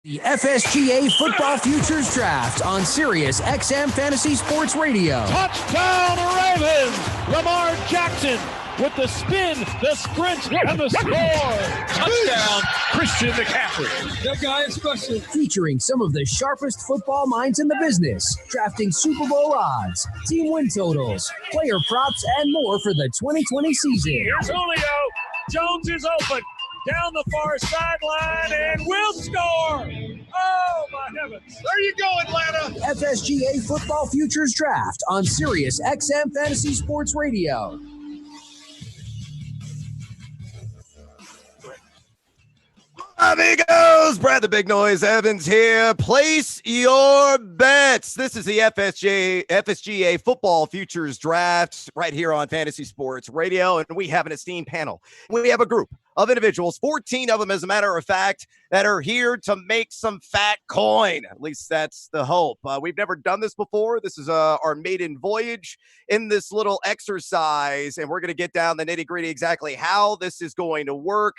The FSGA Football Futures Draft on SiriusXM Fantasy Sports Radio. Touchdown Ravens! Lamar Jackson with the spin, the sprint, and the score. Touchdown Christian McCaffrey. That guy is special. Featuring some of the sharpest football minds in the business, drafting Super Bowl odds, team win totals, player props, and more for the 2020 season. Here's Julio. Jones is open. Down the far sideline and will score. Oh, my heavens. There you go, Atlanta. FSGA Football Futures Draft on SiriusXM Fantasy Sports Radio. Amigos, Brad the Big Noise Evans here. Place your bets. This is the FSGA Football Futures Draft right here on Fantasy Sports Radio, and we have an esteemed panel. We have a group of individuals, 14 of them, as a matter of fact, that are here to make some fat coin. At least that's the hope. We've never done this before. This is our maiden voyage in this little exercise, and we're going to get down the nitty-gritty exactly how this is going to work.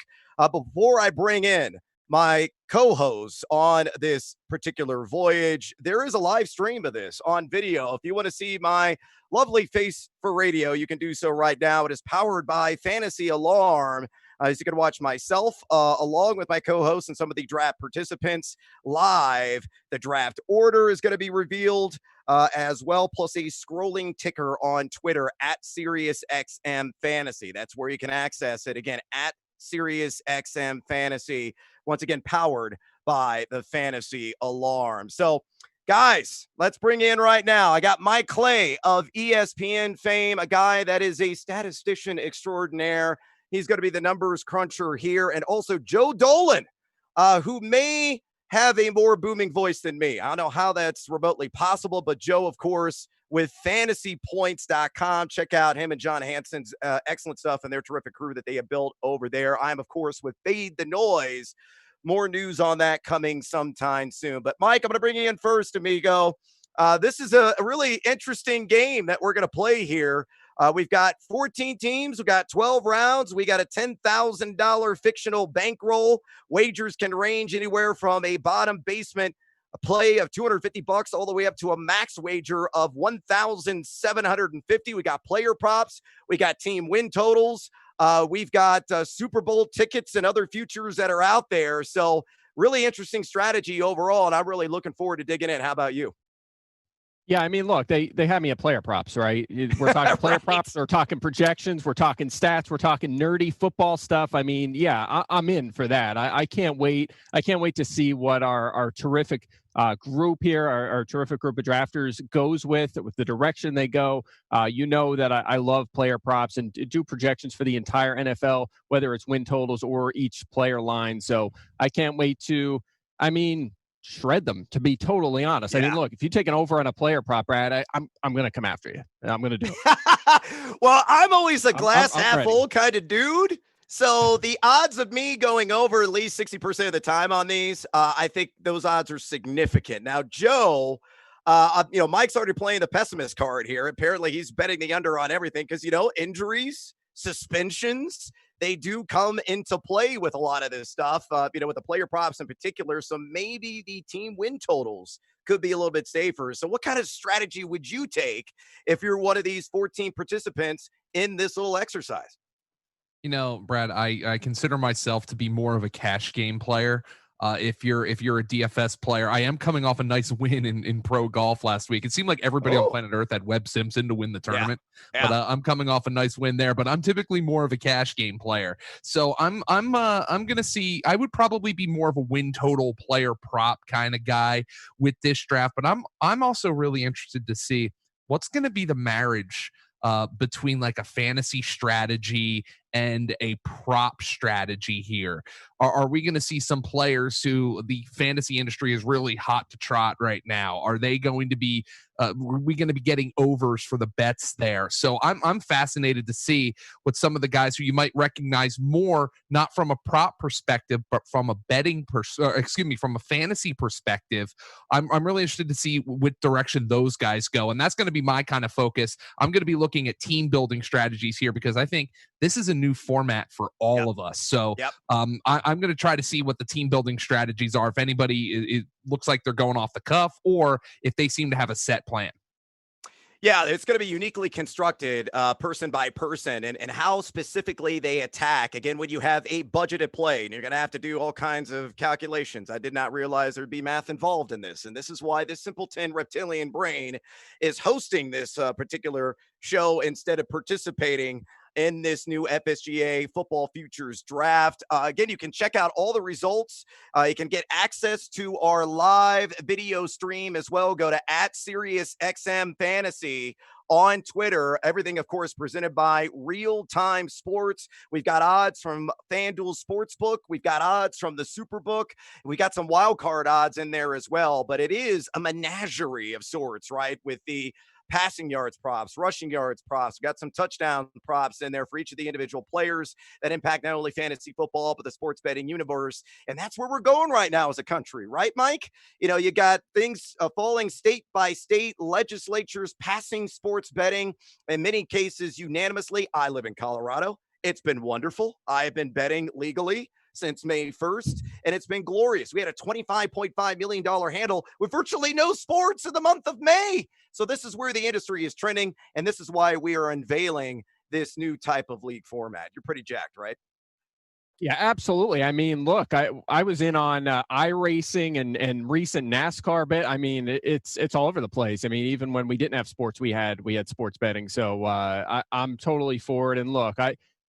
Before I bring in my co-hosts on this particular voyage, there is a live stream of this on video. If you want to see my lovely face for radio, you can do so right now. It is powered by FantasyAlarm. As you can watch myself along with my co-hosts and some of the draft participants live. The draft order is going to be revealed as well, plus a scrolling ticker on Twitter at SiriusXM Fantasy. That's where you can access it. Again, at SiriusXM Fantasy, once again powered by the Fantasy Alarm. So, guys, let's bring in right now. I got Mike Clay of ESPN fame, a guy that is a statistician extraordinaire. He's going to be the numbers cruncher here, and also Joe Dolan, who may have a more booming voice than me. I don't know how that's remotely possible, but Joe, of course, with fantasypoints.com. Check out him and John Hanson's excellent stuff and their terrific crew that they have built over there. I'm, of course, with Fade the Noise. More news on that coming sometime soon. But, Mike, I'm going to bring you in first, amigo. This is a really interesting game that we're going to play here. We've got 14 teams. We've got 12 rounds. We got a $10,000 fictional bankroll. Wagers can range anywhere from a bottom basement a play of $250 all the way up to a max wager of $1,750. We got player props. We got team win totals. We've got Super Bowl tickets and other futures that are out there. So really interesting strategy overall, and I'm really looking forward to digging in. How about you? Yeah, I mean, look, they have me at player props, right? We're talking player props. We're talking projections. We're talking stats. We're talking nerdy football stuff. I mean, yeah, I'm in for that. I can't wait. I can't wait to see what our terrific group here, our terrific group of drafters goes with the direction they go. You know that I love player props and do projections for the entire NFL, whether it's win totals or each player line. So I can't wait to, shred them, to be totally honest. Yeah. I mean, look, if you take an over on a player prop, Brad, I'm going to come after you. I'm going to do it. Well, I'm always a glass I'm half ready. full kind of dude. So the odds of me going over at least 60% of the time on these, I think those odds are significant. Now, Joe, Mike's already playing the pessimist card here. Apparently he's betting the under on everything because, injuries, suspensions, they do come into play with a lot of this stuff, with the player props in particular. So maybe the team win totals could be a little bit safer. So what kind of strategy would you take if you're one of these 14 participants in this little exercise? Brad, I consider myself to be more of a cash game player. If you're a DFS player, I am coming off a nice win in pro golf last week. It seemed like everybody on planet Earth had Webb Simpson to win the tournament, but I'm coming off a nice win there. But I'm typically more of a cash game player, so I'm gonna see. I would probably be more of a win total player prop kind of guy with this draft. But I'm also really interested to see what's gonna be the marriage between like a fantasy strategy and a prop strategy here. Are we going to see some players who the fantasy industry is really hot to trot right now? Are they going to be, are we going to be getting overs for the bets there? So I'm fascinated to see what some of the guys who you might recognize more, not from a prop perspective, but from a from a fantasy perspective. I'm really interested to see what direction those guys go. And that's going to be my kind of focus. I'm going to be looking at team building strategies here because I think this is a new format for all of us. So I'm going to try to see what the team building strategies are. If anybody it looks like they're going off the cuff, or if they seem to have a set plan. Yeah, it's going to be uniquely constructed person by person and how specifically they attack. Again, when you have a budgeted play, and you're going to have to do all kinds of calculations. I did not realize there'd be math involved in this. And this is why this simpleton reptilian brain is hosting this particular show instead of participating in this new FSGA football futures draft. Again, you can check out all the results. You can get access to our live video stream as well. Go to @SiriusXM Fantasy on Twitter. Everything, of course, presented by Real Time Sports. We've got odds from FanDuel Sportsbook. We've got odds from the Superbook. We got some wild card odds in there as well. But it is a menagerie of sorts, right? With the passing yards props, rushing yards props. We got some touchdown props in there for each of the individual players that impact not only fantasy football, but the sports betting universe. And that's where we're going right now as a country, right, Mike? You know, you got things falling state by state, legislatures passing sports betting, in many cases unanimously. I live in Colorado. It's been wonderful. I've been betting legally since May 1st, and it's been glorious. We had a $25.5 million handle with virtually no sports in the month of May. So this is where the industry is trending, and this is why we are unveiling this new type of league format. You're pretty jacked, right? Yeah, absolutely. I mean, look, I was in on iRacing and recent NASCAR bet. I mean, it's all over the place. I mean, even when we didn't have sports, we had sports betting. So I'm totally for it. And look,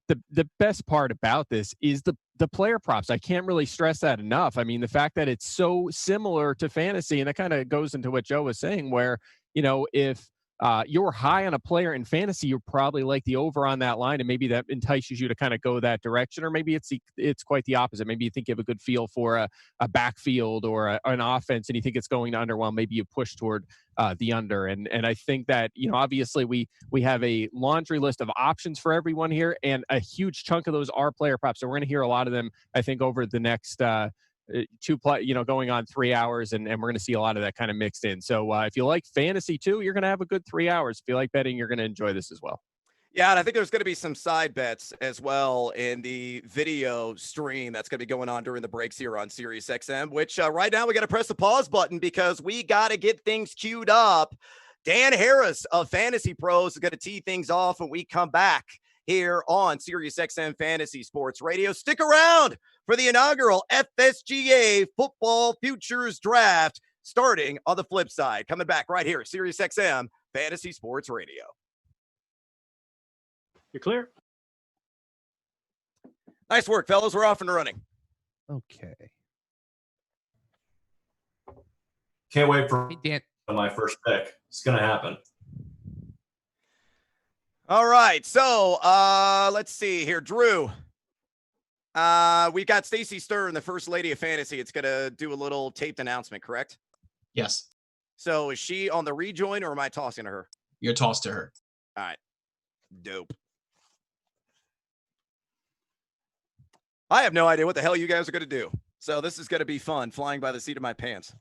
the best part about this is the player props. I can't really stress that enough. I mean, the fact that it's so similar to fantasy, and that kind of goes into what Joe was saying, where, you know, if you're high on a player in fantasy, you're probably like the over on that line, and maybe that entices you to kind of go that direction, or maybe it's quite the opposite. Maybe you think you have a good feel for a backfield or an offense, and you think it's going to underwhelm. Maybe you push toward the under, and I think that, you know, obviously we have a laundry list of options for everyone here, and a huge chunk of those are player props. So we're going to hear a lot of them, I think, over the next going on 3 hours, and we're going to see a lot of that kind of mixed in. So if you like fantasy too, you're going to have a good 3 hours. If you like betting, you're going to enjoy this as well. Yeah, and I think there's going to be some side bets as well in the video stream that's going to be going on during the breaks here on SiriusXM, which right now we got to press the pause button because we got to get things queued up. Dan Harris of Fantasy Pros is going to tee things off when we come back here on SiriusXM Fantasy Sports Radio. Stick around for the inaugural FSGA Football Futures Draft starting on the flip side. Coming back right here, SiriusXM Fantasy Sports Radio. You're clear. Nice work, fellas. We're off and running. Okay. Can't wait for Dan. my first pick. It's going to happen. All right. So let's see here. Drew. We've got Stacey Stern, the first lady of fantasy. It's going to do a little taped announcement, correct? Yes. So is she on the rejoin, or am I tossing to her? You're tossed to her. All right. Dope. I have no idea what the hell you guys are going to do. So this is going to be fun, flying by the seat of my pants.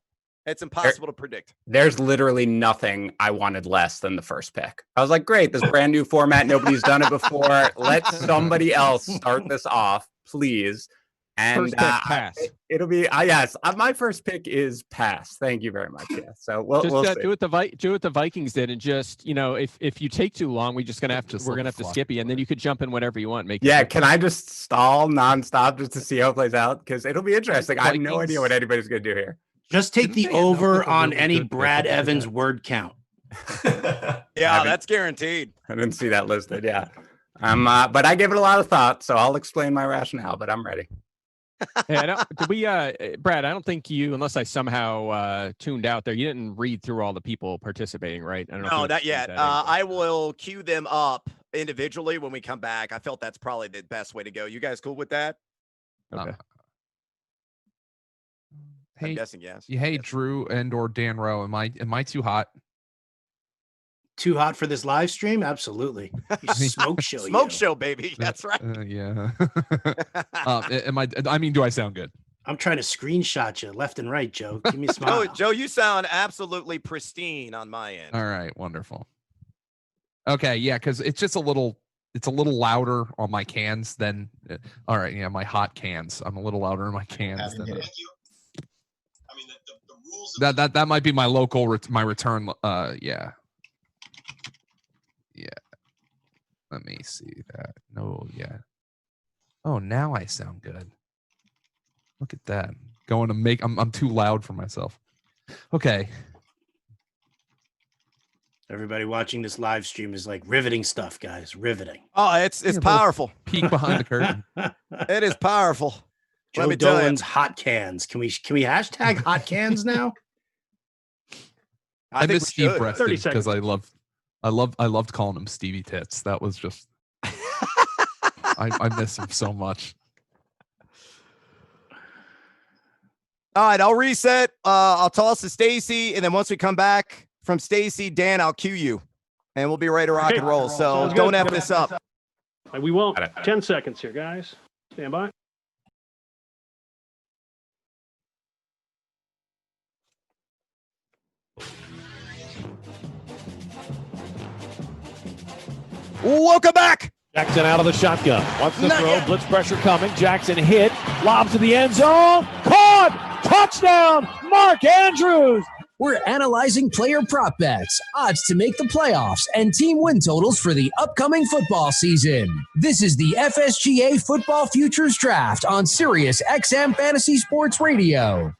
It's impossible to predict. There's literally nothing I wanted less than the first pick. I was like, great, this brand new format. Nobody's done it before. Let somebody else start this off, please. And First pick, pass. It'll be, yes, my first pick is pass. Thank you very much. Yeah. So we'll see. Do what the Vikings did, and just, you know, if you take too long, we're gonna have to skip you, and then you could jump in whenever you want. Can I just stall nonstop just to see how it plays out? Because it'll be interesting. I have no idea what anybody's gonna do here. Just take the over on any Brad Evans word count. Yeah, that's guaranteed. I didn't see that listed. Yeah. But I gave it a lot of thought, so I'll explain my rationale, but I'm ready. Hey, Brad, I don't think you, unless I somehow tuned out there, you didn't read through all the people participating, right? I don't know. No, not yet. I will queue them up individually when we come back. I felt that's probably the best way to go. You guys cool with that? Okay. I'm guessing yes. Hey, yes. Drew and or Dan Rowe, am I too hot? Too hot for this live stream? Absolutely. Smoke show. Smoke show, baby. That's right. Yeah. Do I sound good? I'm trying to screenshot you left and right, Joe. Give me a smile. Joe, you sound absolutely pristine on my end. All right. Wonderful. Okay. Yeah. Cause it's just a little it's a little louder on my cans than all right, yeah, my hot cans. I'm a little louder in my cans than Thank you. I mean, the rules. that might be my local my return. Yeah. Let me see that. No, yeah. Oh, now I sound good. Look at that. Going to make. I'm too loud for myself. Okay. Everybody watching this live stream is like riveting stuff, guys. Riveting. Oh, it's powerful. Peek behind the curtain. It is powerful. Joe Let me tell you. Dolan's hot cans. Can we hashtag hot cans now? I miss think we Steve should. Preston 30 because I loved calling him Stevie Tits. That was just I miss him so much. All right, I'll reset. I'll toss to Stacy, and then once we come back from Stacy, Dan, I'll cue you, and we'll be ready to rock and roll. So Sounds don't good. F this up. We won't. 10 seconds here, guys. Stand by. Welcome back. Jackson out of the shotgun. Wants to Not throw. yet. Blitz pressure coming. Jackson hit. Lob to the end zone. Caught. Touchdown. Mark Andrews. We're analyzing player prop bets, odds to make the playoffs, and team win totals for the upcoming football season. This is the FSGA Football Futures Draft on SiriusXM Fantasy Sports Radio.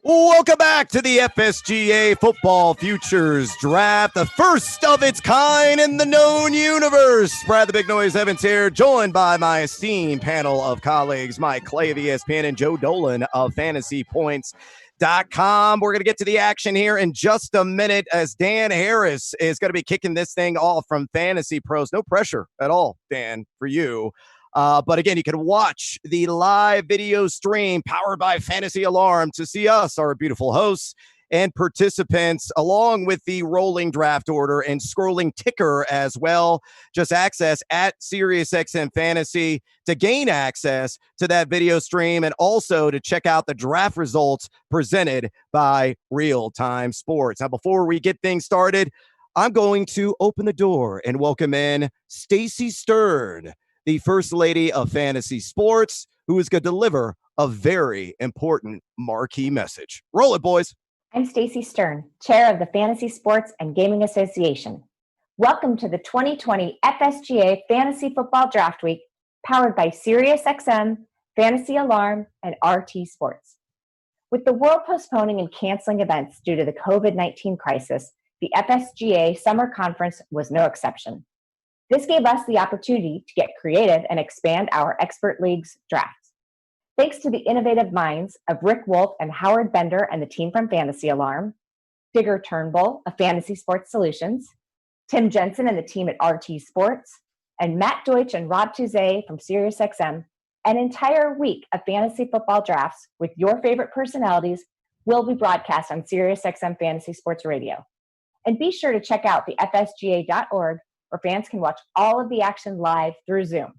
Welcome back to the FSGA Football Futures Draft, the first of its kind in the known universe. Brad the Big Noise Evans here, joined by my esteemed panel of colleagues, Mike Clay of ESPN and Joe Dolan of FantasyPoints.com. We're going to get to the action here in just a minute as Dan Harris is going to be kicking this thing off from Fantasy Pros. No pressure at all, Dan, for you. But again, you can watch the live video stream powered by FantasyAlarm to see us, our beautiful hosts and participants, along with the rolling draft order and scrolling ticker as well. Just access at SiriusXM Fantasy to gain access to that video stream and also to check out the draft results presented by Real Time Sports. Now, before we get things started, I'm going to open the door and welcome in Stacey Stern, the First Lady of Fantasy Sports, who is going to deliver a very important marquee message. Roll it, boys. I'm Stacey Stern, Chair of the Fantasy Sports and Gaming Association. Welcome to the 2020 FSGA Fantasy Football Draft Week, powered by SiriusXM, FantasyAlarm, and RT Sports. With the world postponing and canceling events due to the COVID-19 crisis, the FSGA Summer Conference was no exception. This gave us the opportunity to get creative and expand our Expert Leagues drafts. Thanks to the innovative minds of Rick Wolf and Howard Bender and the team from FantasyAlarm, Digger Turnbull of Fantasy Sports Solutions, Tim Jensen and the team at RT Sports, and Matt Deutsch and Rob Tuzet from SiriusXM, an entire week of fantasy football drafts with your favorite personalities will be broadcast on SiriusXM Fantasy Sports Radio. And be sure to check out the FSGA.org, where fans can watch all of the action live through Zoom.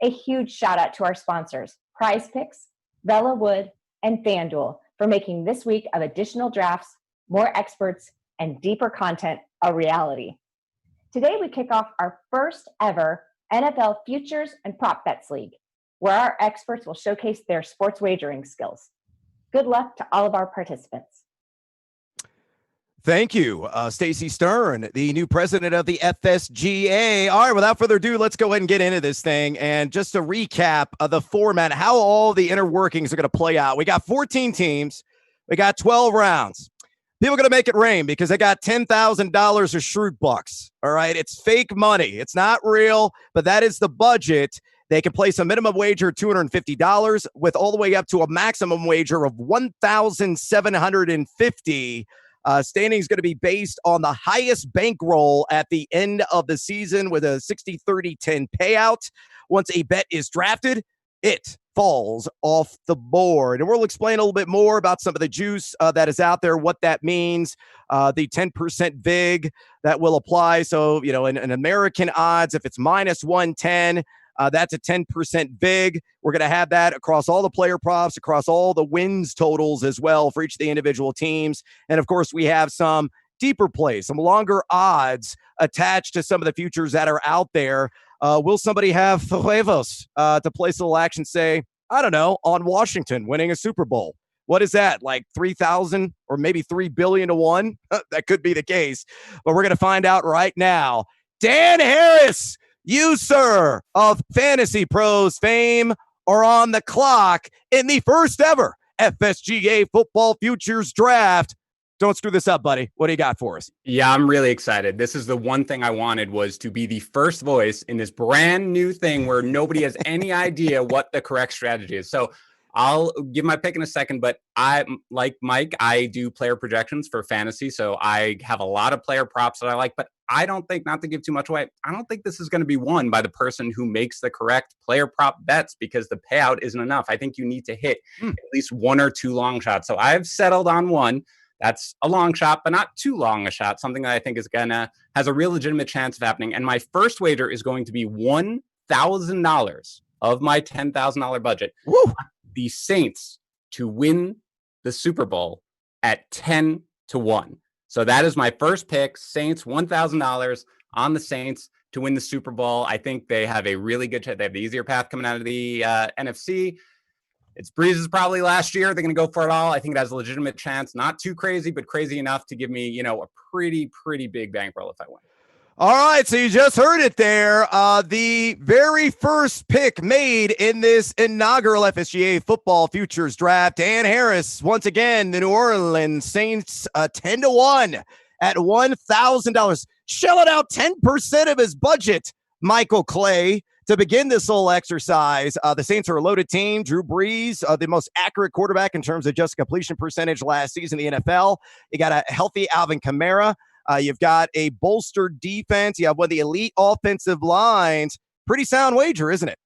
A huge shout out to our sponsors, Prize Picks, Vela Wood, and FanDuel, for making this week of additional drafts, more experts, and deeper content a reality. Today we kick off our first ever NFL Futures and Prop Bets League, where our experts will showcase their sports wagering skills. Good luck to all of our participants. Thank you, Stacey Stern, the new president of the FSGA. All right, without further ado, let's go ahead and get into this thing. And just to recap of the format, how all the inner workings are going to play out. We got 14 teams. We got 12 rounds. People are going to make it rain because they got $10,000 of shrewd bucks. All right, it's fake money. It's not real, but that is the budget. They can place a minimum wager of $250 with all the way up to a maximum wager of $1,750. Standing is going to be based on the highest bankroll at the end of the season with a 60-30-10 payout. Once a bet is drafted, it falls off the board. And we'll explain a little bit more about some of the juice that is out there, what that means, the 10% VIG that will apply. So, you know, in American odds, if it's minus 110, that's a 10% VIG. We're going to have that across all the player props, across all the wins totals as well for each of the individual teams. And of course, we have some deeper plays, some longer odds attached to some of the futures that are out there. Will somebody have huevos to place a little action, say, I don't know, on Washington winning a Super Bowl? What is that, like 3,000 or maybe 3 billion to 1? That could be the case, but we're going to find out right now. Dan Harris, you, sir, of Fantasy Pros fame, are on the clock in the first ever FSGA Football Futures Draft. Don't screw this up, buddy. What do you got for us? Yeah, I'm really excited. This is the one thing I wanted, was to be the first voice in this brand new thing where nobody has any idea what the correct strategy is. So I'll give my pick in a second, but I, like Mike, I do player projections for fantasy. So I have a lot of player props that I like, but I don't think, not to give too much away, I don't think this is going to be won by the person who makes the correct player prop bets, because the payout isn't enough. I think you need to hit at least 1 or 2 long shots. So I've settled on one. That's a long shot, but not too long a shot. Something that I think is has a real legitimate chance of happening. And my first wager is going to be $1,000 of my $10,000 budget. Woo! The Saints to win the Super Bowl at 10 to 1. So that is my first pick. Saints, $1,000 on the Saints to win the Super Bowl. I think they have a really good chance. They have the easier path coming out of the NFC. It's Breeze's probably last year. They're going to go for it all. I think it has a legitimate chance. Not too crazy, but crazy enough to give me, a pretty big bankroll if I win. All right, so you just heard it there. The very first pick made in this inaugural FSGA Football Futures Draft, Dan Harris, once again, the New Orleans Saints, 10 to 1 at $1,000. Shelling out 10% of his budget, Michael Clay, to begin this whole exercise. The Saints are a loaded team. Drew Brees, the most accurate quarterback in terms of just completion percentage last season in the NFL. You got a healthy Alvin Kamara. You've got a bolstered defense. You have one of the elite offensive lines. Pretty sound wager, isn't it?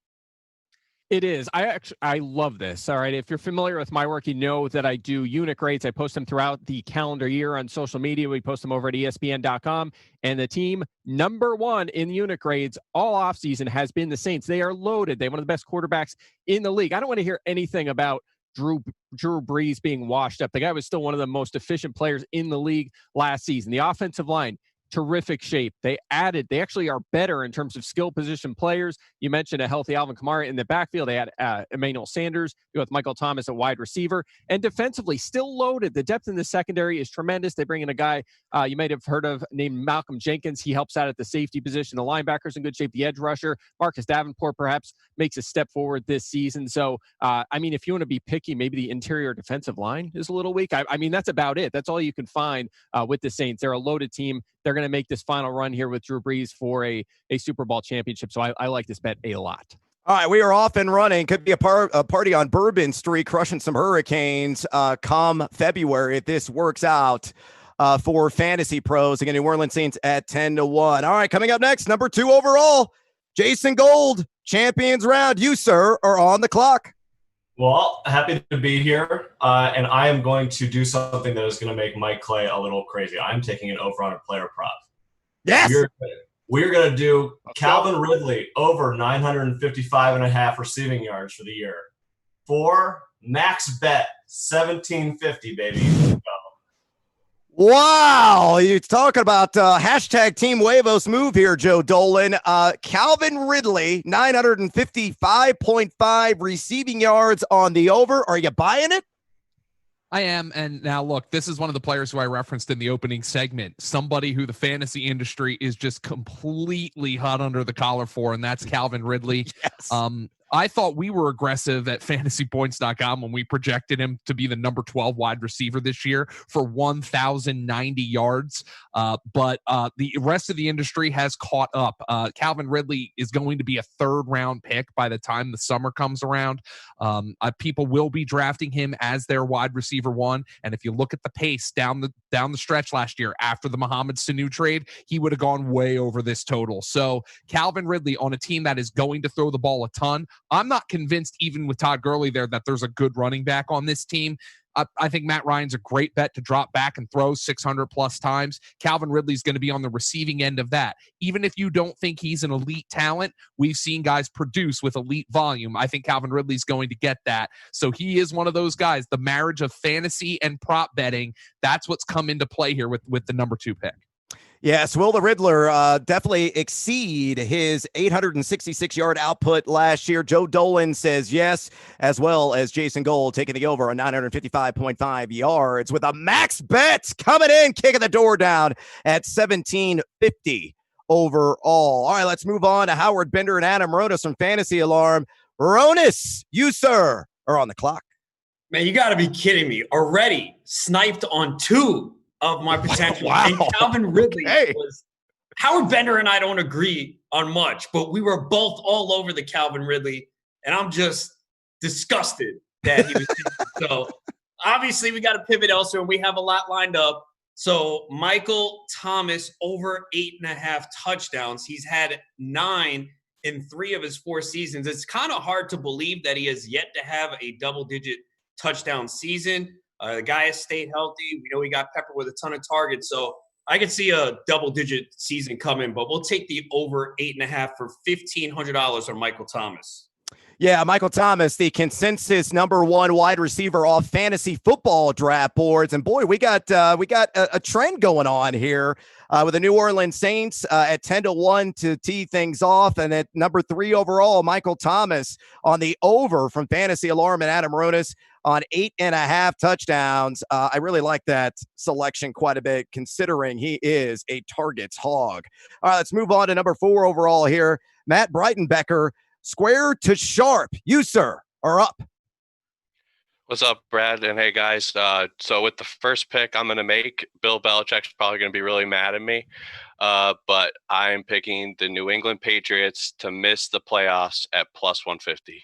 It is. I love this. All right. If you're familiar with my work, you know that I do unit grades. I post them throughout the calendar year on social media. We post them over at ESPN.com. And the team number 1 in unit grades all offseason has been the Saints. They are loaded. They have one of the best quarterbacks in the league. I don't want to hear anything about Drew Brees being washed up. The guy was still one of the most efficient players in the league last season. The offensive line, terrific shape. They actually are better in terms of skill position players. You mentioned a healthy Alvin Kamara in the backfield. They had Emmanuel Sanders with Michael Thomas at wide receiver, and defensively still loaded. The depth in the secondary is tremendous. They bring in a guy you might have heard of named Malcolm Jenkins. He helps out at the safety position. The linebacker's in good shape. The edge rusher, Marcus Davenport, perhaps makes a step forward this season. So, if you want to be picky, maybe the interior defensive line is a little weak. That's about it. That's all you can find with the Saints. They're a loaded team. They're going to make this final run here with Drew Brees for a Super Bowl championship. So I like this bet a lot. All right, we are off and running. Could be a party on Bourbon Street, crushing some Hurricanes come February if this works out for Fantasy Pros. Again, New Orleans Saints at 10 to 1. All right, coming up next, number 2 overall, Jason Gold, Champions Round. You, sir, are on the clock. Well, happy to be here, and I am going to do something that is going to make Mike Clay a little crazy. I'm taking an over on a player prop. Yes! We're going to do Calvin Ridley over 955.5 receiving yards for the year. For max bet, 1750, baby. Wow, you're talking about hashtag Team Huevos move here, Joe Dolan. Calvin Ridley, 955.5 receiving yards on the over. Are you buying it? I am. And now look, this is one of the players who I referenced in the opening segment, somebody who the fantasy industry is just completely hot under the collar for, and that's Calvin Ridley. Yes. I thought we were aggressive at fantasypoints.com when we projected him to be the number 12 wide receiver this year for 1,090 yards. But the rest of the industry has caught up. Calvin Ridley is going to be a 3rd round pick by the time the summer comes around. People will be drafting him as their wide receiver 1. And if you look at the pace down the stretch last year after the Mohamed Sanu trade, he would have gone way over this total. So Calvin Ridley on a team that is going to throw the ball a ton. I'm not convinced, even with Todd Gurley there, that there's a good running back on this team. I think Matt Ryan's a great bet to drop back and throw 600 plus times. Calvin Ridley's going to be on the receiving end of that. Even if you don't think he's an elite talent, we've seen guys produce with elite volume. I think Calvin Ridley's going to get that. So he is one of those guys. The marriage of fantasy and prop betting, that's what's come into play here with the number 2 pick. Yes, will the Riddler definitely exceed his 866-yard output last year? Joe Dolan says yes, as well as Jason Gold taking the over on 955.5 yards with a max bet coming in, kicking the door down at 1750 overall. All right, let's move on to Howard Bender and Adam Ronis from Fantasy Alarm. Ronis, you, sir, are on the clock. Man, you got to be kidding me. Already sniped on 2 of my potential. Wow. And Calvin Ridley was – Howard Bender and I don't agree on much, but we were both all over the Calvin Ridley, and I'm just disgusted that he was – So, obviously, we got to pivot elsewhere, and we have a lot lined up. So, Michael Thomas over 8.5 touchdowns. He's had 9 in 3 of his 4 seasons. It's kind of hard to believe that he has yet to have a double-digit touchdown season. The guy has stayed healthy. We know he got peppered with a ton of targets. So I could see a double-digit season coming, but we'll take the over 8.5 for $1,500 on Michael Thomas. Yeah, Michael Thomas, the consensus number 1 wide receiver off fantasy football draft boards. And boy, we got a trend going on here with the New Orleans Saints at 10-1 to tee things off. And at number 3 overall, Michael Thomas on the over from Fantasy Alarm and Adam Ronis on 8.5 touchdowns. I really like that selection quite a bit, considering he is a targets hog. All right, let's move on to number 4 overall here. Matt Breitenbecker, square to sharp. You, sir, are up. What's up, Brad? And hey, guys. So with the first pick I'm going to make, Bill Belichick's probably going to be really mad at me. But I'm picking the New England Patriots to miss the playoffs at plus 150.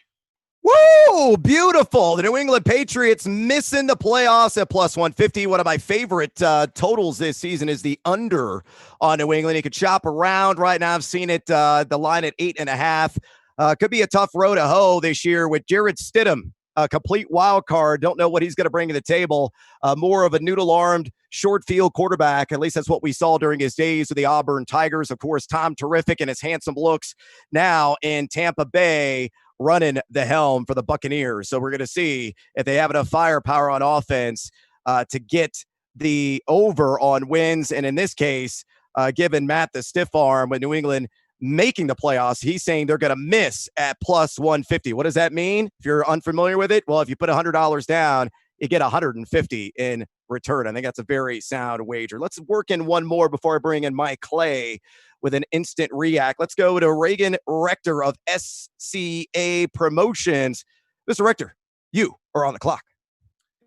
Woo! Beautiful. The New England Patriots missing the playoffs at plus 150. One of my favorite totals this season is the under on New England. You could shop around right now. I've seen it, the line at 8.5. Could be a tough row to hoe this year with Jarrett Stidham, a complete wild card. Don't know what he's going to bring to the table. More of a noodle-armed short field quarterback. At least that's what we saw during his days with the Auburn Tigers. Of course, Tom Terrific and his handsome looks now in Tampa Bay, running the helm for the Buccaneers. So we're going to see if they have enough firepower on offense to get the over on wins. And in this case, given Matt the stiff arm with New England making the playoffs, he's saying they're going to miss at plus 150. What does that mean? If you're unfamiliar with it, well, if you put $100 down, you get 150 in return. I think that's a very sound wager. Let's work in one more before I bring in Mike Clay with an instant react. Let's go to Reagan Rector of SCA Promotions. Mr. Rector, you are on the clock.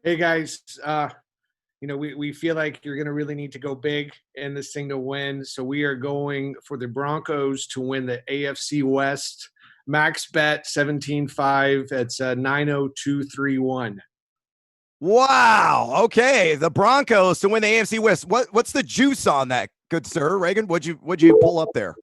Hey, guys. We feel like you're going to really need to go big in this thing to win. So we are going for the Broncos to win the AFC West. Max bet 17.5. It's 90231. Wow. Okay. The Broncos to win the AFC West. What's the juice on that, good sir? Reagan, what'd you pull up there?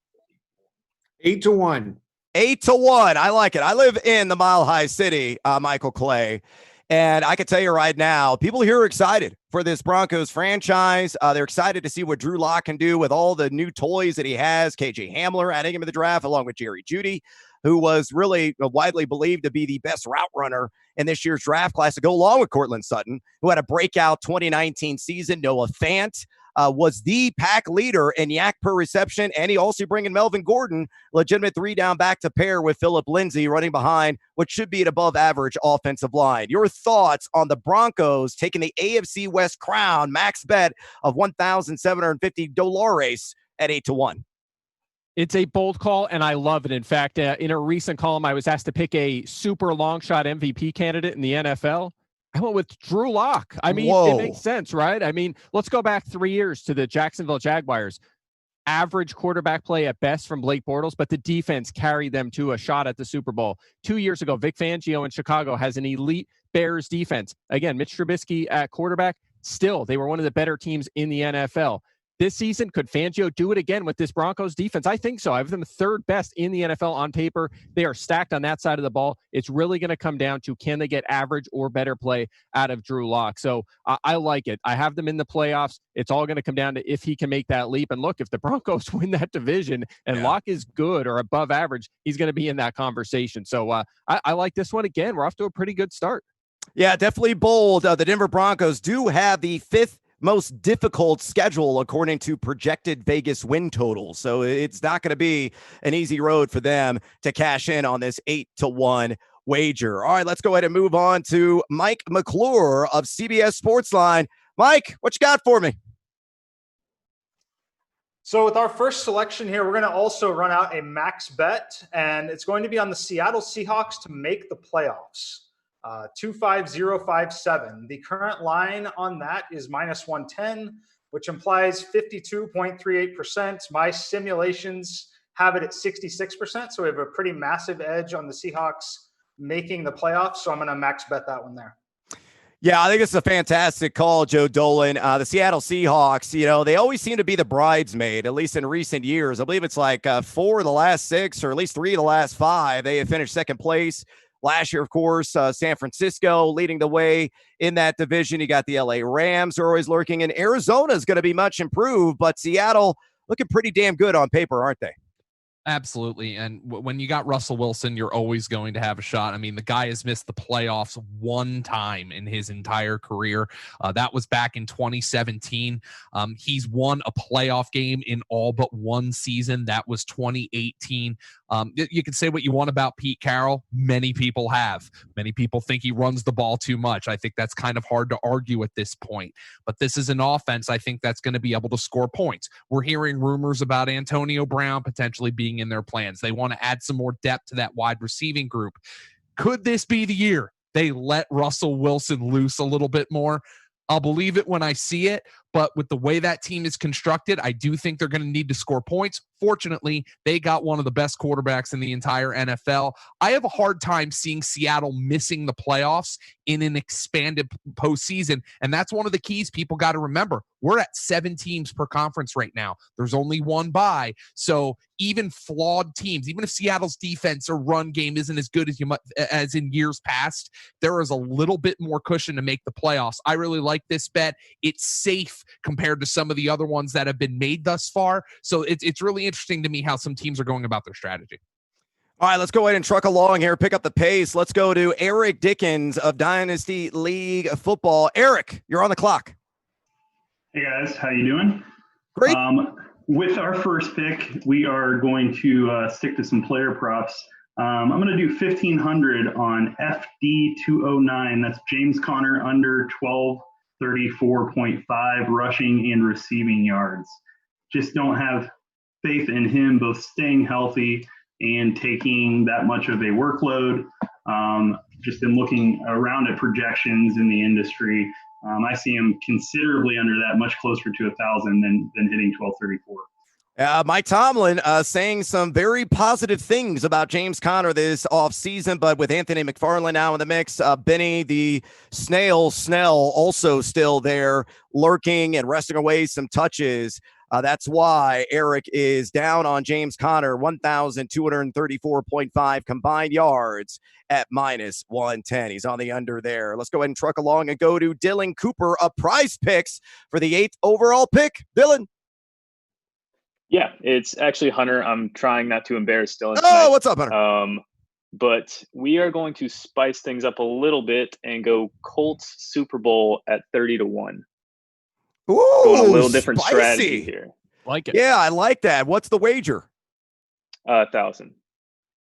8-1. 8-1. I like it. I live in the Mile High City, Michael Clay. And I can tell you right now, people here are excited for this Broncos franchise. They're excited to see what Drew Lock can do with all the new toys that he has. KJ Hamler adding him in the draft along with Jerry Jeudy, who was really widely believed to be the best route runner in this year's draft class to go along with Cortland Sutton, who had a breakout 2019 season. Noah Fant was the pack leader in yak per reception, and he also bringing Melvin Gordon, legitimate 3-down back to pair with Phillip Lindsay, running behind what should be an above-average offensive line. Your thoughts on the Broncos taking the AFC West crown, max bet of $1,750 at 8-1. It's a bold call, and I love it. In fact, in a recent column, I was asked to pick a super long shot MVP candidate in the NFL. I went with Drew Lock. I mean, It makes sense, right? I mean, let's go back 3 years to the Jacksonville Jaguars. Average quarterback play at best from Blake Bortles, but the defense carried them to a shot at the Super Bowl. 2 years ago, Vic Fangio in Chicago has an elite Bears defense. Again, Mitch Trubisky at quarterback, still, they were one of the better teams in the NFL. this season. Could Fangio do it again with this Broncos defense? I think so. I have them third best in the NFL on paper. They are stacked on that side of the ball. It's really going to come down to, can they get average or better play out of Drew Lock? So I like it. I have them in the playoffs. It's all going to come down to if he can make that leap. And look, if the Broncos win that division and Lock is good or above average, he's going to be in that conversation. So I like this one again. We're off to a pretty good start. Yeah, definitely bold. The Denver Broncos do have the 5th most difficult schedule according to projected Vegas win totals. So it's not going to be an easy road for them to cash in on this 8-1 wager. All right, let's go ahead and move on to Mike Mcclure of CBS Sportsline. Mike, what you got for me? So with our first selection here, we're going to also run out a max bet, and it's going to be on the Seattle Seahawks to make the playoffs. 25057. The current line on that is -110, which implies 52.38%. My simulations have it at 66%, so we have a pretty massive edge on the Seahawks making the playoffs. So I'm going to max bet that one there. Yeah, I think it's a fantastic call, Joe Dolan. The Seattle Seahawks, they always seem to be the bridesmaid, at least in recent years. I believe it's like 4 of the last 6, or at least 3 of the last 5. They have finished second place. Last year, of course, San Francisco leading the way in that division. You got the LA Rams are always lurking, and Arizona is going to be much improved, but Seattle looking pretty damn good on paper, aren't they? Absolutely. And when you got Russell Wilson, you're always going to have a shot. I mean, the guy has missed the playoffs 1 time in his entire career. That was back in 2017. He's won a playoff game in all but 1 season. That was 2018. You can say what you want about Pete Carroll. Many people have. Many people think he runs the ball too much. I think that's kind of hard to argue at this point. But this is an offense, I think, that's going to be able to score points. We're hearing rumors about Antonio Brown potentially being in their plans. They want to add some more depth to that wide receiving group. Could this be the year they let Russell Wilson loose a little bit more? I'll believe it when I see it, but with the way that team is constructed, I do think they're going to need to score points. Fortunately, they got one of the best quarterbacks in the entire NFL. I have a hard time seeing Seattle missing the playoffs in an expanded postseason, and that's one of the keys people got to remember. We're at 7 teams per conference right now. There's only 1 bye, so even flawed teams, even if Seattle's defense or run game isn't as good as in years past, there is a little bit more cushion to make the playoffs. I really like this bet. It's safe compared to some of the other ones that have been made thus far. So it's really interesting to me how some teams are going about their strategy. All right, let's go ahead and truck along here, pick up the pace. Let's go to Eric Dickens of Dynasty League Football. Eric, you're on the clock. Hey guys, how you doing? Great. With our first pick, we are going to stick to some player props. I'm going to do 1,500 on FD209. That's James Conner under 1234.5 rushing and receiving yards. Just don't have faith in him both staying healthy and taking that much of a workload. Just in looking around at projections in the industry, I see him considerably under that, much closer to 1,000 than hitting 1234. Mike Tomlin saying some very positive things about James Conner this offseason, but with Anthony McFarland now in the mix, Benny the Snell also still there, lurking and wresting away some touches. That's why Eric is down on James Conner, 1,234.5 combined yards at -110. He's on the under there. Let's go ahead and truck along and go to Dylan Cooper of Prize Picks for the 8th overall pick. Dylan. Yeah, it's actually Hunter. I'm trying not to embarrass Dylan. Oh, what's up, Hunter? But we are going to spice things up a little bit and go Colts Super Bowl at 30-1. Ooh, going a little different spicy strategy here. Like it. Yeah, I like that. What's the wager? 1,000.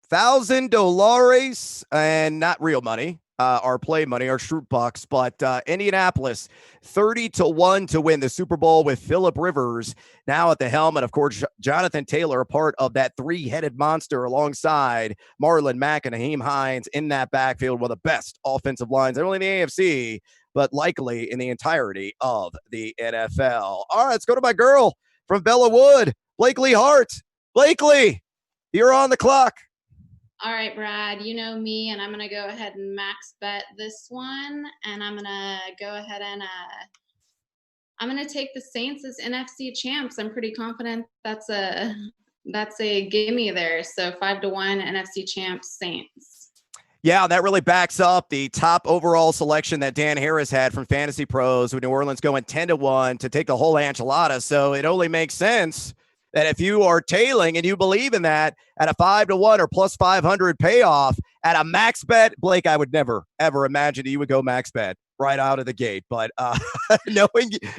$1,000, and not real money. Our play money, our Shroot Bucks, but Indianapolis 30-1 to win the Super Bowl with Phillip Rivers now at the helm. And of course, Jonathan Taylor, a part of that 3-headed monster alongside Marlon Mack and Naheem Hines in that backfield, one of the best offensive lines, not only in the AFC, but likely in the entirety of the NFL. All right, let's go to my girl from Bella Wood, Blakely Hart. Blakely, you're on the clock. All right, Brad, you know me, and I'm going to go ahead and max bet this one, and I'm going to go ahead and I'm going to take the Saints as NFC champs. I'm pretty confident that's a gimme there. So 5-1 NFC champs Saints. Yeah, that really backs up the top overall selection that Dan Harris had from Fantasy Pros with New Orleans going 10-1 to take the whole enchilada. So it only makes sense that if you are tailing and you believe in that at a 5-1 or plus 500 payoff at a max bet, Blake, I would never, ever imagine you would go max bet right out of the gate. But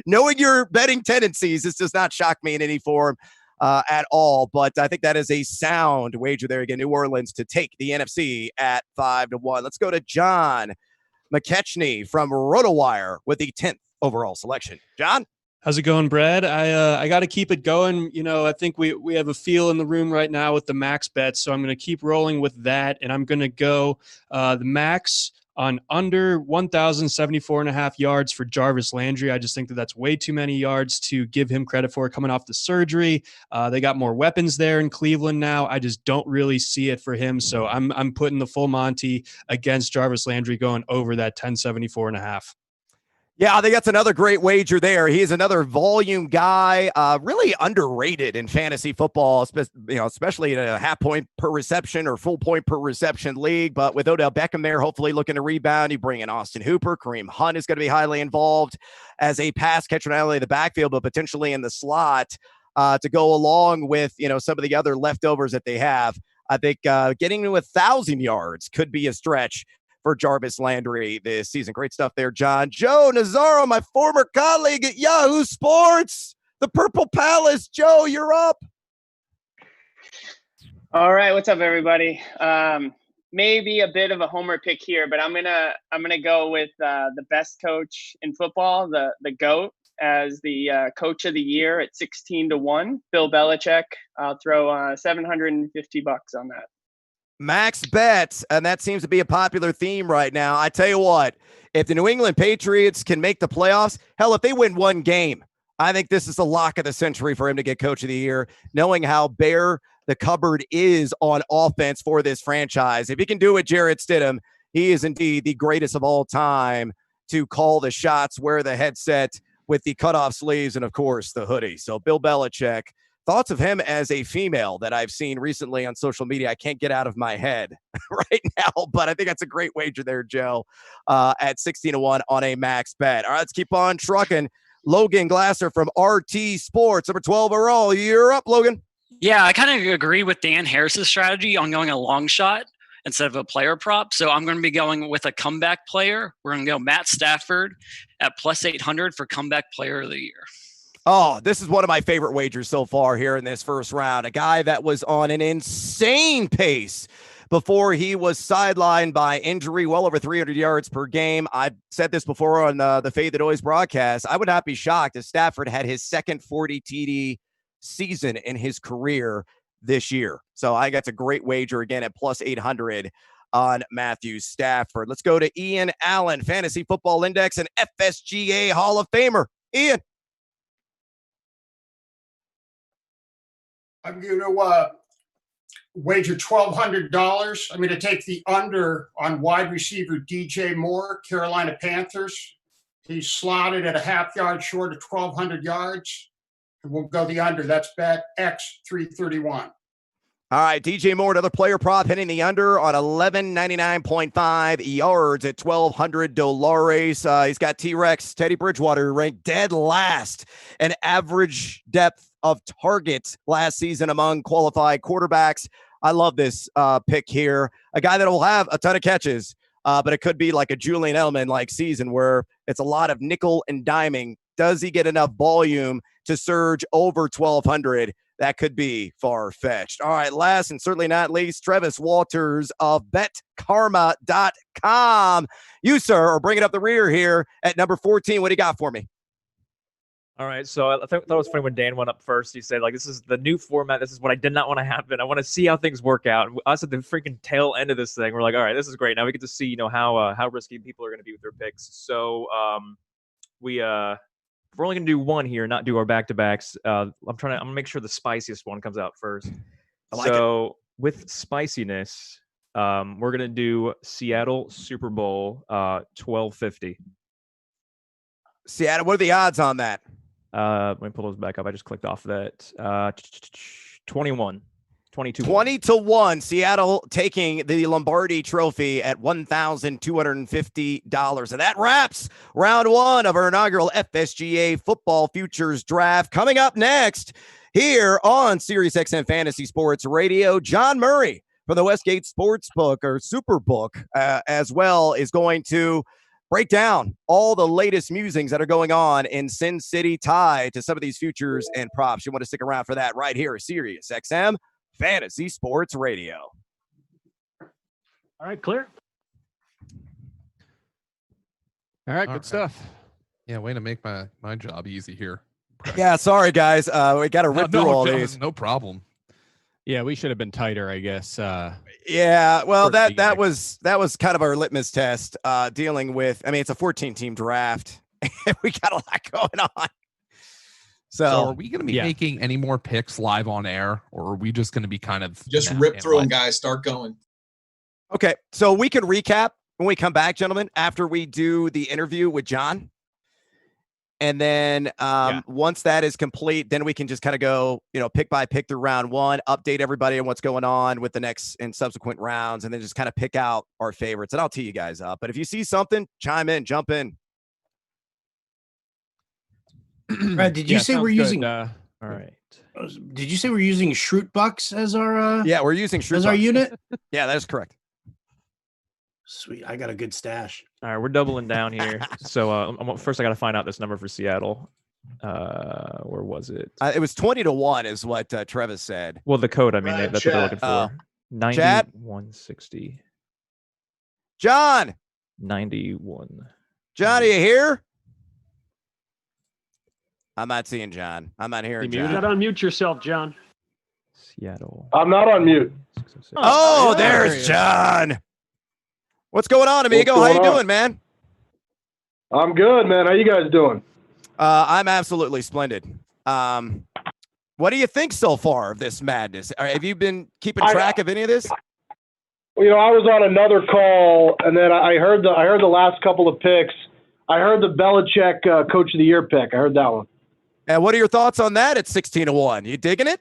knowing your betting tendencies, this does not shock me in any form at all. But I think that is a sound wager there again. New Orleans to take the NFC at 5-1. Let's go to John McKechnie from RotoWire with the 10th overall selection. John? How's it going, Brad? I got to keep it going. You know, I think we have a feel in the room right now with the max bets, so I'm going to keep rolling with that, and I'm going to go the max on under 1,074.5 yards for Jarvis Landry. I just think that's way too many yards to give him credit for coming off the surgery. They got more weapons there in Cleveland now. I just don't really see it for him, so I'm putting the full Monty against Jarvis Landry going over that 1,074.5. Yeah, I think that's another great wager there. He is another volume guy, really underrated in fantasy football, especially in a half point per reception or full point per reception league. But with Odell Beckham there, hopefully looking to rebound, you bring in Austin Hooper. Kareem Hunt is going to be highly involved as a pass catcher, not only in the backfield, but potentially in the slot to go along with, some of the other leftovers that they have. I think getting to 1,000 yards could be a stretch for Jarvis Landry this season. Great stuff there, John. Joe Nazzaro, my former colleague at Yahoo Sports, the Purple Palace. Joe, you're up. All right, what's up, everybody? Maybe a bit of a homer pick here, but I'm gonna go with the best coach in football, the GOAT, as the coach of the year at 16-1, Bill Belichick. I'll throw $750 on that. Max bets, and that seems to be a popular theme right now. I tell you what, if the New England Patriots can make the playoffs, hell, if they win one game, I think this is the lock of the century for him to get coach of the year, knowing how bare the cupboard is on offense for this franchise. If he can do it, Jarrett Stidham, he is indeed the greatest of all time to call the shots, wear the headset with the cutoff sleeves, and, of course, the hoodie. So Bill Belichick. Thoughts of him as a female that I've seen recently on social media, I can't get out of my head right now, but I think that's a great wager there, Joe, at 16-1 on a max bet. All right, let's keep on trucking. Logan Glasser from RT Sports, number 12 overall. You're up, Logan. Yeah, I kind of agree with Dan Harris's strategy on going a long shot instead of a player prop. So I'm going to be going with a comeback player. We're going to go Matt Stafford at plus 800 for comeback player of the year. Oh, this is one of my favorite wagers so far here in this first round. A guy that was on an insane pace before he was sidelined by injury, well over 300 yards per game. I've said this before on the Fade That Always broadcast. I would not be shocked if Stafford had his second 40 TD season in his career this year. So I think that's a great wager again at plus 800 on Matthew Stafford. Let's go to Ian Allen, Fantasy Football Index and FSGA Hall of Famer. Ian. I'm going to wager $1,200. I'm going to take the under on wide receiver DJ Moore, Carolina Panthers. He's slotted at a half yard short of 1,200 yards. And we'll go the under. That's bet X 331. All right, DJ Moore, another player prop hitting the under on 1199.5 yards at $1,200. He's got T-Rex, Teddy Bridgewater, ranked dead last in average depth of targets last season among qualified quarterbacks. I love this pick here. A guy that will have a ton of catches, but it could be like a Julian Edelman-like season where it's a lot of nickel and diming. Does he get enough volume to surge over 1,200? That could be far-fetched. All right, last and certainly not least, Travis Walters of BetKarma.com. You, sir, are bringing up the rear here at number 14. What do you got for me? All right, so I thought it was funny when Dan went up first. He said, this is the new format. This is what I did not want to happen. I want to see how things work out. And us at the freaking tail end of this thing, we're like, all right, this is great. Now we get to see, how risky people are going to be with their picks. So we're only going to do one here, not do our back-to-backs. I'm going to make sure the spiciest one comes out first. With spiciness, we're going to do Seattle Super Bowl 1250. Seattle, what are the odds on that? Let me pull those back up. I just clicked off that. 21. 22. 20-1. Seattle taking the Lombardi Trophy at $1,250. And that wraps round one of our inaugural FSGA Football Futures Draft. Coming up next here on SiriusXM Fantasy Sports Radio, John Murray from the Westgate Sportsbook or Superbook as well is going to break down all the latest musings that are going on in Sin City tied to some of these futures and props. You want to stick around for that right here at SiriusXM Fantasy Sports Radio. All right, clear. All right, good stuff. Yeah, way to make my job easy here. Yeah, sorry guys. We got to rip through all these. No problem. Yeah, we should have been tighter, I guess. Yeah, well, that was kind of our litmus test dealing with. I mean, it's a 14-team draft. We got a lot going on. So are we going to be making any more picks live on air, or are we just going to be kind of just rip through them, guys? Start going. Okay, so we can recap when we come back, gentlemen, after we do the interview with John. And then once that is complete, then we can just kind of go, pick by pick through round one, update everybody on what's going on with the next and subsequent rounds, and then just kind of pick out our favorites. And I'll tee you guys up. But if you see something, chime in, jump in. Brad, did you say we're using? All right. Did you say we're using Schrute Bucks as our? Yeah, we're using Schrute as our unit. Yeah, that is correct. Sweet, I got a good stash. All right, we're doubling down here. So first, I got to find out this number for Seattle. Where was it? It was 20-1, is what Travis said. Well, the code. I mean, that's what they're looking for. 9160. John. 91. John, are you here? I'm not seeing John. I'm not hearing John. You got to unmute yourself, John. Seattle. I'm not on mute. Oh, there's John. What's going on, amigo? How you doing, man? I'm good, man. How you guys doing? I'm absolutely splendid. What do you think so far of this madness? Have you been keeping track of any of this? I was on another call, and then I heard the last couple of picks. I heard the Belichick Coach of the Year pick. I heard that one. And what are your thoughts on that at 16-1? You digging it?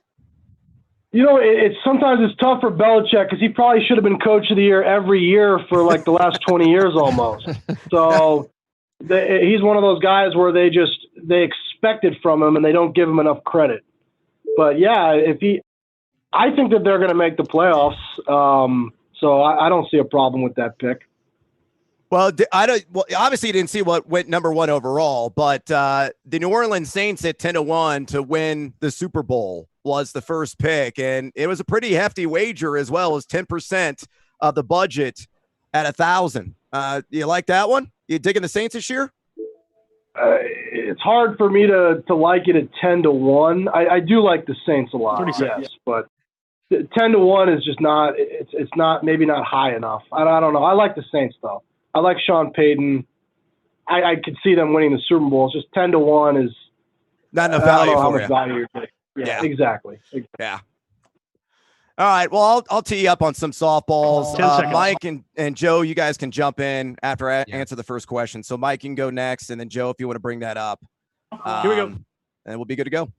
It's sometimes it's tough for Belichick because he probably should have been Coach of the Year every year for like the last 20 years almost. So he's one of those guys where they expect it from him and they don't give him enough credit. But yeah, I think that they're going to make the playoffs. So I don't see a problem with that pick. Well, obviously you didn't see what went number one overall, but the New Orleans Saints at 10-1 to win the Super Bowl was the first pick, and it was a pretty hefty wager as well as 10% of the budget at 1,000. You like that one? You digging the Saints this year? It's hard for me to like it at 10-1. I do like the Saints a lot, yes, but 10-1 is just not. It's not maybe not high enough. I don't know. I like the Saints though. I like Sean Payton. I could see them winning the Super Bowl. It's just 10-1 is not enough value for you. Value yeah, exactly. Yeah. All right. Well, I'll tee you up on some softballs. Mike and Joe, you guys can jump in after I answer the first question. So Mike, you can go next, and then Joe, if you want to bring that up, here we go, and we'll be good to go.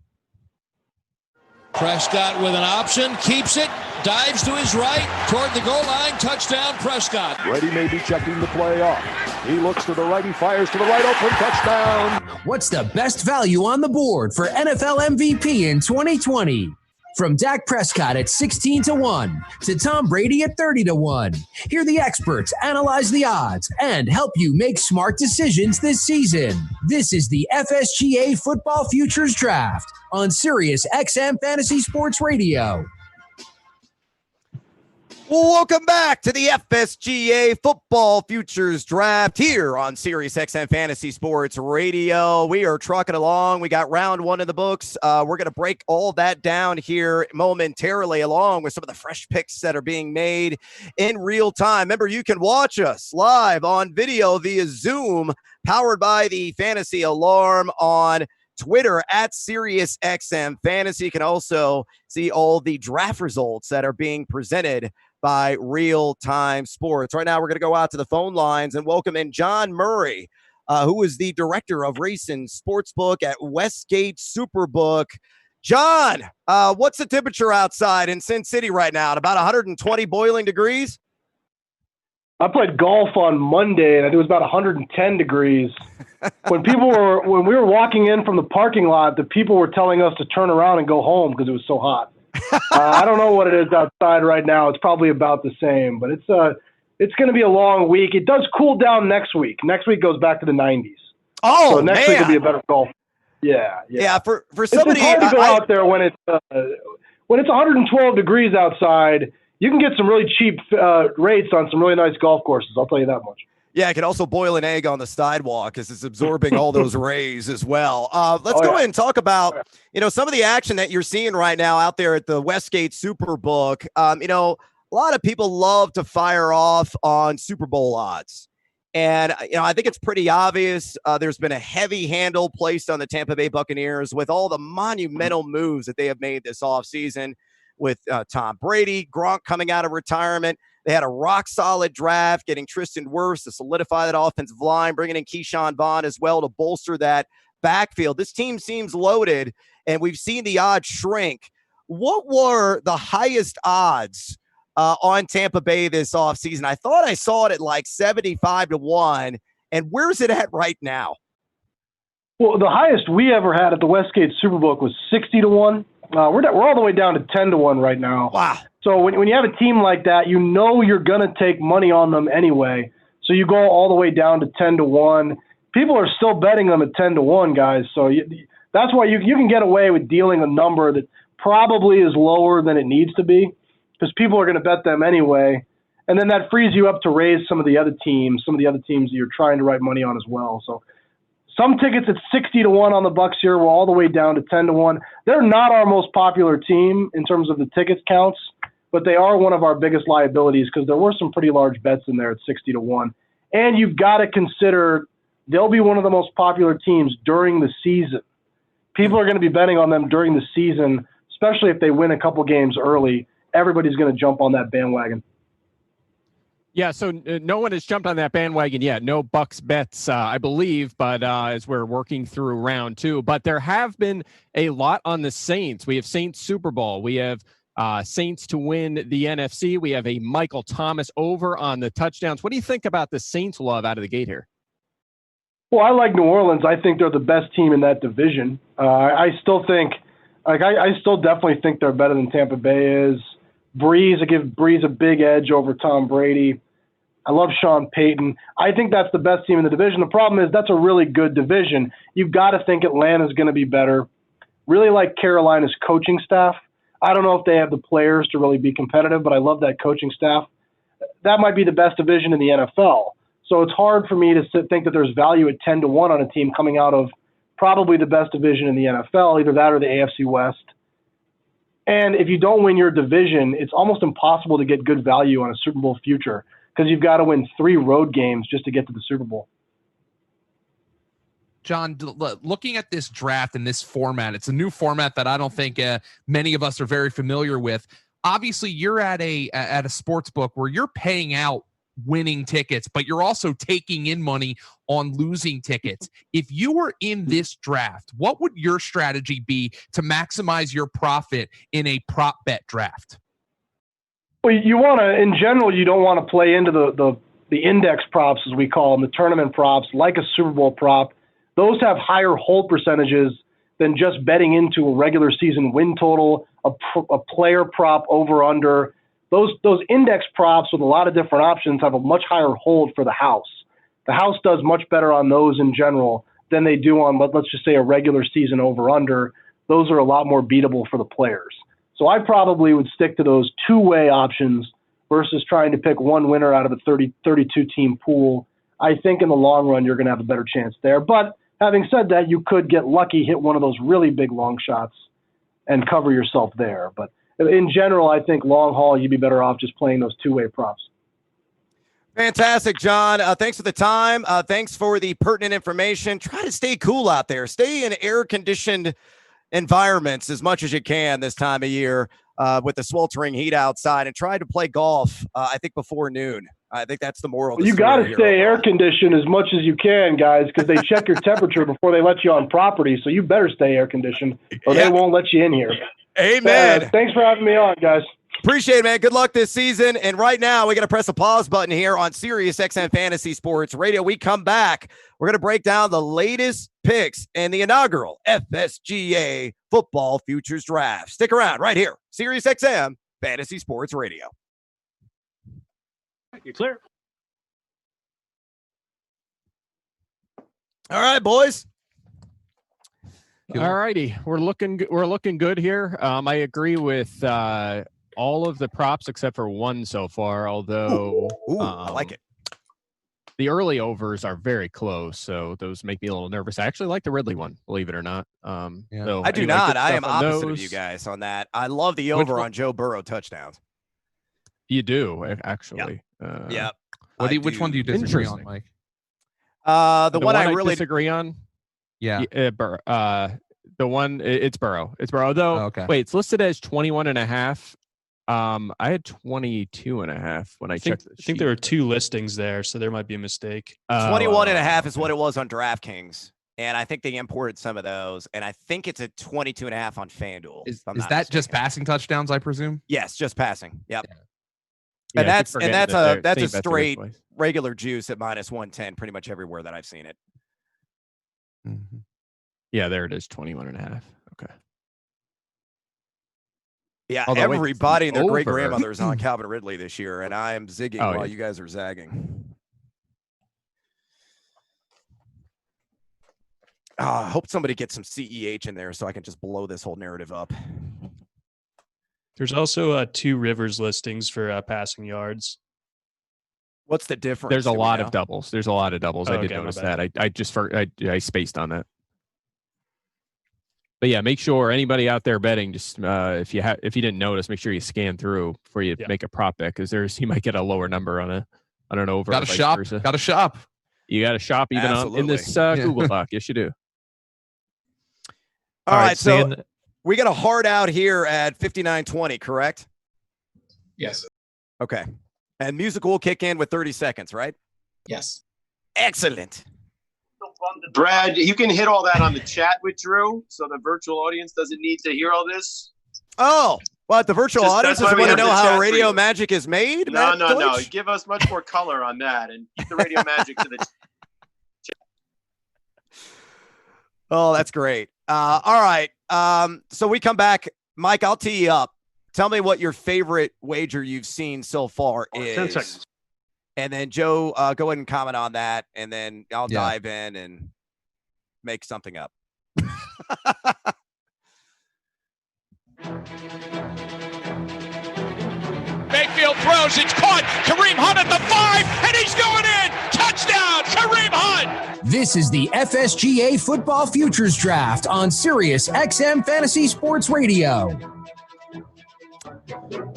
Prescott with an option, keeps it, dives to his right, toward the goal line, touchdown Prescott. Brady may be checking the play off. He looks to the right, he fires to the right, open touchdown. What's the best value on the board for NFL MVP in 2020? From Dak Prescott at 16-1 to Tom Brady at 30-1. Hear the experts analyze the odds and help you make smart decisions this season. This is the FSGA Football Futures Draft on SiriusXM Fantasy Sports Radio. Welcome back to the FSGA Football Futures Draft here on SiriusXM Fantasy Sports Radio. We are trucking along. We got round one in the books. We're going to break all that down here momentarily, along with some of the fresh picks that are being made in real time. Remember, you can watch us live on video via Zoom, powered by the Fantasy Alarm on Twitter at SiriusXM Fantasy. You can also see all the draft results that are being presented by Real Time Sports. Right now, we're going to go out to the phone lines and welcome in John Murray who is the director of race and sportsbook at Westgate Superbook. John, what's the temperature outside in Sin City right now? At about 120 boiling degrees? I played golf on Monday, and it was about 110 degrees. When we were walking in from the parking lot, the people were telling us to turn around and go home because it was so hot. I don't know what it is outside right now. It's probably about the same, but it's going to be a long week. It does cool down next week. Next week goes back to the 90s. Oh, so next week will be a better golf. Yeah. For somebody, it's hard to go out there when it's 112 degrees outside. You can get some really cheap rates on some really nice golf courses. I'll tell you that much. Yeah, I can also boil an egg on the sidewalk because it's absorbing all those rays as well. Let's go ahead and talk about, some of the action that you're seeing right now out there at the Westgate Superbook. A lot of people love to fire off on Super Bowl odds. And, I think it's pretty obvious there's been a heavy handle placed on the Tampa Bay Buccaneers with all the monumental moves that they have made this offseason with Tom Brady, Gronk coming out of retirement. They had a rock-solid draft, getting Tristan Wirfs to solidify that offensive line, bringing in Keyshawn Vaughn as well to bolster that backfield. This team seems loaded, and we've seen the odds shrink. What were the highest odds on Tampa Bay this offseason? I thought I saw it at like 75-1, and where's it at right now? Well, the highest we ever had at the Westgate Superbook was 60-1. We're all the way down to 10-1 right now. Wow. So when you have a team like that, you're going to take money on them anyway. So you go all the way down to 10-1. People are still betting them at 10-1, guys. So that's why you can get away with dealing a number that probably is lower than it needs to be because people are going to bet them anyway. And then that frees you up to raise some of the other teams that you're trying to write money on as well. So some tickets at 60-1 on the Bucs here. We're all the way down to 10-1. They're not our most popular team in terms of the tickets counts, but they are one of our biggest liabilities because there were some pretty large bets in there at 60-1. And you've got to consider they'll be one of the most popular teams during the season. People are going to be betting on them during the season, especially if they win a couple games early. Everybody's going to jump on that bandwagon. Yeah, so no one has jumped on that bandwagon yet. No Bucks bets, I believe, but as we're working through round two. But there have been a lot on the Saints. We have Saints Super Bowl. We have Saints to win the NFC. We have a Michael Thomas over on the touchdowns. What do you think about the Saints love out of the gate here? Well, I like New Orleans. I think they're the best team in that division. I still definitely think they're better than Tampa Bay is. I give Breeze a big edge over Tom Brady. I love Sean Payton. I think that's the best team in the division. The problem is that's a really good division. You've got to think Atlanta's going to be better. Really like Carolina's coaching staff. I don't know if they have the players to really be competitive, but I love that coaching staff. That might be the best division in the NFL. So it's hard for me to think that there's value at 10-1 on a team coming out of probably the best division in the NFL, either that or the AFC West. And if you don't win your division, it's almost impossible to get good value on a Super Bowl future because you've got to win 3 road games just to get to the Super Bowl. John, looking at this draft and this format, it's a new format that I don't think many of us are very familiar with. Obviously, you're at a sports book where you're paying out winning tickets, but you're also taking in money on losing tickets. If you were in this draft, what would your strategy be to maximize your profit in a prop bet draft? Well, you want to, in general, you don't want to play into the index props, as we call them, the tournament props, like a Super Bowl prop. Those have higher hold percentages than just betting into a regular season win total, a player prop over under. Those index props with a lot of different options have a much higher hold for the house. The house does much better on those in general than they do on, let's just say, a regular season over under. Those are a lot more beatable for the players. So I probably would stick to those two-way options versus trying to pick one winner out of a 32-team pool. I think in the long run, you're going to have a better chance there. But having said that, you could get lucky, hit one of those really big long shots, and cover yourself there. But in general, I think long haul, you'd be better off just playing those two-way props. Fantastic, John. Thanks for the time. Thanks for the pertinent information. Try to stay cool out there. Stay in air-conditioned environments as much as you can this time of year with the sweltering heat outside, and try to play golf, I think, before noon. I think that's the moral. Of the You story got to here stay overall. air conditioned as much as you can, guys, because they check your temperature before they let you on property. So you better stay air conditioned, or they won't let you in here. Amen. Thanks for having me on, guys. Appreciate it, man. Good luck this season. And right now, we're going to press a pause button here on SiriusXM Fantasy Sports Radio. We come back. We're going to break down the latest picks in the inaugural FSGA Football Futures Draft. Stick around right here. SiriusXM Fantasy Sports Radio. You're clear. All right, boys. All righty, we're looking good here. I agree with all of the props except for one so far. Although, I like it. The early overs are very close, so those make me a little nervous. I actually like the Ridley one, believe it or not. So I do anyway, not. good I am stuff on opposite of those. you guys on that. I love the over on Joe Burrow touchdowns. You do actually. Yep. Which one do you disagree on, Interesting. Mike? The one I really disagree on. Yeah. The one it's Burrow. It's Burrow though. Oh, okay. Wait, it's listed as 21.5. I had 22.5 when I checked. I think there were two listings there, so there might be a mistake. 21.5 is what it was on DraftKings. And I think they imported some of those. And I think it's a 22.5 on FanDuel. Is that just passing touchdowns, I presume? Yes, just passing. Yep. Yeah, And I keep that's forgetting that's that a that's same a bets are good straight plays. regular juice at -110 pretty much everywhere that I've seen it. Yeah, there it is, 21.5. Okay. Yeah, Although, wait, everybody and their over. great grandmothers on Calvin Ridley this year, and I am zigging Oh, while yeah. you guys are zagging. I hope somebody gets some CEH in there so I can just blow this whole narrative up. There's also two Rivers listings for passing yards. What's the difference? There's a Do we lot know? of doubles. There's a lot of doubles. Oh, I did okay, my notice bad. that. I spaced on that. But yeah, make sure anybody out there betting, just if you didn't notice, make sure you scan through before you make a prop bet, because you might get a lower number on an over. Got to shop. Got to shop. You got to shop even in this Google Doc. Yes, you do. All right, so Stan, we got a hard out here at 59.20, correct? Yes. Okay. And music will kick in with 30 seconds, right? Yes. Excellent. Brad, you can hit all that on the chat with Drew, so the virtual audience doesn't need to hear all this. Oh, well, the virtual audience that's why doesn't we want to have know the chat how for radio you. magic is made? No, Matt no. Deutsch? Give us much more color on that and keep the radio magic to the Oh, that's great. All right. So we come back. Mike, I'll tee you up. Tell me what your favorite wager you've seen so far is. 10 seconds. And then Joe, go ahead and comment on that, and then I'll dive in and make something up. Mayfield throws, it's caught. Kareem Hunt at the 5, and he's going in. Touchdown, Kareem Hunt. This is the FSGA Football Futures Draft on SiriusXM Fantasy Sports Radio.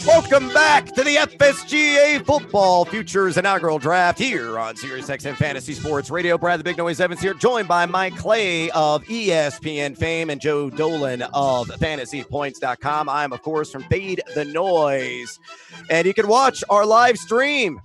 Welcome back to the FSGA Football Futures Inaugural Draft here on SiriusXM Fantasy Sports Radio. Brad the Big Noise Evans here, joined by Mike Clay of ESPN fame and Joe Dolan of FantasyPoints.com. I'm, of course, from Fade the Noise. And you can watch our live stream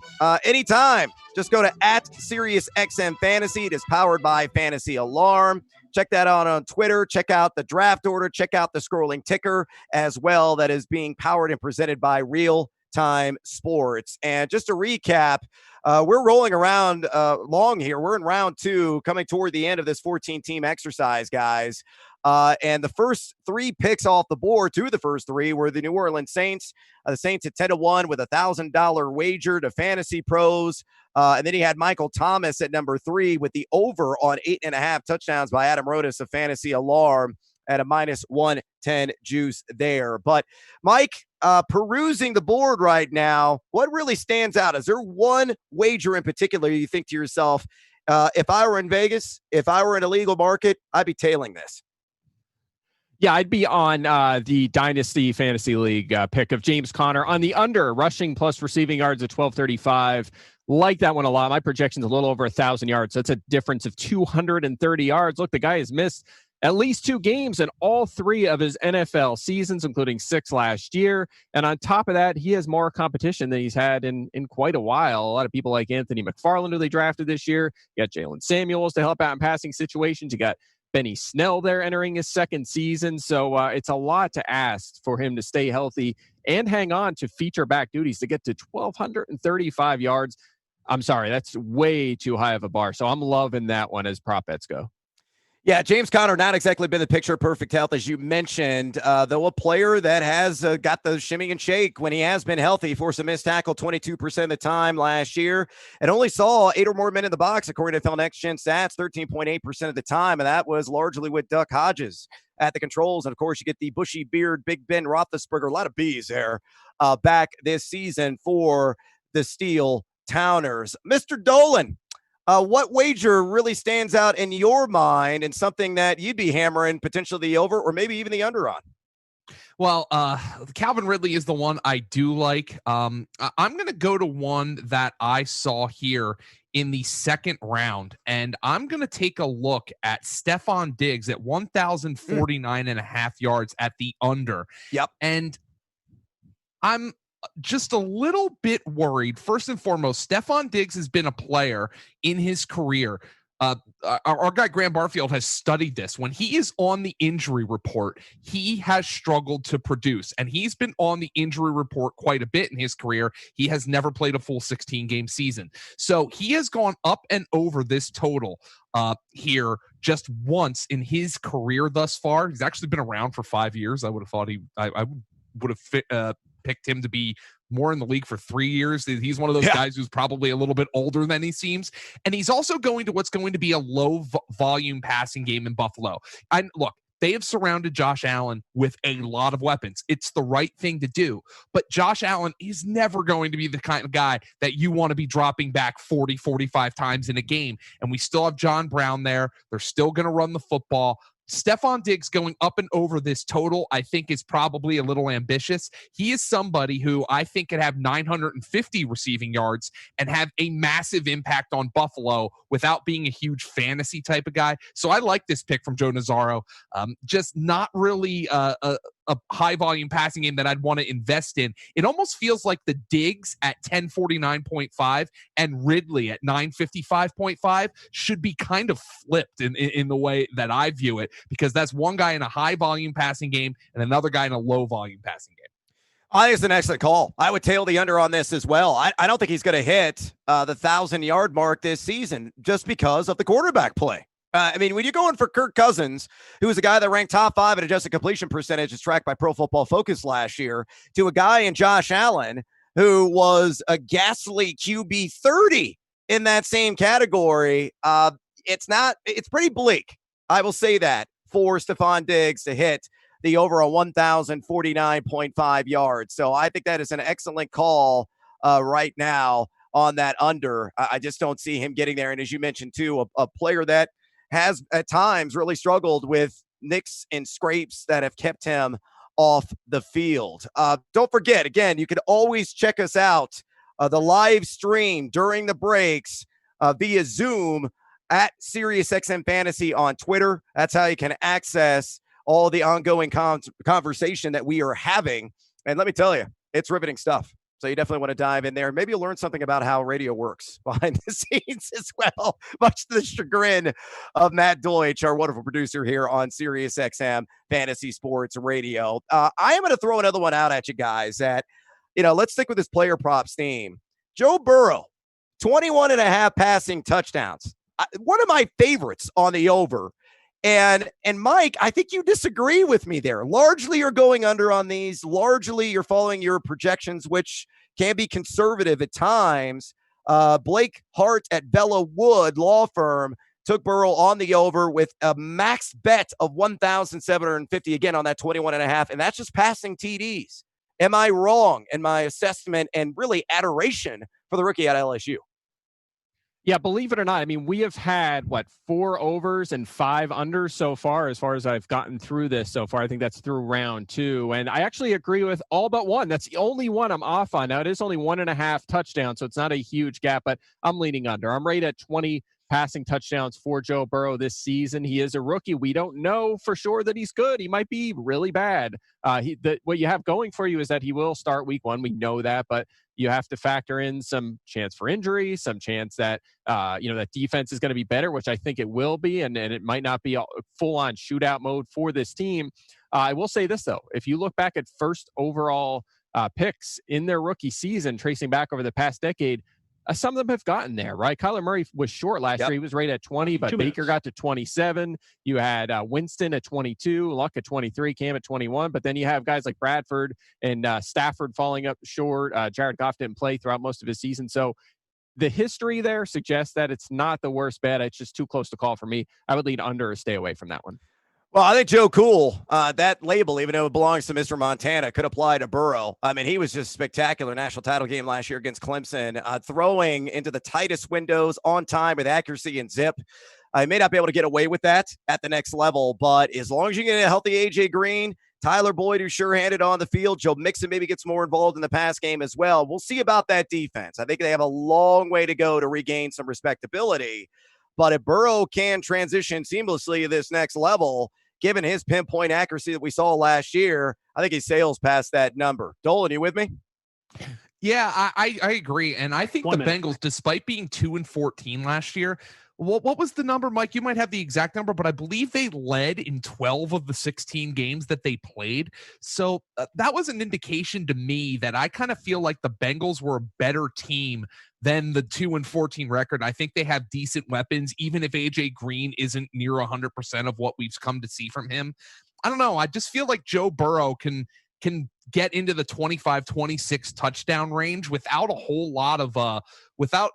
anytime. Just go to @SiriusXM Fantasy. It is powered by FantasyAlarm. Check that out on Twitter. Check out the draft order. Check out the scrolling ticker as well. That is being powered and presented by Real Time Sports. And just to recap, we're rolling around long here. We're in round 2, coming toward the end of this 14-team exercise, guys. And the first 3 picks off the board, 2 of the first 3 were the New Orleans Saints. The Saints at 10-1 with a $1,000 wager to Fantasy Pros. And then he had Michael Thomas at number 3 with the over on 8.5 touchdowns by Adam Rodas of Fantasy Alarm at a -110 juice there. But Mike, perusing the board right now, what really stands out? Is there one wager in particular you think to yourself, if I were in Vegas, if I were in a legal market, I'd be tailing this? Yeah, I'd be on the Dynasty Fantasy League pick of James Conner on the under rushing plus receiving yards at 1235. Like that one a lot. My projection's a little over 1,000 yards. That's a difference of 230 yards. Look, the guy has missed at least 2 games in all 3 of his NFL seasons, including 6 last year. And on top of that, he has more competition than he's had in quite a while. A lot of people like Anthony McFarland, who they drafted this year. You got Jalen Samuels to help out in passing situations. You got Benny Snell there entering his 2nd season. So it's a lot to ask for him to stay healthy and hang on to feature back duties to get to 1,235 yards. I'm sorry, that's way too high of a bar. So I'm loving that one as prop bets go. Yeah, James Conner, not exactly been the picture of perfect health, as you mentioned, though a player that has got the shimmy and shake when he has been healthy, forced a missed tackle 22% of the time last year, and only saw 8 or more men in the box, according to NFL Next Gen Stats, 13.8% of the time, and that was largely with Duck Hodges at the controls. And, of course, you get the bushy beard, Big Ben Roethlisberger, a lot of B's there, back this season for the Steel Towners. Mr. Dolan, what wager really stands out in your mind and something that you'd be hammering potentially the over or maybe even the under on? Well, Calvin Ridley is the one I do like. I'm going to go to one that I saw here in the 2nd round, and I'm going to take a look at Stefan Diggs at 1,049.5 yards at the under. Yep. And I'm just a little bit worried. First and foremost, Stefan Diggs has been a player in his career. Our guy Graham Barfield has studied this. When he is on the injury report, he has struggled to produce, and he's been on the injury report quite a bit in his career. He has never played a full 16-game season. So he has gone up and over this total here just once in his career thus far. He's actually been around for 5 years. I would have thought I would have picked him to be more in the league for 3 years. He's one of those guys who's probably a little bit older than he seems. And he's also going to what's going to be a low volume passing game in Buffalo. And look, they have surrounded Josh Allen with a lot of weapons. It's the right thing to do. But Josh Allen is never going to be the kind of guy that you want to be dropping back 40, 45 times in a game. And we still have John Brown there. They're still going to run the football. Stefan Diggs going up and over this total, I think, is probably a little ambitious. He is somebody who I think could have 950 receiving yards and have a massive impact on Buffalo without being a huge fantasy type of guy. So I like this pick from Joe Nazzaro. Just not really a high volume passing game that I'd want to invest in. It almost feels like the Diggs at 1049.5 and Ridley at 955.5 should be kind of flipped in the way that I view it, because that's one guy in a high volume passing game and another guy in a low volume passing game. I think it's an excellent call. I would tail the under on this as well. I don't think he's going to hit the 1,000-yard mark this season just because of the quarterback play. I mean, when you're going for Kirk Cousins, who was a guy that ranked top 5 in adjusted completion percentage as tracked by Pro Football Focus last year, to a guy in Josh Allen who was a ghastly QB 30 in that same category, it's pretty bleak. I will say that for Stefan Diggs to hit the over a 1,049.5 yards. So I think that is an excellent call right now on that under. I just don't see him getting there. And as you mentioned, too, a player that has at times really struggled with nicks and scrapes that have kept him off the field. Don't forget, again, you can always check us out, the live stream during the breaks via Zoom at SiriusXM Fantasy on Twitter. That's how you can access all the ongoing conversation that we are having. And let me tell you, it's riveting stuff. So you definitely want to dive in there. Maybe you'll learn something about how radio works behind the scenes as well, much to the chagrin of Matt Deutsch, our wonderful producer here on SiriusXM Fantasy Sports Radio. I am going to throw another one out at you guys that, let's stick with this player props theme. Joe Burrow, 21.5 passing touchdowns. One of my favorites on the over. And Mike, I think you disagree with me there. Largely you're going under on these. Largely you're following your projections, which can be conservative at times. Blake Hart at Bella Wood Law Firm took Burrow on the over with a max bet of 1,750 again on that 21.5. And that's just passing TDs. Am I wrong in my assessment and really adoration for the rookie at LSU? Yeah, believe it or not, I mean, we have had, 4 overs and 5 unders so far as I've gotten through this so far. I think that's through round 2. And I actually agree with all but one. That's the only one I'm off on. Now, it is only 1.5 touchdowns, so it's not a huge gap, but I'm leaning under. I'm right at 20 passing touchdowns for Joe Burrow this season. He is a rookie. We don't know for sure that he's good. He might be really bad. What you have going for you is that he will start week 1. We know that, but you have to factor in some chance for injury, some chance that, that defense is going to be better, which I think it will be, and it might not be full-on shootout mode for this team. I will say this, though. If you look back at first overall picks in their rookie season, tracing back over the past decade, some of them have gotten there, right? Kyler Murray was short last year. He was rated at 20, but Baker got to 27. You had Winston at 22, Luck at 23, Cam at 21. But then you have guys like Bradford and Stafford falling up short. Jared Goff didn't play throughout most of his season. So the history there suggests that it's not the worst bet. It's just too close to call for me. I would lean under or stay away from that one. Well, I think Joe Cool, that label, even though it belongs to Mr. Montana, could apply to Burrow. I mean, he was just spectacular national title game last year against Clemson, throwing into the tightest windows on time with accuracy and zip. I may not be able to get away with that at the next level, but as long as you get a healthy A.J. Green, Tyler Boyd, who's sure-handed on the field, Joe Mixon maybe gets more involved in the pass game as well. We'll see about that defense. I think they have a long way to go to regain some respectability. But if Burrow can transition seamlessly to this next level, given his pinpoint accuracy that we saw last year, I think he sails past that number. Dolan, you with me? Yeah, I agree. And I think Bengals, despite being 2-14 last year, what was the number, Mike? You might have the exact number, but I believe they led in 12 of the 16 games that they played. So that was an indication to me that I kind of feel like the Bengals were a better team than the 2-14 record. I think they have decent weapons, even if AJ Green isn't near 100% of what we've come to see from him. I don't know. I just feel like Joe Burrow can get into the 25-26 touchdown range without a whole lot of without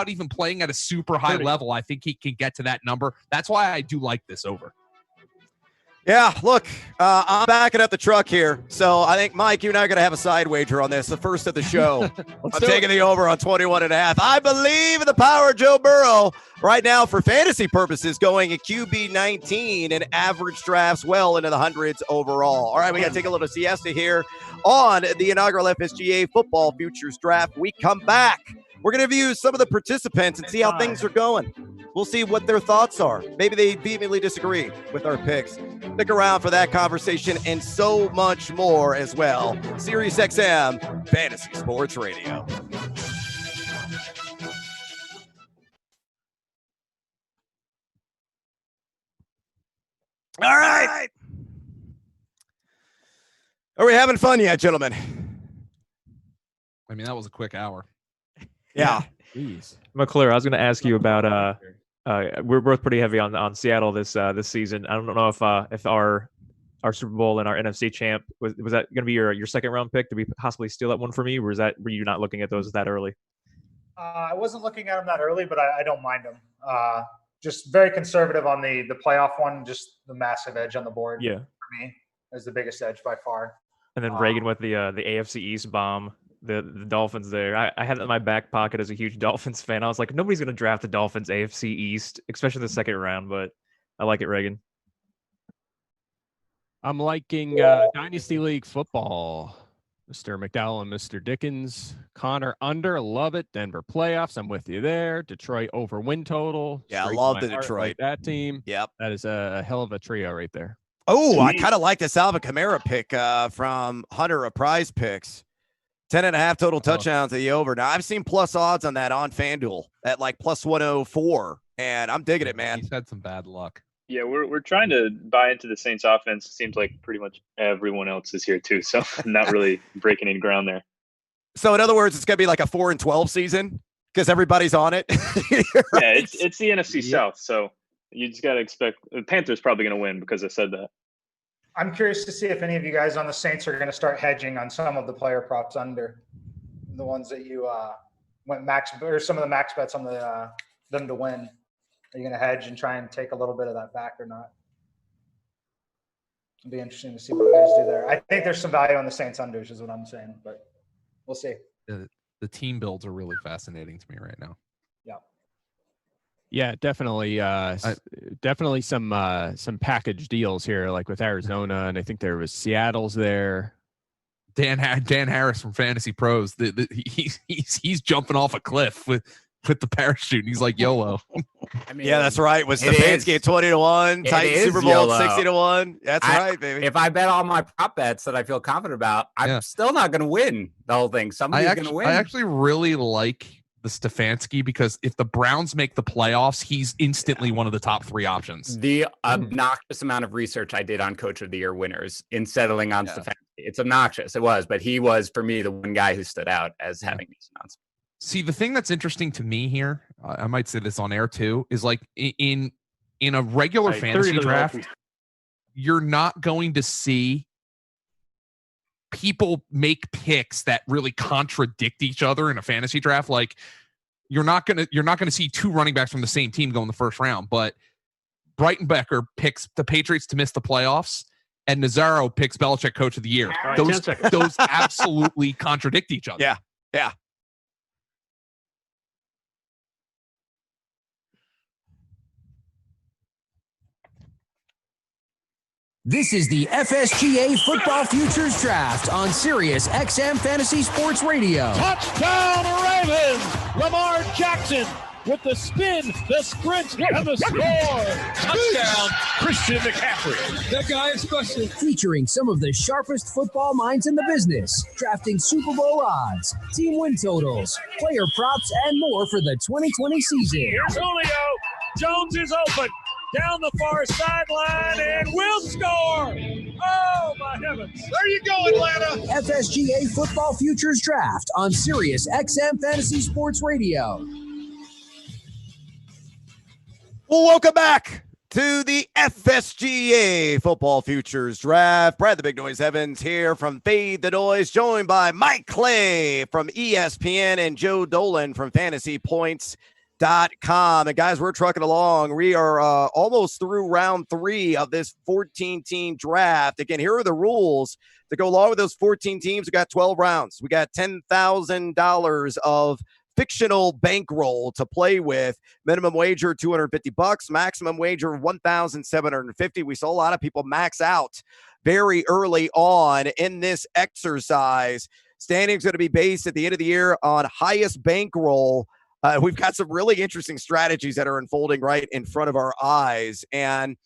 even playing at a super high level. I think he can get to that number. That's why I do like this over. Yeah, look, I'm backing up the truck here. So I think, Mike, you and I are going to have a side wager on this, the first of the show. I'm taking the over on 21.5. I believe in the power of Joe Burrow right now for fantasy purposes, going at QB 19 and average drafts well into the hundreds overall. All right, we got to take a little siesta here on the inaugural FSGA Football Futures Draft. We come back. We're going to view some of the participants and see how things are going. We'll see what their thoughts are. Maybe they vehemently disagree with our picks. Stick around for that conversation and so much more as well. SiriusXM Fantasy Sports Radio. All right. Are we having fun yet, gentlemen? I mean, that was a quick hour. Yeah. Jeez. Mcclure, I was going to ask you about we're both pretty heavy on Seattle this season. I don't know if our Super Bowl and our NFC champ was that going to be your second round pick? Did we possibly steal that one from you, or were you not looking at those that early? I wasn't looking at them that early, but I don't mind them. Just very conservative on the playoff one. Just the massive edge on the board. Yeah, for me is the biggest edge by far. And then Reagan with the AFC East bomb. The Dolphins there. I had it in my back pocket as a huge Dolphins fan. I was like, nobody's going to draft the Dolphins AFC East, especially the second round, but I like it, Reagan. I'm liking Dynasty League football. Mr. McDowell and Mr. Dickens. Connor under, love it. Denver playoffs, I'm with you there. Detroit over win total. Yeah, I love the Detroit. Like that team. Yep. That is a hell of a trio right there. Oh, I kind of like this Alvin Kamara pick from Hunter of Prize Picks. 10.5 total touchdowns at the over. Now, I've seen plus odds on that on FanDuel at like plus 104, and I'm digging it, man. He's had some bad luck. Yeah, we're trying to buy into the Saints offense. It seems like pretty much everyone else is here too, so not really breaking any ground there. So, in other words, it's going to be like a 4-12 season because everybody's on it. Right? Yeah, it's the NFC South, so you just got to expect the Panthers probably going to win because I said that. I'm curious to see if any of you guys on the Saints are going to start hedging on some of the player props under the ones that you went max, or some of the max bets on the them to win. Are you going to hedge and try and take a little bit of that back or not? It'll be interesting to see what you guys do there. I think there's some value on the Saints unders is what I'm saying, but we'll see. The team builds are really fascinating to me right now. Yeah. Yeah, definitely. Definitely some package deals here, like with Arizona, and I think there was Seattle's there. Dan Harris from Fantasy Pros. He's jumping off a cliff with with the parachute. And he's like, YOLO. I mean, yeah, that's right. Was Stefanski at 20-1, Titans Super Bowl 60-1? That's right, baby. If I bet all my prop bets that I feel confident about, I'm still not going to win the whole thing. Somebody's going to win. I actually really like the Stefanski because if the Browns make the playoffs, he's instantly one of the top 3 options. The obnoxious amount of research I did on Coach of the Year winners in settling on Stefanski. It's obnoxious. It was, but he was, for me, the one guy who stood out as having these announcements. See, the thing that's interesting to me here, I might say this on air too, is like in a regular fantasy draft, you're not going to see people make picks that really contradict each other in a fantasy draft. Like you're not gonna see 2 running backs from the same team go in the first round. But Breitenbecker picks the Patriots to miss the playoffs, and Nazzaro picks Belichick Coach of the Year. Right, those absolutely contradict each other. Yeah. This is the FSGA Football Futures Draft on SiriusXM Fantasy Sports Radio. Touchdown Ravens! Lamar Jackson with the spin, the sprint, and the score. Touchdown Christian McCaffrey. That guy is special. Featuring some of the sharpest football minds in the business, drafting Super Bowl odds, team win totals, player props, and more for the 2020 season. Here's Julio. Jones is open. Down the far sideline and will score. Oh, my heavens. There you go, Atlanta. FSGA Football Futures Draft on SiriusXM Fantasy Sports Radio. Well, welcome back to the FSGA Football Futures Draft. Brad the Big Noise Evans here from Fade the Noise, joined by Mike Clay from ESPN and Joe Dolan from FantasyPoints.com. And guys, we're trucking along. We are almost through round 3 of this 14-team draft. Again, here are the rules to go along with those 14 teams. We got 12 rounds. We got $10,000 of fictional bankroll to play with. Minimum wager $250, maximum wager $1,750. We saw a lot of people max out very early on in this exercise. Standings going to be based at the end of the year on highest bankroll. We've got some really interesting strategies that are unfolding right in front of our eyes. And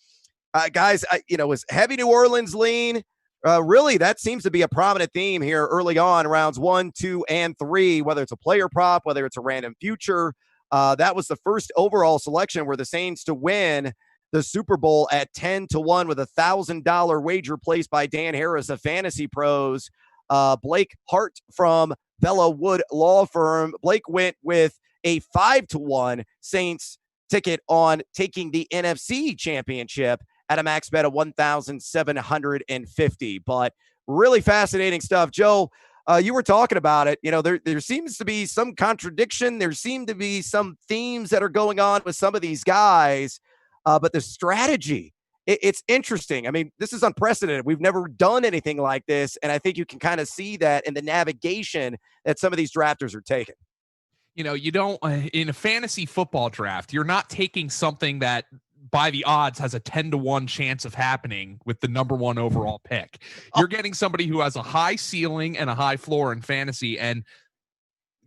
guys, was heavy New Orleans lean. Really, that seems to be a prominent theme here early on, rounds 1, 2, and 3, whether it's a player prop, whether it's a random future. That was the first overall selection where the Saints to win the Super Bowl at 10-1 with a $1,000 wager placed by Dan Harris of Fantasy Pros. Blake Hart from Bella Wood Law Firm. Blake went with a 5-1 Saints ticket on taking the NFC Championship at a max bet of $1,750. But really fascinating stuff. Joe, you were talking about it. There seems to be some contradiction. There seem to be some themes that are going on with some of these guys. But the strategy, it's interesting. I mean, this is unprecedented. We've never done anything like this. And I think you can kind of see that in the navigation that some of these drafters are taking. You don't in a fantasy football draft, you're not taking something that by the odds has a 10-1 chance of happening with the number 1 overall pick. You're getting somebody who has a high ceiling and a high floor in fantasy. And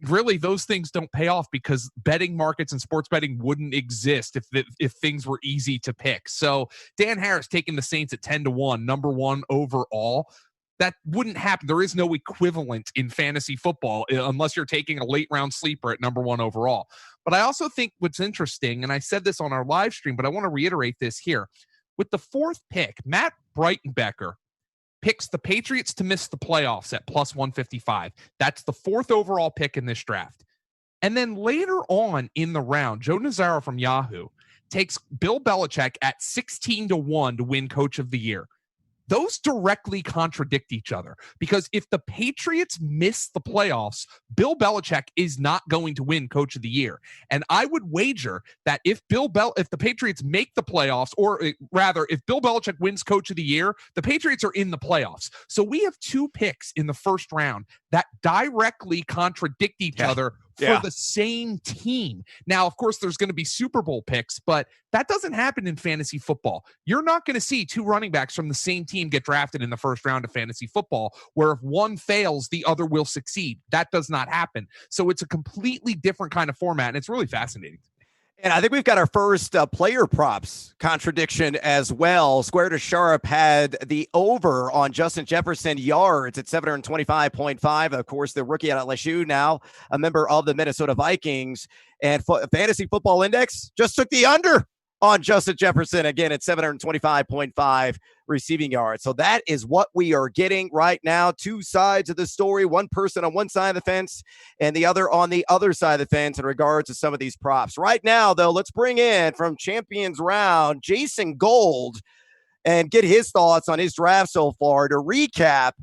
really those things don't pay off because betting markets and sports betting wouldn't exist if things were easy to pick. So Dan Harris taking the Saints at 10-1, number 1 overall. That wouldn't happen. There is no equivalent in fantasy football unless you're taking a late round sleeper at number 1 overall. But I also think what's interesting, and I said this on our live stream, but I want to reiterate this here. With the 4th pick, Matt Breitenbecker picks the Patriots to miss the playoffs at plus 155. That's the 4th overall pick in this draft. And then later on in the round, Joe Nazzaro from Yahoo takes Bill Belichick at 16-1 to win Coach of the Year. Those directly contradict each other because if the Patriots miss the playoffs, Bill Belichick is not going to win Coach of the Year. And I would wager that if the Patriots make the playoffs, or rather, if Bill Belichick wins Coach of the Year, the Patriots are in the playoffs. So we have 2 picks in the first round that directly contradict each other for the same team. Now, of course, there's going to be Super Bowl picks, but that doesn't happen in fantasy football. You're not going to see two running backs from the same team get drafted in the first round of fantasy football, where if one fails, the other will succeed. That does not happen. So it's a completely different kind of format, and it's really fascinating. And I think we've got our first player props contradiction as well. Square to Sharp had the over on Justin Jefferson yards at 725.5. Of course, the rookie out of LSU, now a member of the Minnesota Vikings. And Fantasy Football Index just took the under on Justin Jefferson, again at 725.5 receiving yards. So that is what we are getting right now. Two sides of the story, one person on one side of the fence and the other on the other side of the fence in regards to some of these props. Right now, though, let's bring in from Champions Round, Jason Gold, and get his thoughts on his draft so far. To recap,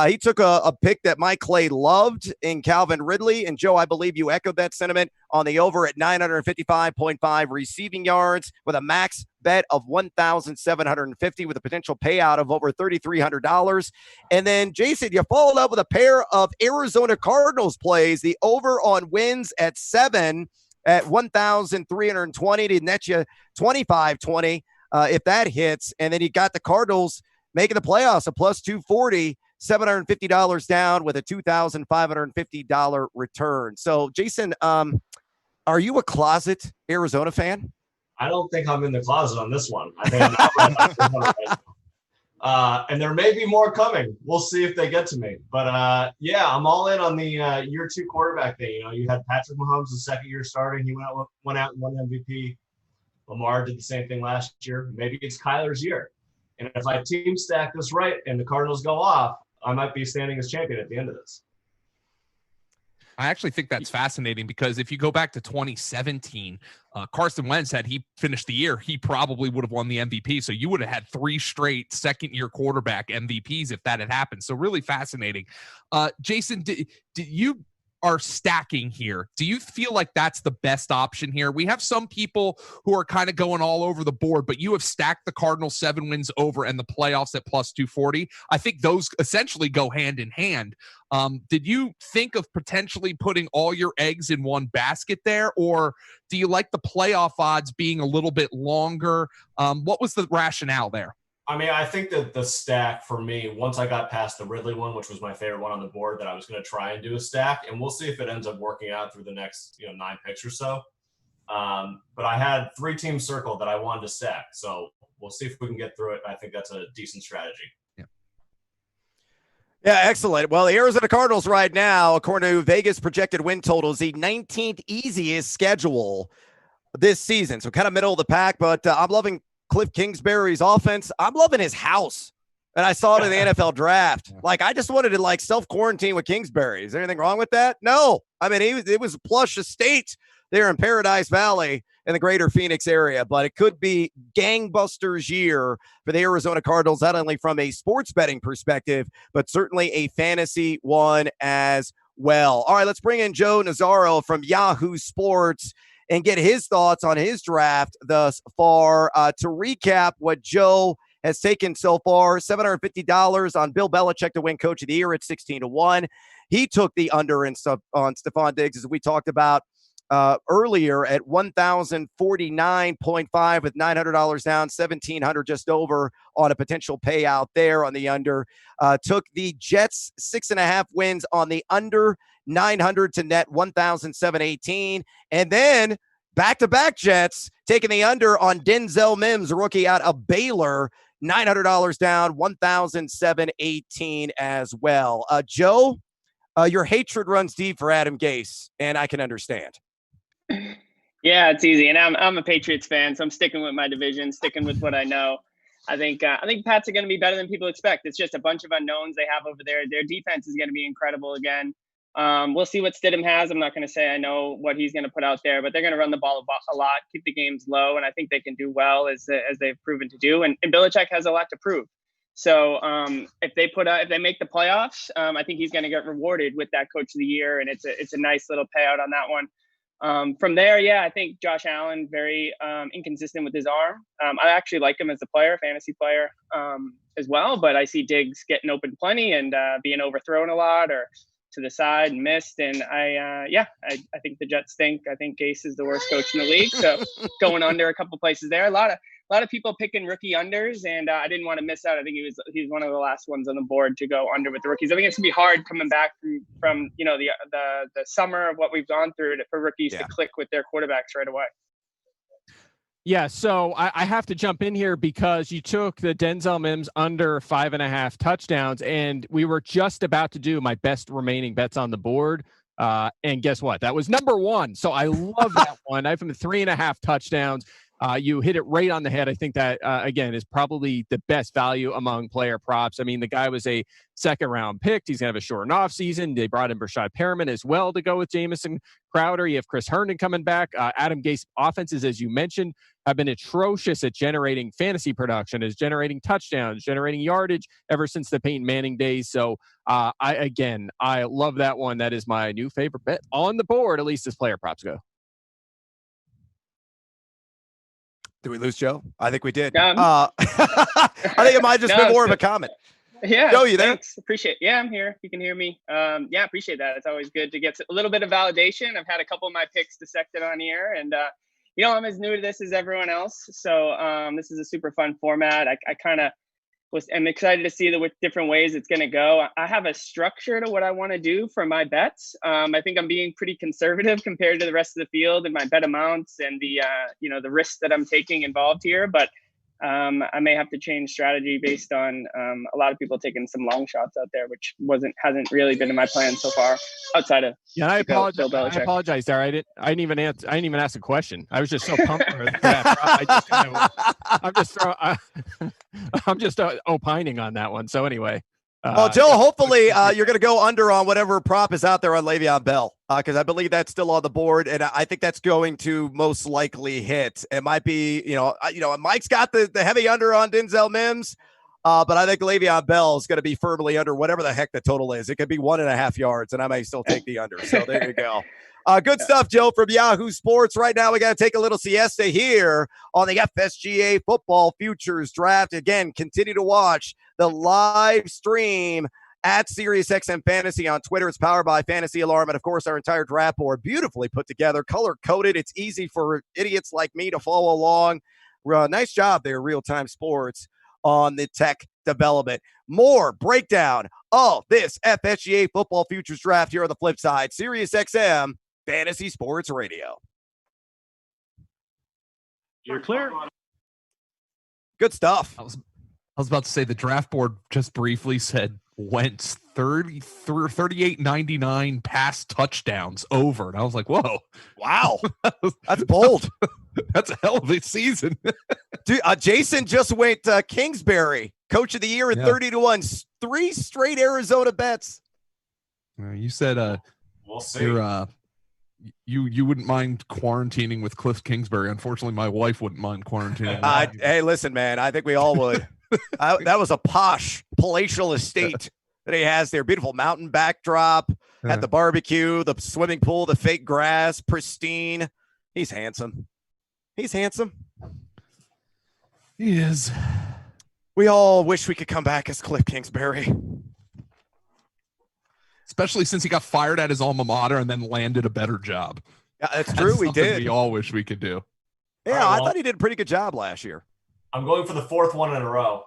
he took a pick that Mike Clay loved in Calvin Ridley. And Joe, I believe you echoed that sentiment on the over at 955.5 receiving yards with a max bet of $1,750 with a potential payout of over $3,300. And then, Jason, you followed up with a pair of Arizona Cardinals plays, the over on wins at 7 at 1,320 to net you 2520 if that hits. And then you got the Cardinals making the playoffs, a plus 240. $750 down with a $2,550 return. So, Jason, are you a closet Arizona fan? I don't think I'm in the closet on this one. I think I'm outright right now. And there may be more coming. We'll see if they get to me. But, yeah, I'm all in on the year two quarterback thing. You know, you had Patrick Mahomes the second year starting. He went out and won MVP. Lamar did the same thing last year. Maybe it's Kyler's year. And if I team stack this right and the Cardinals go off, I might be standing as champion at the end of this. I actually think that's fascinating because if you go back to 2017, Carson Wentz had he finished the year, he probably would have won the MVP. So you would have had 3 straight second-year quarterback MVPs if that had happened. So really fascinating. Jason, you are stacking here. Do you feel like that's the best option here? We have some people who are kind of going all over the board, but you have stacked the Cardinals 7 wins over and the playoffs at plus 240. I think those essentially go hand in hand. Did you think of potentially putting all your eggs in one basket there, or do you like the playoff odds being a little bit longer? What was the rationale there? I mean, I think that the stack for me, once I got past the Ridley one, which was my favorite one on the board, that I was going to try and do a stack, and we'll see if it ends up working out through the next 9 picks or so. But I had 3 teams circled that I wanted to stack, so we'll see if we can get through it. I think that's a decent strategy. Yeah, excellent. Well, the Arizona Cardinals right now, according to Vegas projected win totals, the 19th easiest schedule this season. So kind of middle of the pack, but I'm loving Cliff Kingsbury's offense. I'm loving his house. And I saw it in the NFL draft. Like, I just wanted to self-quarantine with Kingsbury. Is there anything wrong with that? No. I mean, it was a plush estate there in Paradise Valley in the greater Phoenix area, but it could be gangbusters year for the Arizona Cardinals, not only from a sports betting perspective, but certainly a fantasy one as well. All right, let's bring in Joe Nazzaro from Yahoo Sports and get his thoughts on his draft thus far. To recap what Joe has taken so far, $750 on Bill Belichick to win Coach of the Year at 16-1. He took the under and stuff on Stefan Diggs, as we talked about earlier, at 1,049.5 with $900 down, 1,700 just over on a potential payout there on the under. Took the Jets 6.5 wins on the under, 900 to net 1,718. And then back-to-back Jets taking the under on Denzel Mims, a rookie out of Baylor, $900 down, 1,718 as well. Joe, your hatred runs deep for Adam Gase, and I can understand. Yeah, it's easy. And I'm a Patriots fan, so I'm sticking with my division, sticking with what I know. I think Pats are going to be better than people expect. It's just a bunch of unknowns they have over there. Their defense is going to be incredible again. We'll see what Stidham has. I'm not going to say I know what he's going to put out there, but they're going to run the ball a lot, keep the games low, and I think they can do well as they've proven to do. And Belichick has a lot to prove. So if they make the playoffs, I think he's going to get rewarded with that Coach of the Year, and it's a nice little payout on that one. From there, yeah, I think Josh Allen, very inconsistent with his arm. I actually like him as a player, fantasy player as well, but I see Diggs getting open plenty and being overthrown a lot or to the side and missed. And I think the Jets stink. I think Gase is the worst coach in the league. So going under a couple places there. A lot of people picking rookie unders, and I didn't want to miss out. I think he's one of the last ones on the board to go under with the rookies. I think it's gonna be hard coming back from the summer of what we've gone through for rookies to click with their quarterbacks right away. Yeah, so I have to jump in here because you took the Denzel Mims under 5.5 touchdowns, and we were just about to do my best remaining bets on the board. And guess what? That was number one. So I love that one. I have him at 3.5 touchdowns. You hit it right on the head. I think that, again, is probably the best value among player props. I mean, the guy was a second-round pick. He's going to have a shortened offseason. They brought in Brashad Perriman as well to go with Jamison Crowder. You have Chris Herndon coming back. Adam Gase offenses, as you mentioned, have been atrocious at generating fantasy production, as generating touchdowns, generating yardage ever since the Peyton Manning days. So, I love that one. That is my new favorite bet on the board, at least as player props go. Did we lose Joe? I think we did. I think it might just be more of a comment. Yeah. Joe, you there? Thanks. Appreciate it. Yeah, I'm here. If you can hear me. Appreciate that. It's always good to get a little bit of validation. I've had a couple of my picks dissected on here, and I'm as new to this as everyone else. So this is a super fun format. I kind of am excited to see the different ways it's going to go. I have a structure to what I want to do for my bets. I think I'm being pretty conservative compared to the rest of the field and my bet amounts and the risks that I'm taking involved here. But I may have to change strategy based on a lot of people taking some long shots out there, which hasn't really been in my plan so far outside of I apologize there. I didn't even ask a question. I was just so pumped for that. I'm just opining on that one. So anyway. Well, Joe, hopefully you're going to go under on whatever prop is out there on Le'Veon Bell, because I believe that's still on the board, and I think that's going to most likely hit. It might be, Mike's got the heavy under on Denzel Mims, but I think Le'Veon Bell is going to be firmly under whatever the heck the total is. It could be 1.5 yards, and I may still take the under. So there you go. Good stuff, Joe, from Yahoo Sports. Right now, we got to take a little siesta here on the FSGA Football Futures Draft. Again, continue to watch the live stream at SiriusXM Fantasy on Twitter. It's powered by FantasyAlarm, and, of course, our entire draft board, beautifully put together, color-coded. It's easy for idiots like me to follow along. Nice job there, Real Time Sports, on the tech development. More breakdown of this FSGA Football Futures Draft here on the flip side. SiriusXM Fantasy Sports Radio. You're clear. Good stuff. I was about to say the draft board just briefly said Wentz 38.99 pass touchdowns over, and I was like, whoa, wow, that's bold. That's a hell of a season. Dude, Jason just went Kingsbury Coach of the Year at 30-1. 3 straight Arizona bets. You said we'll see. You wouldn't mind quarantining with Cliff Kingsbury. Unfortunately, my wife wouldn't mind quarantining. Hey, listen, man. I think we all would. That was a posh palatial estate that he has there. Beautiful mountain backdrop at the barbecue, the swimming pool, the fake grass, pristine. He's handsome. He is. We all wish we could come back as Cliff Kingsbury. Especially since he got fired at his alma mater and then landed a better job. Yeah, that's true. We did. We all wish we could do. Yeah, right, I thought he did a pretty good job last year. I'm going for the 4th one in a row.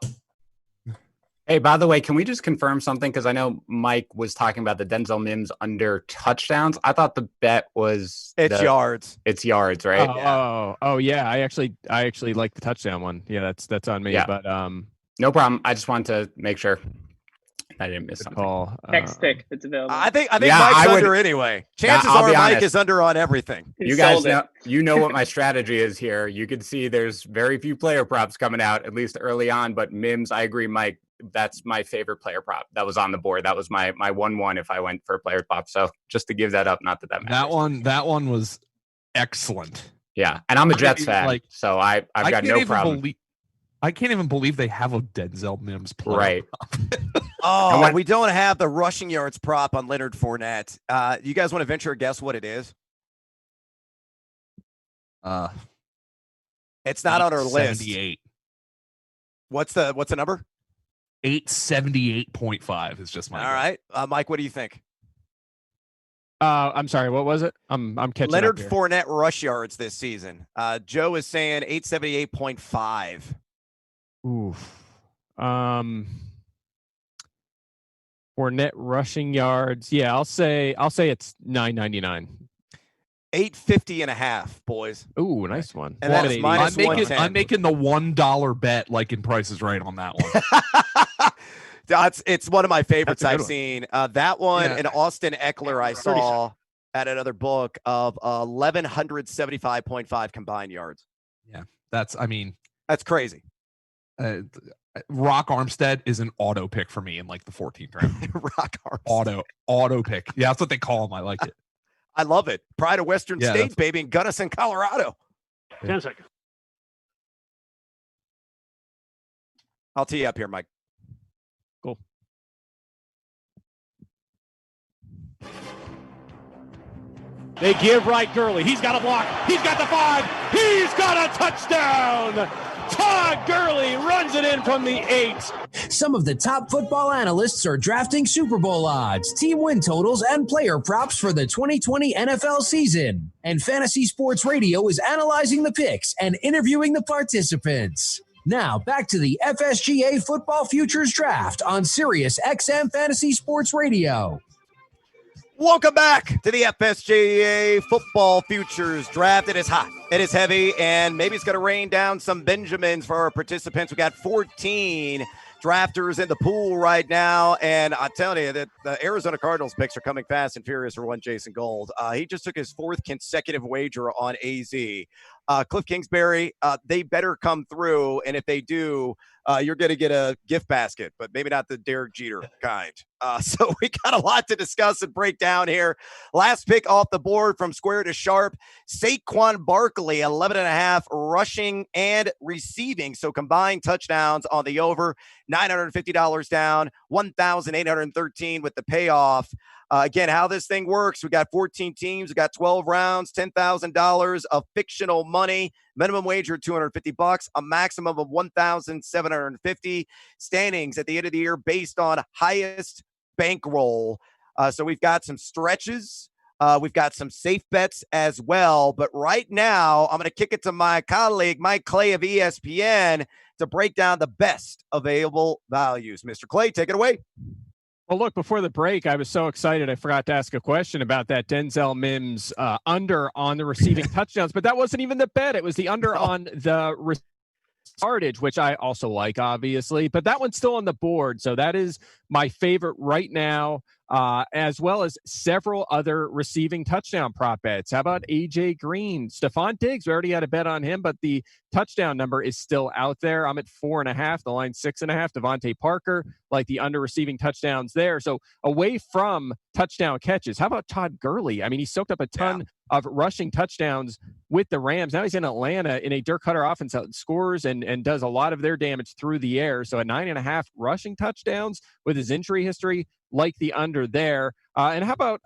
Hey, by the way, can we just confirm something? Because I know Mike was talking about the Denzel Mims under touchdowns. I thought the bet was yards. It's yards, right? Yeah. I actually like the touchdown one. Yeah, that's on me. Yeah. But no problem. I just wanted to make sure I didn't miss something. Call. Next pick that's available. I think Mike's under anyway. Chances are Mike is under on everything. You guys know what my strategy is here. You can see there's very few player props coming out, at least early on. But Mims, I agree, Mike. That's my favorite player prop that was on the board. That was my 1-1 if I went for a player prop. So just to give that up, not that matters. That one was excellent. Yeah, and I'm a Jets fan, so I've got no problem. I can't even believe they have a Denzel Mims player. Right. We don't have the rushing yards prop on Leonard Fournette. You guys want to venture a guess what it is? It's not on our list. 78. What's the number? 878.5 is just my. All right, Mike. What do you think? I'm sorry. What was it? I'm catching Leonard up here. Fournette rush yards this season. Joe is saying 878.5. Oof. Fournette rushing yards. Yeah, I'll say it's 999. 850.5, boys. Ooh, nice one. And that is minus I'm making the $1 bet like in Price is Right on that one. It's one of my favorites I've one. seen. That one and Austin Eckler I saw at another book of 1,175.5 combined yards. Yeah, that's crazy. Rock Armstead is an auto pick for me in like the 14th round. Rock Armstead. Auto pick. Yeah, that's what they call him. I like it. I love it. Pride of Western States, baby, in Gunnison, Colorado. 10 seconds. I'll tee you up here, Mike. Cool. They give right Gurley. He's got a block. He's got the 5. He's got a touchdown. Todd Gurley runs it in from the 8. Some of the top football analysts are drafting Super Bowl odds, team win totals, and player props for the 2020 NFL season. And Fantasy Sports Radio is analyzing the picks and interviewing the participants. Now, back to the FSGA Football Futures Draft on SiriusXM Fantasy Sports Radio. Welcome back to the FSGA Football Futures Draft. It is hot. It is heavy, and maybe it's going to rain down some Benjamins for our participants. We got 14 drafters in the pool right now, and I'm telling you that the Arizona Cardinals picks are coming fast and furious for one Jason Gold. He just took his 4th consecutive wager on AZ. Cliff Kingsbury, they better come through, and if they do, you're going to get a gift basket, but maybe not the Derek Jeter kind. So we got a lot to discuss and break down here. Last pick off the board from square to sharp, Saquon Barkley, 11.5 rushing and receiving. So combined touchdowns on the over, $950 down, $1,813 with the payoff. Again, how this thing works, we got 14 teams, we got 12 rounds, $10,000 of fictional money, minimum wager $250, a maximum of $1,750. Standings at the end of the year based on highest bankroll. So we've got some stretches. We've got some safe bets as well. But right now, I'm going to kick it to my colleague, Mike Clay of ESPN, to break down the best available values. Mr. Clay, take it away. Well, look, before the break, I was so excited I forgot to ask a question about that Denzel Mims under on the receiving touchdowns, but that wasn't even the bet. It was the under on the yardage, which I also like, obviously, but that one's still on the board. So that is my favorite right now, as well as several other receiving touchdown prop bets. How about AJ Green? Stefan Diggs, we already had a bet on him, but the touchdown number is still out there. I'm at 4.5. The line 6.5. Devontae Parker, like the under receiving touchdowns there. So away from touchdown catches, how about Todd Gurley? I mean, he soaked up a ton of rushing touchdowns with the Rams. Now he's in Atlanta in a Dirk Cutter offense that scores and does a lot of their damage through the air. So at 9.5 rushing touchdowns with his injury history, like the under there. And how about,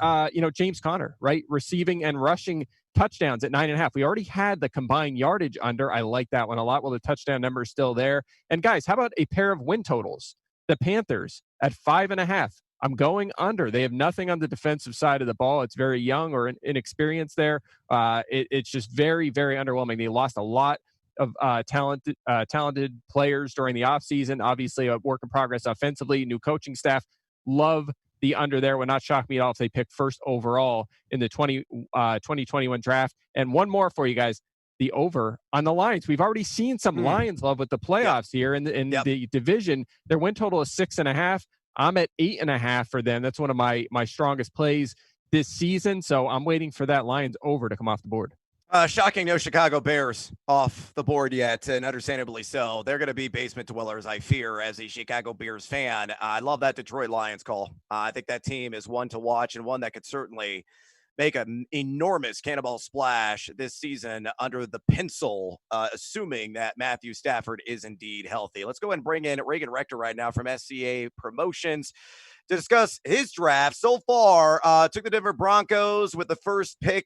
James Conner, right? Receiving and rushing touchdowns at 9.5. We already had the combined yardage under. I like that one a lot. Well, the touchdown number is still there. And guys, how about a pair of win totals? The Panthers at 5.5. I'm going under. They have nothing on the defensive side of the ball. It's very young or inexperienced there. It's just very, very underwhelming. They lost a lot of talented players during the offseason. Obviously, a work in progress offensively, new coaching staff. Love the under there. Would not shock me at all if they pick first overall in the 2021 draft. And one more for you guys. The over on the Lions. We've already seen some Lions love with the playoffs here in the division. Their win total is 6.5. I'm at 8.5 for them. That's one of my strongest plays this season. So I'm waiting for that Lions over to come off the board. Shocking, no Chicago Bears off the board yet, and understandably so. They're going to be basement dwellers, I fear, as a Chicago Bears fan. I love that Detroit Lions call. I think that team is one to watch and one that could certainly make an enormous cannonball splash this season under the pencil, assuming that Matthew Stafford is indeed healthy. Let's go ahead and bring in Reagan Rector right now from SCA Promotions to discuss his draft so far. Took the Denver Broncos with the first pick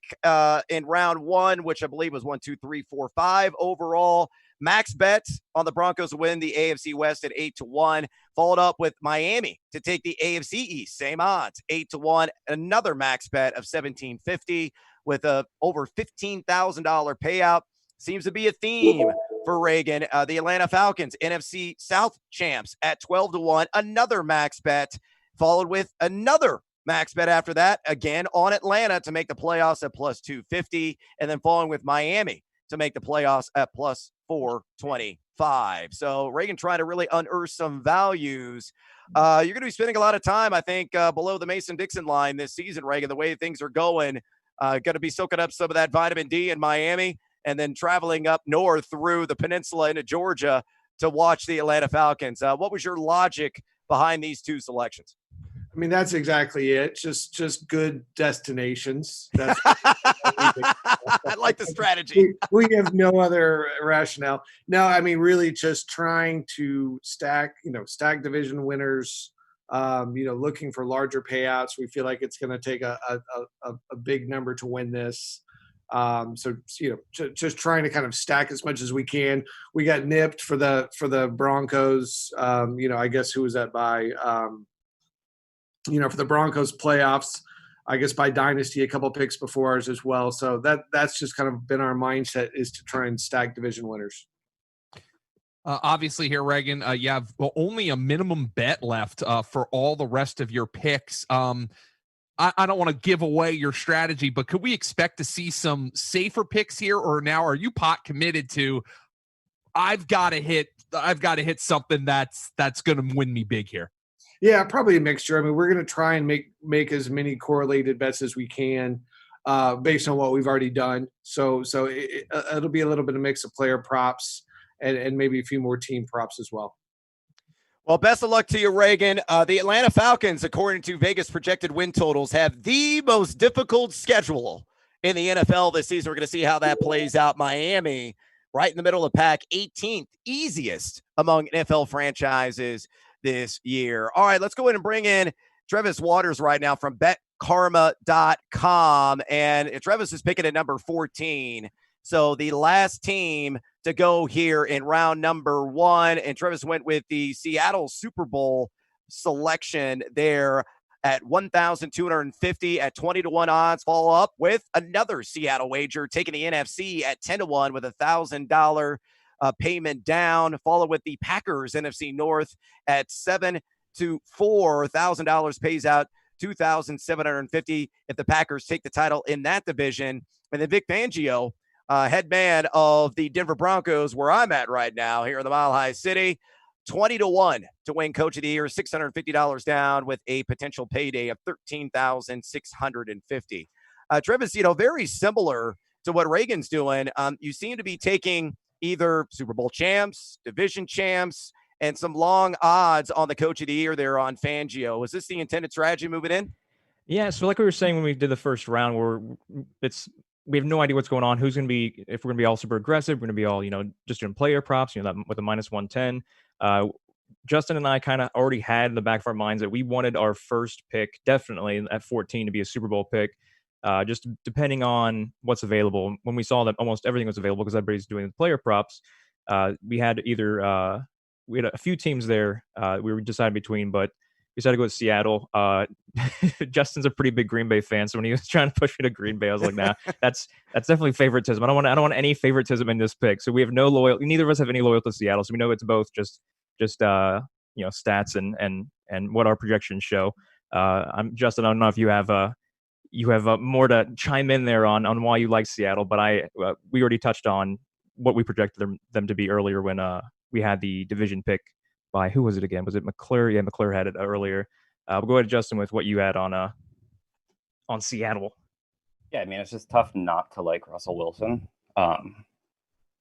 in round 1, which I believe was 1, 2, 3, 4, 5 overall. Max bet on the Broncos to win the AFC West at 8-1. Followed up with Miami to take the AFC East, same odds, 8-1. Another max bet of $1,750 with a over $15,000 payout. Seems to be a theme for Reagan. The Atlanta Falcons, NFC South champs at 12-1. Another max bet, followed with another max bet after that, again on Atlanta to make the playoffs at plus 250, and then following with Miami to make the playoffs at plus 425. So Reagan trying to really unearth some values. You're going to be spending a lot of time, I think, below the Mason-Dixon line this season, Reagan, the way things are going. Going to be soaking up some of that vitamin D in Miami and then traveling up north through the peninsula into Georgia to watch the Atlanta Falcons. What was your logic behind these two selections? I mean, that's exactly it. Just good destinations. That's I like the strategy. We have no other rationale. No, I mean, really just trying to stack division winners, looking for larger payouts. We feel like it's going to take a big number to win this. Just trying to kind of stack as much as we can. We got nipped for the Broncos. I guess who was that by? For the Broncos playoffs, I guess by dynasty, a couple picks before ours as well. So that's just kind of been our mindset, is to try and stack division winners. Obviously here, Reagan, you have only a minimum bet left for all the rest of your picks. I don't want to give away your strategy, but could we expect to see some safer picks here, or now are you pot committed to, I've got to hit something that's going to win me big here? Yeah, probably a mixture. I mean, we're going to try and make as many correlated bets as we can based on what we've already done. So it'll be a little bit of mix of player props and maybe a few more team props as well. Well, best of luck to you, Reagan. The Atlanta Falcons, according to Vegas projected win totals, have the most difficult schedule in the NFL this season. We're going to see how that plays out. Miami, right in the middle of the pack, 18th easiest among NFL franchises this year. All right, let's go ahead and bring in Travis Waters right now from betkarma.com. And Travis is picking at number 14. So the last team to go here in round number 1. And Travis went with the Seattle Super Bowl selection there at 1,250 at 20-1 odds. Follow up with another Seattle wager, taking the NFC at 10-1 with $1,000 payment down. Follow with the Packers NFC North at 7-4. $1,000 pays out $2,750 if the Packers take the title in that division. And then Vic Fangio, head man of the Denver Broncos, where I'm at right now here in the Mile High City, 20-1 to win Coach of the Year, $650 down with a potential payday of $13,650. Travis, very similar to what Reagan's doing. You seem to be taking either Super Bowl champs, division champs, and some long odds on the Coach of the Year there on Fangio. Was this the intended strategy moving in? Yeah, so like we were saying when we did the first round, we have no idea what's going on, who's going to be, if we're going to be all super aggressive, we're going to be all, just doing player props, that with a minus 110. Justin and I kind of already had in the back of our minds that we wanted our first pick definitely at 14 to be a Super Bowl pick. Just depending on what's available. When we saw that almost everything was available because everybody's doing the player props, we had a few teams there we were deciding between, but we decided to go with Seattle. Justin's a pretty big Green Bay fan, so when he was trying to push me to Green Bay, I was like, nah, that's definitely favoritism. I don't want any favoritism in this pick. So we have no loyalty. Neither of us have any loyalty to Seattle, so we know it's both just stats and what our projections show. I'm Justin. I don't know if you have more to chime in there on why you like Seattle, but we already touched on what we projected them to be earlier when we had the division pick by, who was it again? Was it Mcclure? Yeah, Mcclure had it earlier. We'll go ahead, Justin, with what you had on Seattle. Yeah, I mean, it's just tough not to like Russell Wilson.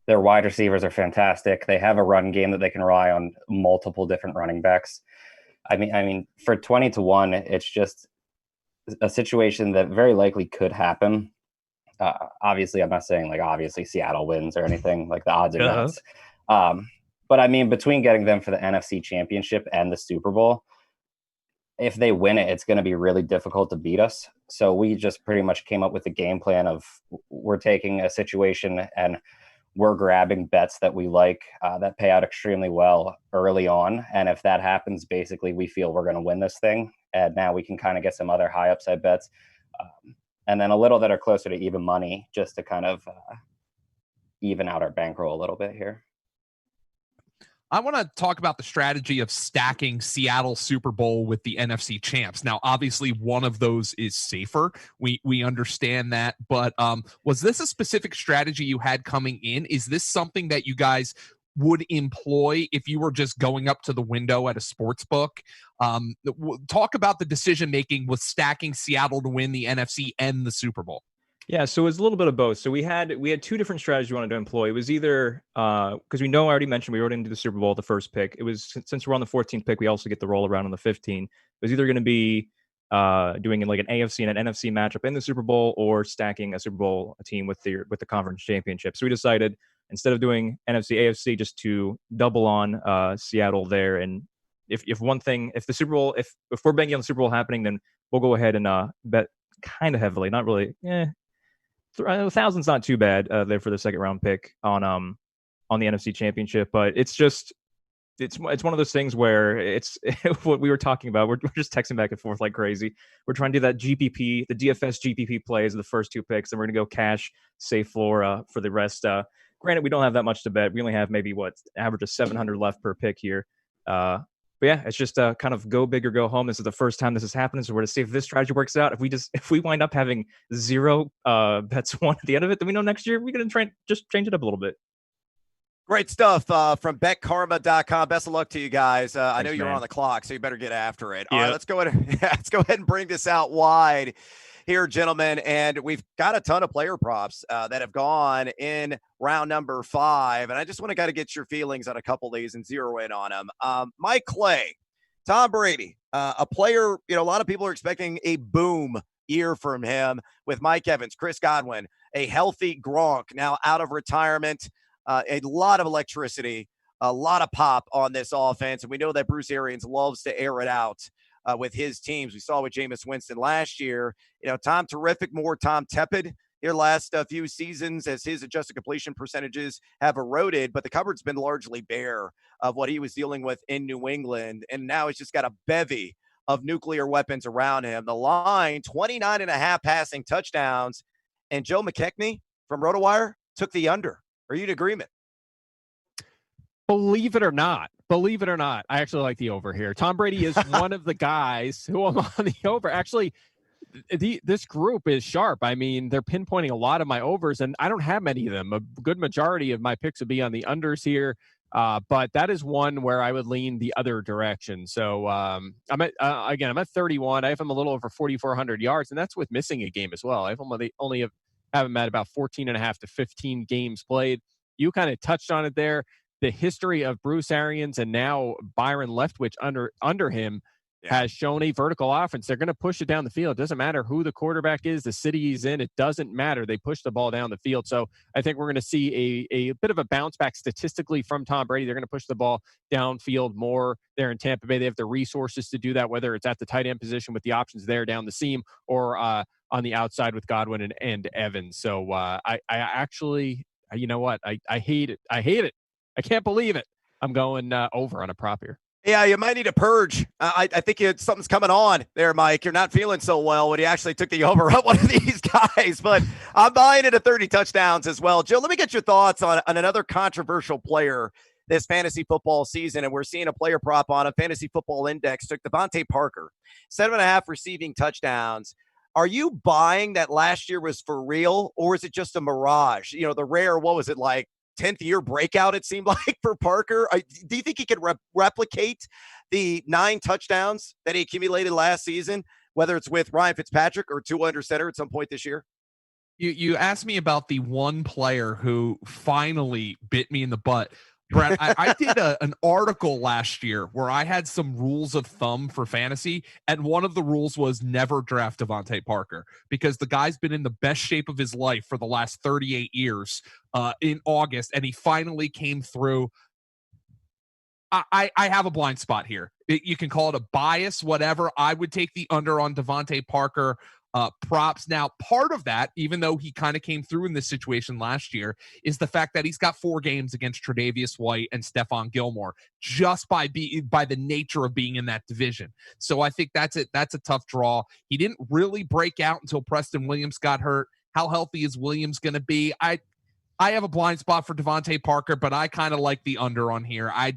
Their wide receivers are fantastic. They have a run game that they can rely on multiple different running backs. I mean, for 20-1, it's just a situation that very likely could happen. Obviously, I'm not saying obviously Seattle wins or anything. The odds are nuts. But I mean, between getting them for the NFC Championship and the Super Bowl, if they win it, it's going to be really difficult to beat us. So we just pretty much came up with a game plan of we're taking a situation and we're grabbing bets that we like that pay out extremely well early on. And if that happens, basically we feel we're going to win this thing. And now we can kind of get some other high upside bets. And then a little that are closer to even money just to kind of even out our bankroll a little bit here. I want to talk about the strategy of stacking Seattle Super Bowl with the NFC champs. Now, obviously, one of those is safer. We understand that. But was this a specific strategy you had coming in? Is this something that you guys would employ if you were just going up to the window at a sports book? Talk about the decision-making with stacking Seattle to win the NFC and the Super Bowl. Yeah, so it was a little bit of both. So we had two different strategies we wanted to employ. It was either because we know I already mentioned we were going to do the Super Bowl at the first pick. It was since we're on the 14th pick, we also get the roll around on the 15th. It was either going to be doing like an AFC and an NFC matchup in the Super Bowl or stacking a Super Bowl team with the conference championship. So we decided instead of doing NFC AFC just to double on Seattle there. And if the Super Bowl if we're banking on the Super Bowl happening, then we'll go ahead and bet kind of heavily, not really. 1,000's not too bad there for the second round pick on the NFC Championship, but it's one of those things where it's what we were talking about. We're just texting back and forth like crazy. We're trying to do that GPP, the DFS GPP plays of the first two picks, and we're gonna go cash safe floor for the rest. Granted, we don't have that much to bet. We only have maybe average of 700 left per pick here. But yeah, it's just kind of go big or go home. This is the first time this has happened, so we're to see if this strategy works out. If we wind up having zero bets won at the end of it, then we know next year we're going to just change it up a little bit. Great stuff from betkarma.com. Best of luck to you guys. I know you're man. on the clock, so you better get after it. Yeah. All right, let's go ahead and bring this out wide here, gentlemen. And we've got a ton of player props that have gone in round number 5. And I just want to get your feelings on a couple of these and zero in on them. Mike Clay, Tom Brady, a player, a lot of people are expecting a boom year from him with Mike Evans, Chris Godwin, a healthy Gronk now out of retirement, a lot of electricity, a lot of pop on this offense. And we know that Bruce Arians loves to air it out with his teams. We saw with Jameis Winston last year. Tom terrific, more Tom tepid here last few seasons as his adjusted completion percentages have eroded, but the cupboard's been largely bare of what he was dealing with in New England. And now he's just got a bevy of nuclear weapons around him. The line, 29.5 passing touchdowns. And Joe McKechnie from RotoWire took the under. Are you in agreement? Believe it or not, I actually like the over here. Tom Brady is one of the guys who I'm on the over. Actually, this group is sharp. I mean, they're pinpointing a lot of my overs, and I don't have many of them. A good majority of my picks would be on the unders here, but that is one where I would lean the other direction. So I'm at 31. I have him a little over 4,400 yards, and that's with missing a game as well. I've only have him at about 14.5 to 15 games played. You kind of touched on it there. The history of Bruce Arians and now Byron Leftwich under him has shown a vertical offense. They're going to push it down the field. It doesn't matter who the quarterback is, the city he's in. It doesn't matter. They push the ball down the field. So I think we're going to see a bit of a bounce back statistically from Tom Brady. They're going to push the ball downfield more there in Tampa Bay. They have the resources to do that, whether it's at the tight end position with the options there down the seam or on the outside with Godwin and Evans. So I actually, you know what? I hate it. I hate it. I can't believe it. I'm going over on a prop here. Yeah, you might need a purge. I think something's coming on there, Mike. You're not feeling so well when you actually took the over on one of these guys. But I'm buying it at 30 touchdowns as well. Joe, let me get your thoughts on another controversial player this fantasy football season. And we're seeing a player prop on a Fantasy Football Index. Took Devontae Parker, 7.5 receiving touchdowns. Are you buying that last year was for real, or is it just a mirage? The rare, what was it like? 10th year breakout, it seemed like, for Parker. Do you think he could replicate the 9 touchdowns that he accumulated last season, whether it's with Ryan Fitzpatrick or Tua under center at some point this year? You asked me about the one player who finally bit me in the butt. Brett, I did an article last year where I had some rules of thumb for fantasy, and one of the rules was never draft Devontae Parker because the guy's been in the best shape of his life for the last 38 years in August, and he finally came through. I have a blind spot here. You can call it a bias, whatever. I would take the under on Devontae Parker props. Now, part of that, even though he kind of came through in this situation last year, is the fact that he's got 4 games against Tre'Davious White and Stephon Gilmore just by the nature of being in that division. So I think that's it. That's a tough draw. He didn't really break out until Preston Williams got hurt. How healthy is Williams going to be? I have a blind spot for Devontae Parker, but I kind of like the under on here. I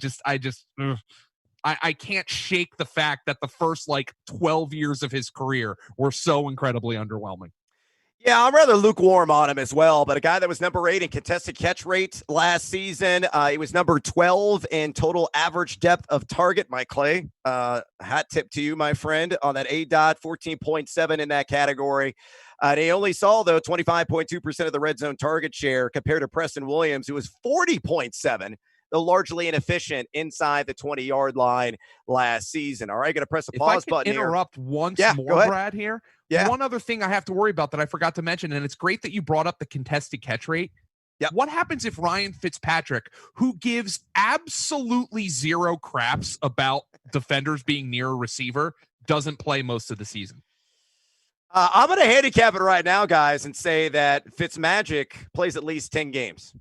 can't shake the fact that the first 12 years of his career were so incredibly underwhelming. Yeah, I'm rather lukewarm on him as well, but a guy that was number 8 in contested catch rate last season. He was number 12 in total average depth of target, Mike Clay. Hat tip to you, my friend, on that A-dot, 14.7 in that category. And he only saw, though, 25.2% of the red zone target share compared to Preston Williams, who was 40.7, though largely inefficient inside the 20-yard line last season. All right, going to press the pause button here. Interrupt once more, Brad, here. Yeah. One other thing I have to worry about that I forgot to mention, and it's great that you brought up the contested catch rate. Yeah. What happens if Ryan Fitzpatrick, who gives absolutely zero craps about defenders being near a receiver, doesn't play most of the season? I'm going to handicap it right now, guys, and say that Fitzmagic plays at least 10 games.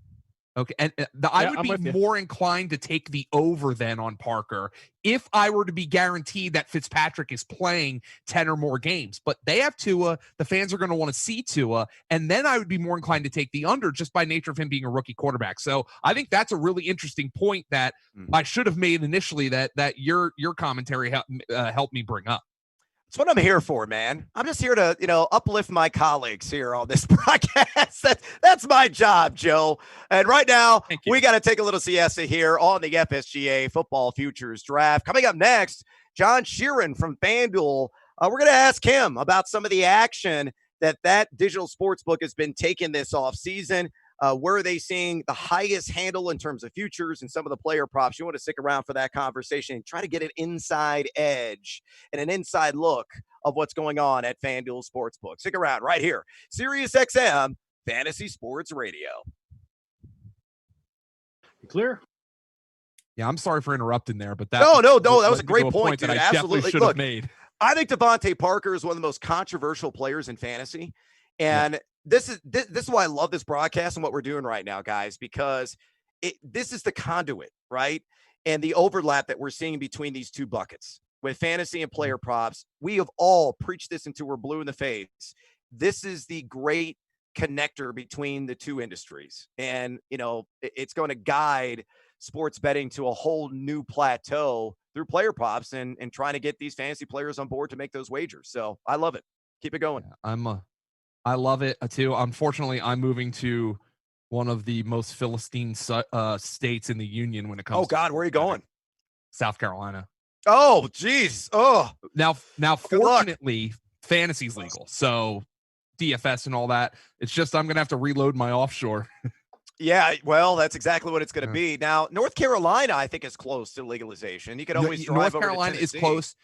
Okay, and I would be more inclined to take the over then on Parker if I were to be guaranteed that Fitzpatrick is playing 10 or more games. But they have Tua. The fans are going to want to see Tua, and then I would be more inclined to take the under just by nature of him being a rookie quarterback. So I think that's a really interesting point that I should have made initially that your commentary helped me bring up. That's what I'm here for, man. I'm just here to, uplift my colleagues here on this broadcast. That's my job, Joe. And right now, we got to take a little siesta here on the FSGA Football Futures Draft. Coming up next, John Sheeran from FanDuel. We're going to ask him about some of the action that digital sportsbook has been taking this offseason. Where are they seeing the highest handle in terms of futures and some of the player props? You want to stick around for that conversation and try to get an inside edge and an inside look of what's going on at FanDuel Sportsbook. Stick around right here. SiriusXM Fantasy Sports Radio. Clear? Yeah, I'm sorry for interrupting there, but that was a great point, dude. That I absolutely should have made. I think Devontae Parker is one of the most controversial players in fantasy. And this is why I love this broadcast and what we're doing right now, guys, because this is the conduit, right? And the overlap that we're seeing between these two buckets with fantasy and player props. We have all preached this until we're blue in the face. This is the great connector between the two industries. And, it's going to guide sports betting to a whole new plateau through player props and trying to get these fantasy players on board to make those wagers. So I love it. Keep it going. I love it too. Unfortunately, I'm moving to one of the most Philistine states in the union when it comes. Oh God, where are you going? South Carolina. Oh, geez. Oh, now, fortunately, fantasy's legal, so DFS and all that. It's just I'm gonna have to reload my offshore. Yeah, well, that's exactly what it's going to be. Now, North Carolina, I think, is close to legalization. You could always drive North Carolina over to is close.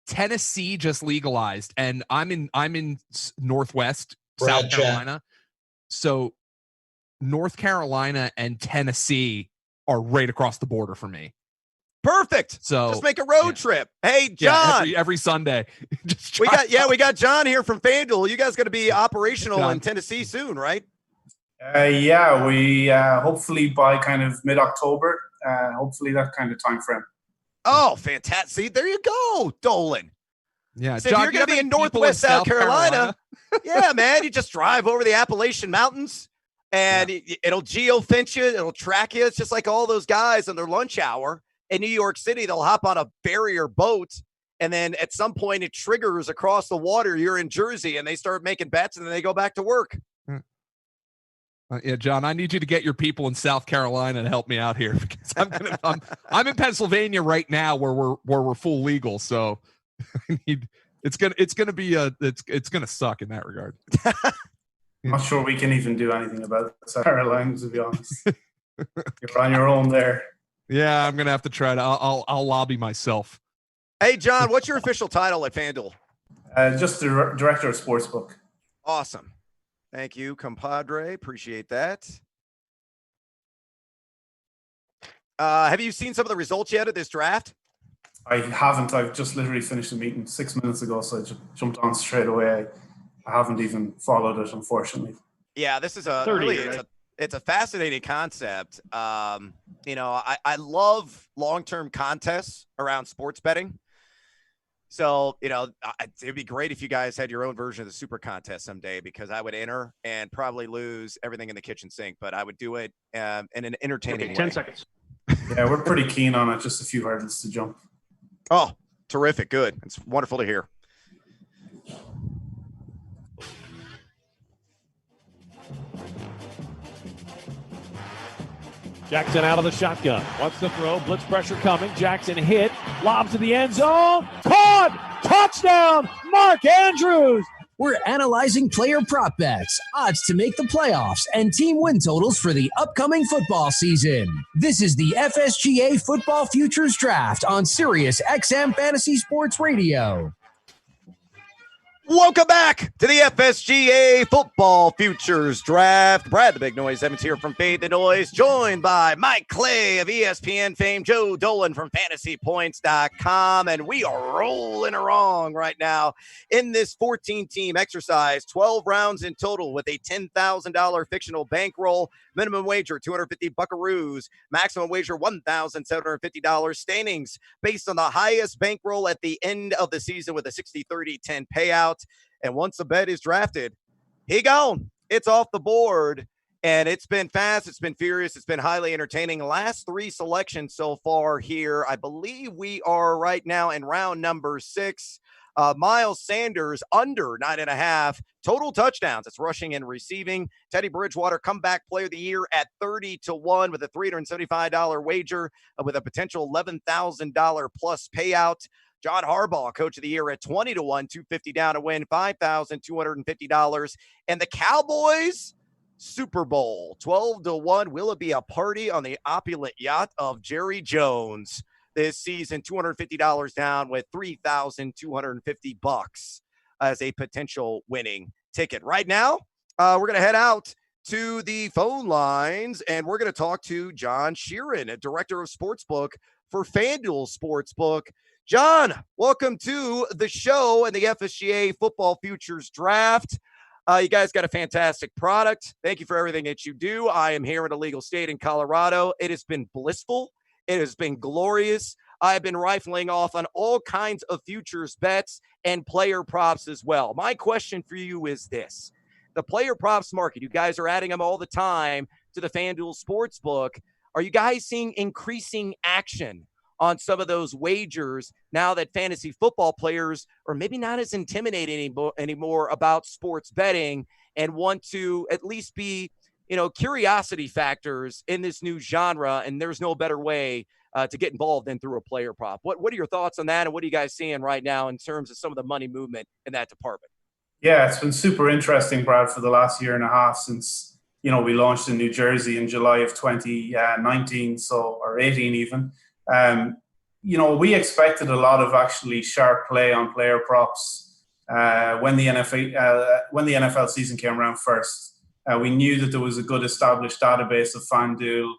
Tennessee just legalized, and I'm in Northwest South Carolina. So North Carolina and Tennessee are right across the border for me. Perfect. So just make a road trip. Hey, John. Yeah, every Sunday. we got John here from FanDuel. You guys going to be operational in Tennessee soon, right? Yeah, we hopefully by kind of mid-October, hopefully that kind of time frame. Oh, fantastic. See, there you go, Dolan. Yeah, so John, if you're going to be in Northwest South Carolina, yeah, man, you just drive over the Appalachian Mountains and it'll geofence you. It'll track you. It's just like all those guys on their lunch hour in New York City. They'll hop on a barrier boat, and then at some point it triggers across the water. You're in Jersey, and they start making bets, and then they go back to work. Yeah, John, I need you to get your people in South Carolina to help me out here because I'm in Pennsylvania right now where we're full legal. So it's gonna suck in that regard. I'm not sure we can even do anything about South Carolina, to be honest. You're on your own there. Yeah, I'm gonna have to try to. I'll lobby myself. Hey, John, what's your official title at FanDuel? Just the director of sportsbook. Awesome. Thank you, compadre. Appreciate that. Have you seen some of the results yet of this draft? I haven't. I've just literally finished the meeting 6 minutes ago, so I just jumped on straight away. I haven't even followed it, unfortunately. Yeah, this is it's a fascinating concept. I love long-term contests around sports betting. So, it'd be great if you guys had your own version of the super contest someday, because I would enter and probably lose everything in the kitchen sink, but I would do it in an entertaining way. 10 seconds. Yeah, we're pretty keen on it. Just a few hurdles to jump. Oh, terrific. Good. It's wonderful to hear. Jackson out of the shotgun. Wants to throw. Blitz pressure coming. Jackson hit. Lob to the end zone. Caught! Touchdown! Mark Andrews! We're analyzing player prop bets, odds to make the playoffs, and team win totals for the upcoming football season. This is the FSGA Football Futures Draft on SiriusXM Fantasy Sports Radio. Welcome back to the FSGA Football Futures Draft. Brad the Big Noise Evans here from Fade the Noise, joined by Mike Clay of ESPN fame, Joe Dolan from FantasyPoints.com, and we are rolling along right now in this 14-team exercise, 12 rounds in total with a $10,000 fictional bankroll, minimum wager $250 buckaroos, maximum wager $1,750, standings based on the highest bankroll at the end of the season with a 60-30-10 payout. And once the bet is drafted, he gone. It's off the board. And it's been fast. It's been furious. It's been highly entertaining. Last three selections so far here. I believe we are right now in round number 6. Miles Sanders under 9.5 total touchdowns. It's rushing and receiving. Teddy Bridgewater, comeback player of the year at 30-1 with a $375 wager with a potential $11,000 plus payout. John Harbaugh, coach of the year at 20-1, 250 down to win, $5,250. And the Cowboys, Super Bowl, 12-1. Will it be a party on the opulent yacht of Jerry Jones this season? $250 down with $3,250 as a potential winning ticket. Right now, we're going to head out to the phone lines, and we're going to talk to John Sheeran, a director of Sportsbook for FanDuel Sportsbook. John, welcome to the show and the FSGA Football Futures Draft. You guys got a fantastic product. Thank you for everything that you do. I am here in a legal state in Colorado. It has been blissful. It has been glorious. I've been rifling off on all kinds of futures bets and player props as well. My question for you is this. The player props market, you guys are adding them all the time to the FanDuel Sportsbook. Are you guys seeing increasing action on some of those wagers now that fantasy football players are maybe not as intimidated anymore about sports betting and want to at least be, curiosity factors in this new genre, and there's no better way to get involved than through a player prop? What are your thoughts on that, and what are you guys seeing right now in terms of some of the money movement in that department? Yeah, it's been super interesting, Brad, for the last year and a half since, we launched in New Jersey in July of 2019, or 18 even. We expected a lot of actually sharp play on player props when the NFL season came around first. We knew that there was a good established database of FanDuel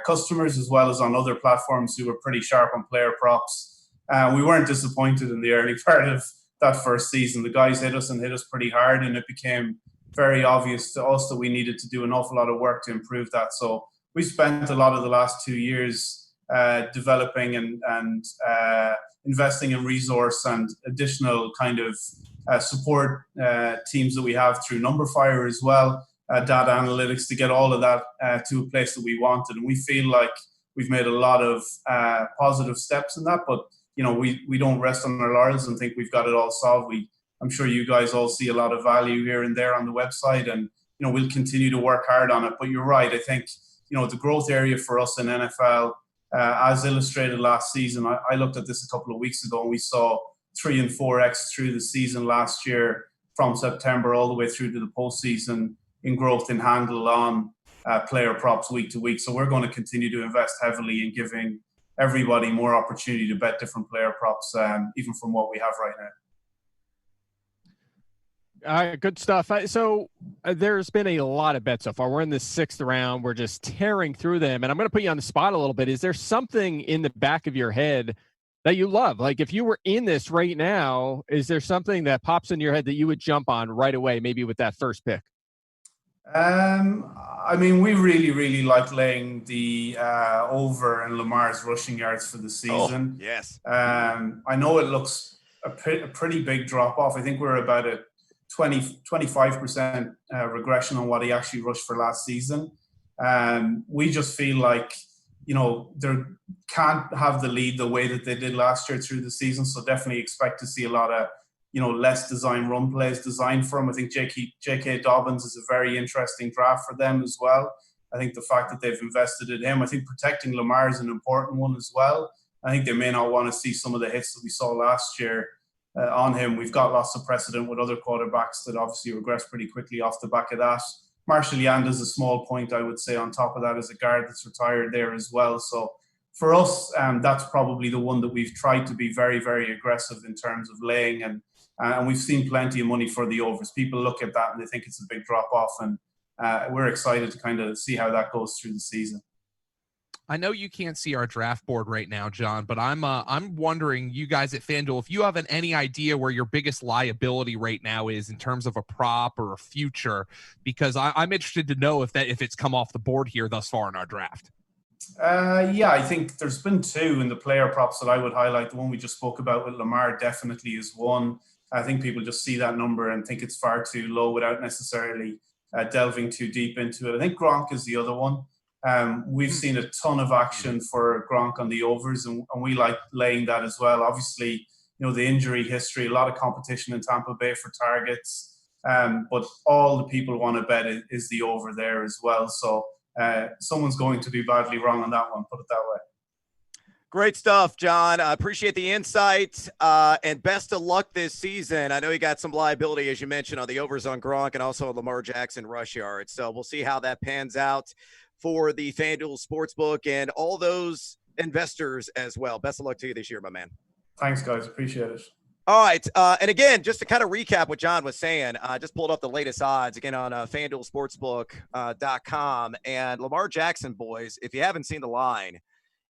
customers as well as on other platforms who were pretty sharp on player props. We weren't disappointed in the early part of that first season. The guys hit us pretty hard, and it became very obvious to us that we needed to do an awful lot of work to improve that. So we spent a lot of the last 2 years developing and investing in resource and additional kind of support teams that we have through Numberfire as well, data analytics, to get all of that to a place that we wanted. And we feel like we've made a lot of positive steps in that, but we don't rest on our laurels and think we've got it all solved. I'm sure you guys all see a lot of value here and there on the website, and we'll continue to work hard on it. But you're right, I think the growth area for us in NFL, as illustrated last season, I looked at this a couple of weeks ago, and we saw 3 and 4x through the season last year, from September all the way through to the postseason, in growth in handle on player props week to week. So we're going to continue to invest heavily in giving everybody more opportunity to bet different player props, even from what we have right now. Good stuff. So there's been a lot of bets so far. We're in the 6th round. We're just tearing through them. And I'm going to put you on the spot a little bit. Is there something in the back of your head that you love? Like if you were in this right now, is there something that pops in your head that you would jump on right away, maybe with that first pick? I mean, we really like laying the over in Lamar's rushing yards for the season. Oh, yes. I know it looks a pretty big drop off. I think we're about a 25% regression on what he actually rushed for last season. We just feel like, they can't have the lead the way that they did last year through the season. So definitely expect to see a lot of, less design run plays designed for him. I think J.K. Dobbins is a very interesting draft for them as well. I think the fact that they've invested in him, I think protecting Lamar is an important one as well. I think they may not want to see some of the hits that we saw last year on him. We've got lots of precedent with other quarterbacks that obviously regress pretty quickly off the back of that. Marshall Yanda's a small point, I would say, on top of that as a guard that's retired there as well. So for us, that's probably the one that we've tried to be very, very aggressive in terms of laying. And we've seen plenty of money for the overs. People look at that and they think it's a big drop off. And we're excited to kind of see how that goes through the season. I know you can't see our draft board right now, John, but I'm wondering, you guys at FanDuel, if you have any idea where your biggest liability right now is in terms of a prop or a future, because I'm interested to know if it's come off the board here thus far in our draft. Yeah, I think there's been 2 in the player props that I would highlight. The one we just spoke about with Lamar definitely is one. I think people just see that number and think it's far too low without necessarily delving too deep into it. I think Gronk is the other one. We've seen a ton of action for Gronk on the overs, and we like laying that as well. Obviously, the injury history, a lot of competition in Tampa Bay for targets, but all the people want to bet is the over there as well. So someone's going to do badly wrong on that one, put it that way. Great stuff, John. I appreciate the insight, and best of luck this season. I know you got some liability, as you mentioned, on the overs on Gronk and also Lamar Jackson rush yards. So we'll see how that pans out for the FanDuel Sportsbook and all those investors as well. Best of luck to you this year, my man. Thanks, guys. Appreciate it. All right. And again, just to kind of recap what John was saying, I just pulled up the latest odds again on FanDuel Sportsbook.com. And Lamar Jackson, boys, if you haven't seen the line,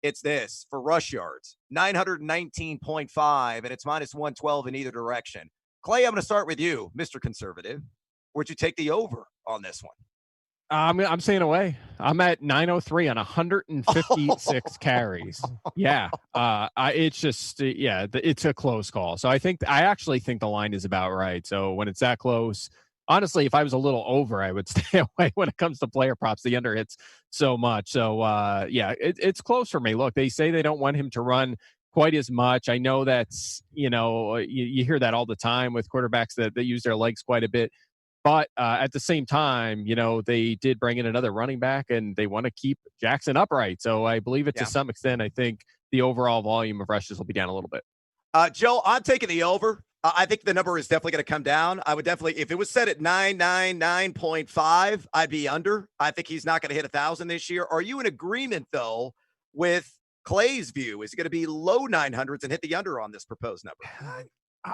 it's this for rush yards, 919.5, and it's minus 112 in either direction. Clay, I'm going to start with you, Mr. Conservative. Would you take the over on this one? I'm staying away. I'm at 903 on 156 carries. Yeah. It's just, it's a close call. So I actually think the line is about right. So when it's that close, honestly, if I was a little over, I would stay away when it comes to player props. The under hits so much. So it's close for me. Look, they say they don't want him to run quite as much. I know that's, you hear that all the time with quarterbacks that use their legs quite a bit. But at the same time, they did bring in another running back, and they want to keep Jackson upright. So I believe it to some extent. I think the overall volume of rushes will be down a little bit. Joe, I'm taking the over. I think the number is definitely going to come down. I would definitely, if it was set at 999.5, I'd be under. I think he's not going to hit 1,000 this year. Are you in agreement, though, with Clay's view? Is it going to be low 900s and hit the under on this proposed number?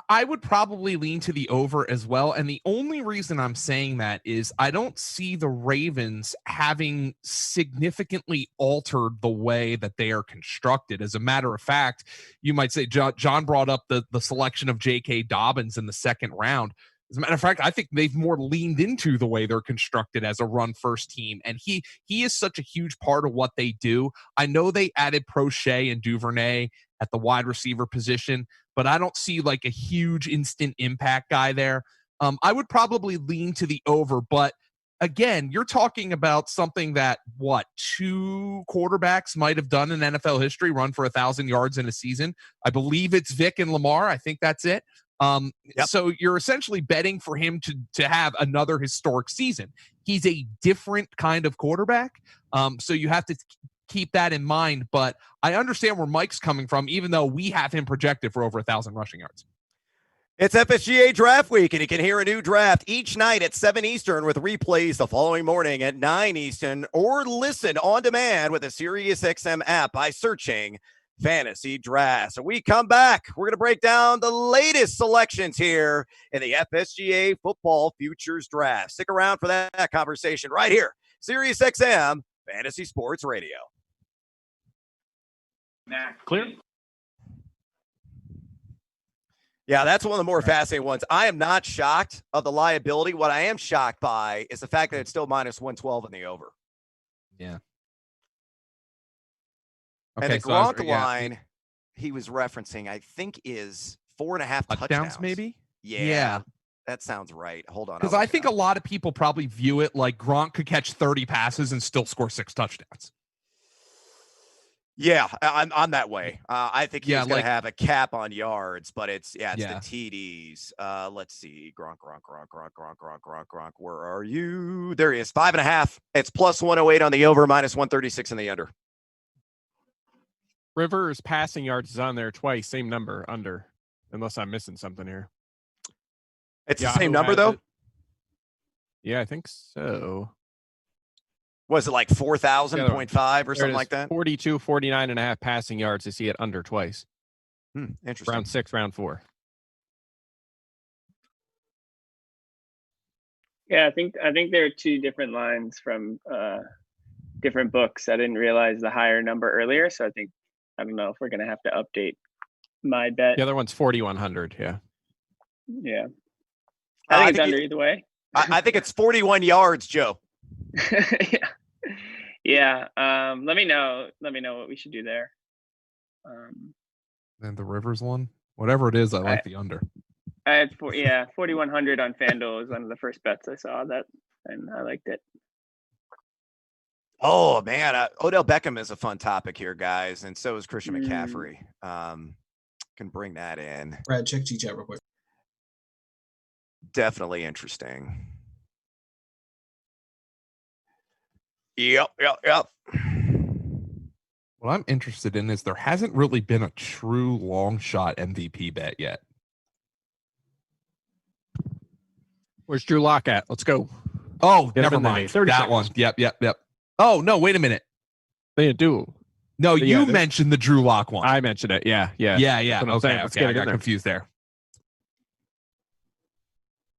I would probably lean to the over as well. And the only reason I'm saying that is I don't see the Ravens having significantly altered the way that they are constructed. As a matter of fact, you might say John brought up the selection of J.K. Dobbins in the second round. As a matter of fact, I think they've more leaned into the way they're constructed as a run-first team, and he is such a huge part of what they do. I know they added Prochet and Duvernay at the wide receiver position, but I don't see like a huge instant impact guy there. I would probably lean to the over, but again, you're talking about something that, 2 quarterbacks might have done in NFL history, run for 1,000 yards in a season. I believe it's Vic and Lamar. I think that's it. So you're essentially betting for him to have another historic season. He's a different kind of quarterback. So you have to keep that in mind, but I understand where Mike's coming from, even though we have him projected for over 1,000 rushing yards. It's FSGA Draft Week, and you can hear a new draft each night at 7 Eastern with replays the following morning at 9 Eastern, or listen on demand with the SiriusXM app by searching Fantasy Draft. So we come back. We're going to break down the latest selections here in the FSGA Football Futures Draft. Stick around for that conversation right here. SiriusXM Fantasy Sports Radio. Clear? Yeah, that's one of the more fascinating ones. I am not shocked of the liability. What I am shocked by is the fact that it's still minus 112 in the over. Yeah. And the Gronk line he was referencing, I think, is 4.5 touchdowns. Maybe? Yeah. That sounds right. Hold on. Because I think a lot of people probably view it like Gronk could catch 30 passes and still score 6 touchdowns. Yeah, I'm that way. I think he's going to have a cap on yards, but it's the TDs. Let's see. Gronk. Where are you? There he is. 5.5. It's plus 108 on the over, minus 136 in the under. Rivers passing yards is on there twice, same number, under, unless I'm missing something here. It's the same number, though? Yeah, I think so. Was it like 4,000.5 or something like that? 42, 49.5 passing yards to see it under twice. Interesting. Round 6, round 4. Yeah, I think there are two different lines from different books. I didn't realize the higher number earlier, so I don't know if we're gonna have to update my bet. The other one's 4,100. Yeah. Yeah. I think it's under either way. I think it's 41 yards, Joe. Yeah. Let me know what we should do there. And the Rivers one, whatever it is, I like the under. I had 4,100 on FanDuel was one of the first bets I saw that, and I liked it. Oh man, Odell Beckham is a fun topic here, guys, and so is Christian McCaffrey. Can bring that in. Brad, check G-Chat real quick. Definitely interesting. Yep. What I'm interested in is there hasn't really been a true long shot MVP bet yet. Where's Drew Lock at? Let's go. Oh, never mind. That one. Yep. Oh, no, wait a minute. They do. No, you mentioned the Drew Lock one. I mentioned it. Yeah. Okay. I got confused there.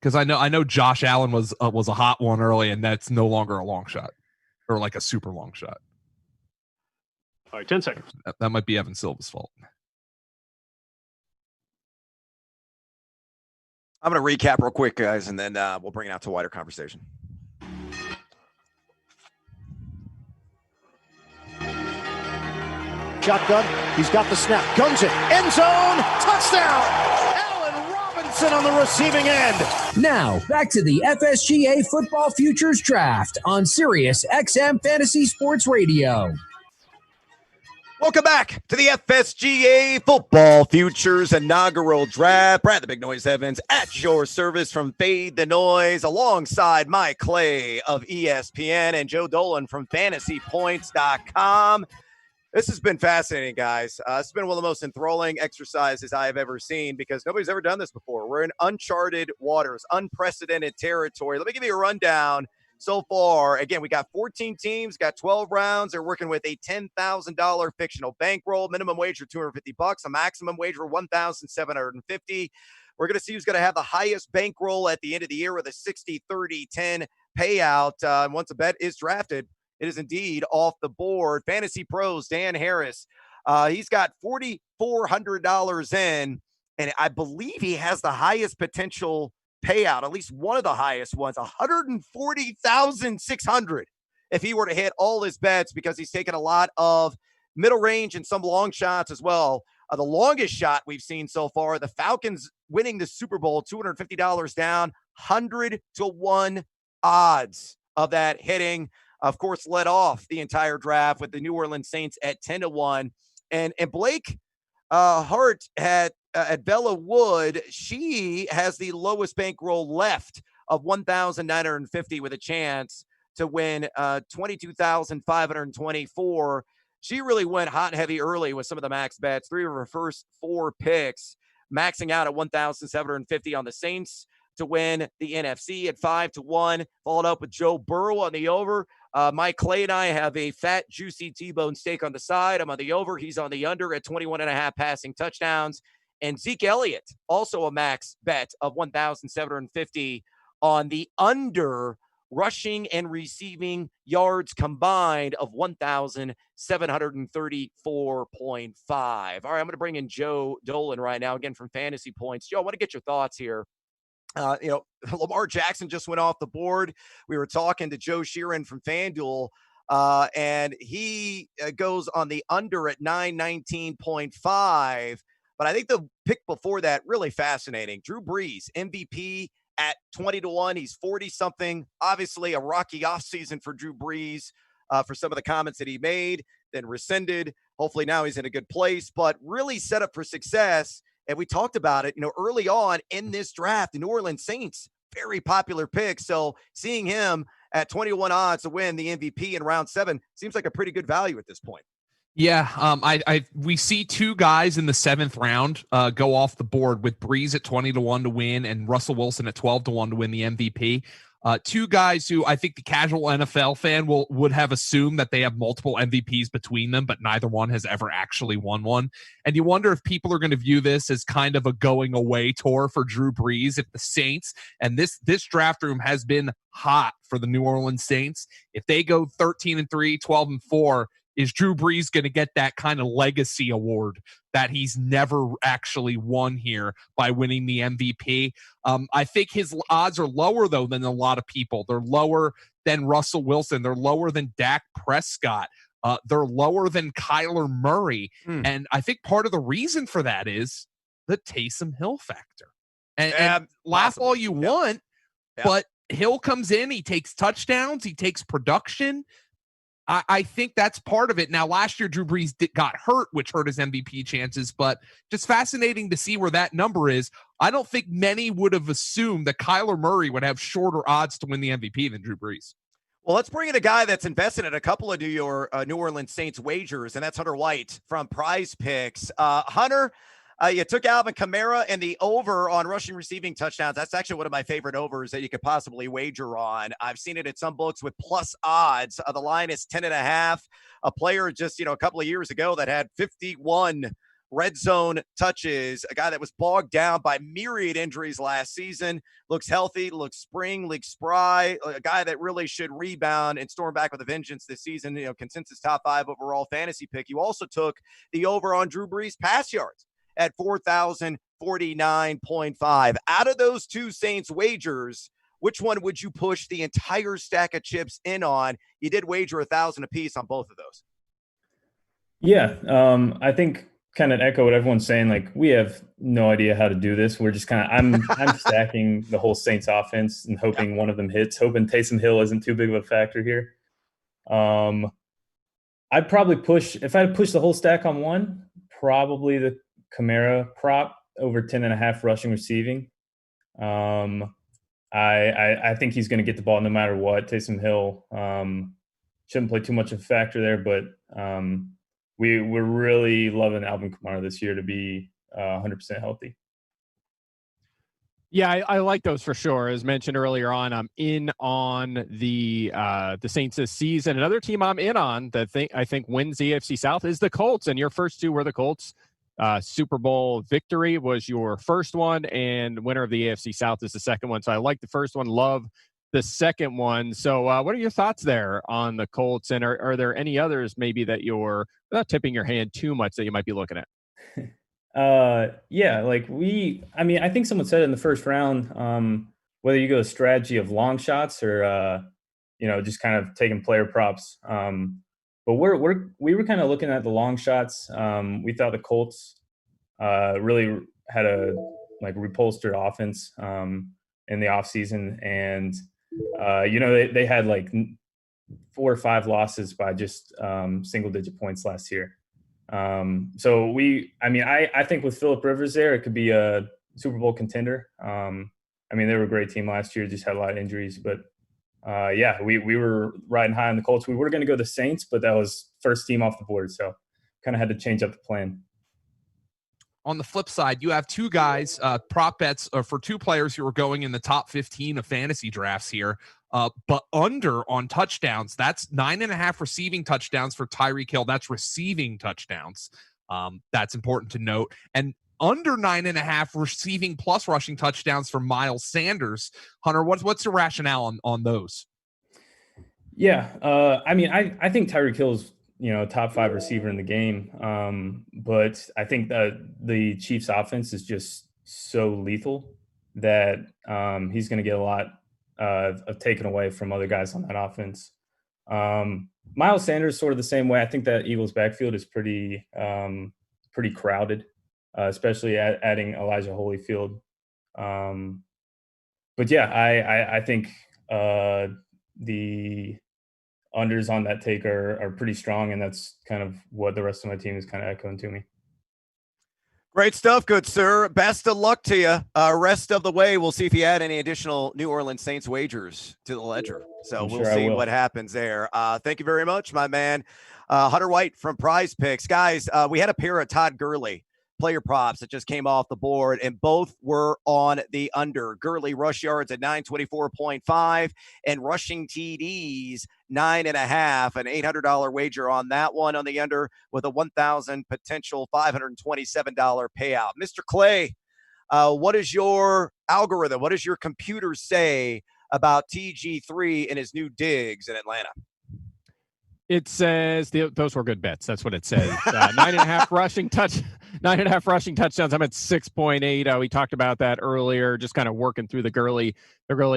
Because I know Josh Allen was a hot one early, and that's no longer a long shot or like a super long shot. All right, 10 seconds. That might be Evan Silva's fault. I'm going to recap real quick, guys, and then we'll bring it out to a wider conversation. Shotgun. He's got the snap. Guns it. End zone. Touchdown. Allen Robinson on the receiving end. Now, back to the FSGA Football Futures Draft on SiriusXM Fantasy Sports Radio. Welcome back to the FSGA Football Futures inaugural draft. Brad the Big Noise Evans at your service from Fade the Noise, alongside Mike Clay of ESPN and Joe Dolan from FantasyPoints.com. This has been fascinating, guys. It's been one of the most enthralling exercises I have ever seen because nobody's ever done this before. We're in uncharted waters, unprecedented territory. Let me give you a rundown so far. Again, we got 14 teams, got 12 rounds. They're working with a $10,000 fictional bankroll, minimum wager $250, a maximum wager $1,750. We're going to see who's going to have the highest bankroll at the end of the year with a 60-30-10 payout. And once a bet is drafted, it is indeed off the board. Fantasy Pros, Dan Harris, he's got $4,400 in, and I believe he has the highest potential payout, at least one of the highest ones, $140,600 if he were to hit all his bets, because he's taken a lot of middle range and some long shots as well. The longest shot we've seen so far, the Falcons winning the Super Bowl, $250 down, 100-1 odds of that hitting. Of course, led off the entire draft with the New Orleans Saints at 10-1. And Blake Hart at Bella Wood, she has the lowest bankroll left of $1,950 with a chance to win $22,524. She really went hot and heavy early with some of the max bets. 3 of her first 4 picks, maxing out at $1,750 on the Saints to win the NFC at 5-1. Followed up with Joe Burrow on the over. Mike Clay and I have a fat, juicy T-bone steak on the side. I'm on the over. He's on the under at 21.5 passing touchdowns. And Zeke Elliott, also a max bet of 1,750 on the under rushing and receiving yards combined of 1,734.5. All right, I'm going to bring in Joe Dolan right now, again, from Fantasy Points. Joe, I want to get your thoughts here. Lamar Jackson just went off the board. We were talking to Joe Sheeran from FanDuel, and he goes on the under at 919.5. But I think the pick before that, really fascinating. Drew Brees, MVP at 20-1. He's 40-something. Obviously, a rocky offseason for Drew Brees for some of the comments that he made, then rescinded. Hopefully now he's in a good place, but really set up for success. And we talked about it, early on in this draft, the New Orleans Saints, very popular pick. So seeing him at 21 odds to win the MVP in round 7 seems like a pretty good value at this point. Yeah, we see two guys in the 7th round go off the board with Breeze at 20-1 to win and Russell Wilson at 12-1 to win the MVP. Two guys who I think the casual NFL fan would have assumed that they have multiple MVPs between them, but neither one has ever actually won one. And you wonder if people are going to view this as kind of a going away tour for Drew Brees. If the Saints, and this draft room has been hot for the New Orleans Saints, if they go 13-3, 12-4, is Drew Brees going to get that kind of legacy award that he's never actually won here by winning the MVP? I think his odds are lower, though, than a lot of people. They're lower than Russell Wilson. They're lower than Dak Prescott. They're lower than Kyler Murray. And I think part of the reason for that is the Taysom Hill factor. And laugh all you want, but Hill comes in, he takes touchdowns, he takes production. I think that's part of it. Now, last year, Drew Brees got hurt, which hurt his MVP chances, but just fascinating to see where that number is. I don't think many would have assumed that Kyler Murray would have shorter odds to win the MVP than Drew Brees. Well, let's bring in a guy that's invested in a couple of New Orleans Saints wagers, and that's Hunter White from Prize Picks. Hunter, you took Alvin Kamara and the over on rushing receiving touchdowns. That's actually one of my favorite overs that you could possibly wager on. I've seen it at some books with plus odds. The line is 10.5. A player just, a couple of years ago that had 51 red zone touches, a guy that was bogged down by myriad injuries last season, looks healthy, looks spry, a guy that really should rebound and storm back with a vengeance this season, consensus top 5 overall fantasy pick. You also took the over on Drew Brees pass yards at 4,049.5. Out of those two Saints wagers, which one would you push the entire stack of chips in on? You did wager 1,000 apiece on both of those. Yeah, I think kind of echo what everyone's saying. Like, we have no idea how to do this. We're just kind of I'm stacking the whole Saints offense and hoping one of them hits, hoping Taysom Hill isn't too big of a factor here. I'd probably push, if I had to push the whole stack on one, probably the Kamara prop over 10.5 rushing receiving. I think he's going to get the ball no matter what. Taysom Hill shouldn't play too much of a factor there, but we're really loving Alvin Kamara this year to be 100% healthy. Yeah, I like those for sure. As mentioned earlier on, I'm in on the Saints this season. Another team I'm in on that I think wins the AFC South is the Colts, and your first two were the Colts. Super Bowl victory was your first one, and winner of the AFC South is the second one. So I like the first one, love the second one. So what are your thoughts there on the Colts, and are there any others maybe that you're not tipping your hand too much that you might be looking at? Yeah, like I think someone said it in the first round, whether you go a strategy of long shots or, just kind of taking player props. But we were kind of looking at the long shots. We thought the Colts really had a repulsed offense in the offseason. And, they had 4 or 5 losses by just single digit points last year. So I think with Phillip Rivers there, it could be a Super Bowl contender. They were a great team last year, just had a lot of injuries, but we were riding high on the Colts. We were going to go the Saints, but that was first team off the board. So kind of had to change up the plan. on the flip side, you have two guys, prop bets for two players who are going in the top 15 of fantasy drafts here, but under on touchdowns. That's 9.5 receiving touchdowns for Tyreek Hill. That's receiving touchdowns. That's important to note. And under 9.5 receiving plus rushing touchdowns for Miles Sanders. Hunter, what's the rationale on those? Yeah, I mean, I think Tyreek Hill's top 5 receiver in the game, but I think that the Chiefs' offense is just so lethal that he's going to get a lot of taken away from other guys on that offense. Miles Sanders sort of the same way. I think that Eagles' backfield is pretty crowded, especially adding Elijah Holyfield. But yeah, I think the unders on that take are pretty strong, and that's kind of what the rest of my team is kind of echoing to me. Great stuff, good sir. Best of luck to you. Rest of the way, we'll see if you add any additional New Orleans Saints wagers to the ledger. So we'll see what happens there. Thank you very much, my man. Hunter White from Prize Picks. Guys, we had a pair of Todd Gurley player props that just came off the board, and both were on the under. Gurley rush yards at 924.5 and rushing TDs 9.5. An $800 wager on that one on the under with a $1,000 potential $527 payout. Mr. Clay, what is your algorithm? What does your computer say about TG3 and his new digs in Atlanta? It says those were good bets. That's what it says. 9.5 rushing touchdowns. I'm at 6.8. We talked about that earlier, just kind of working through the Gurley.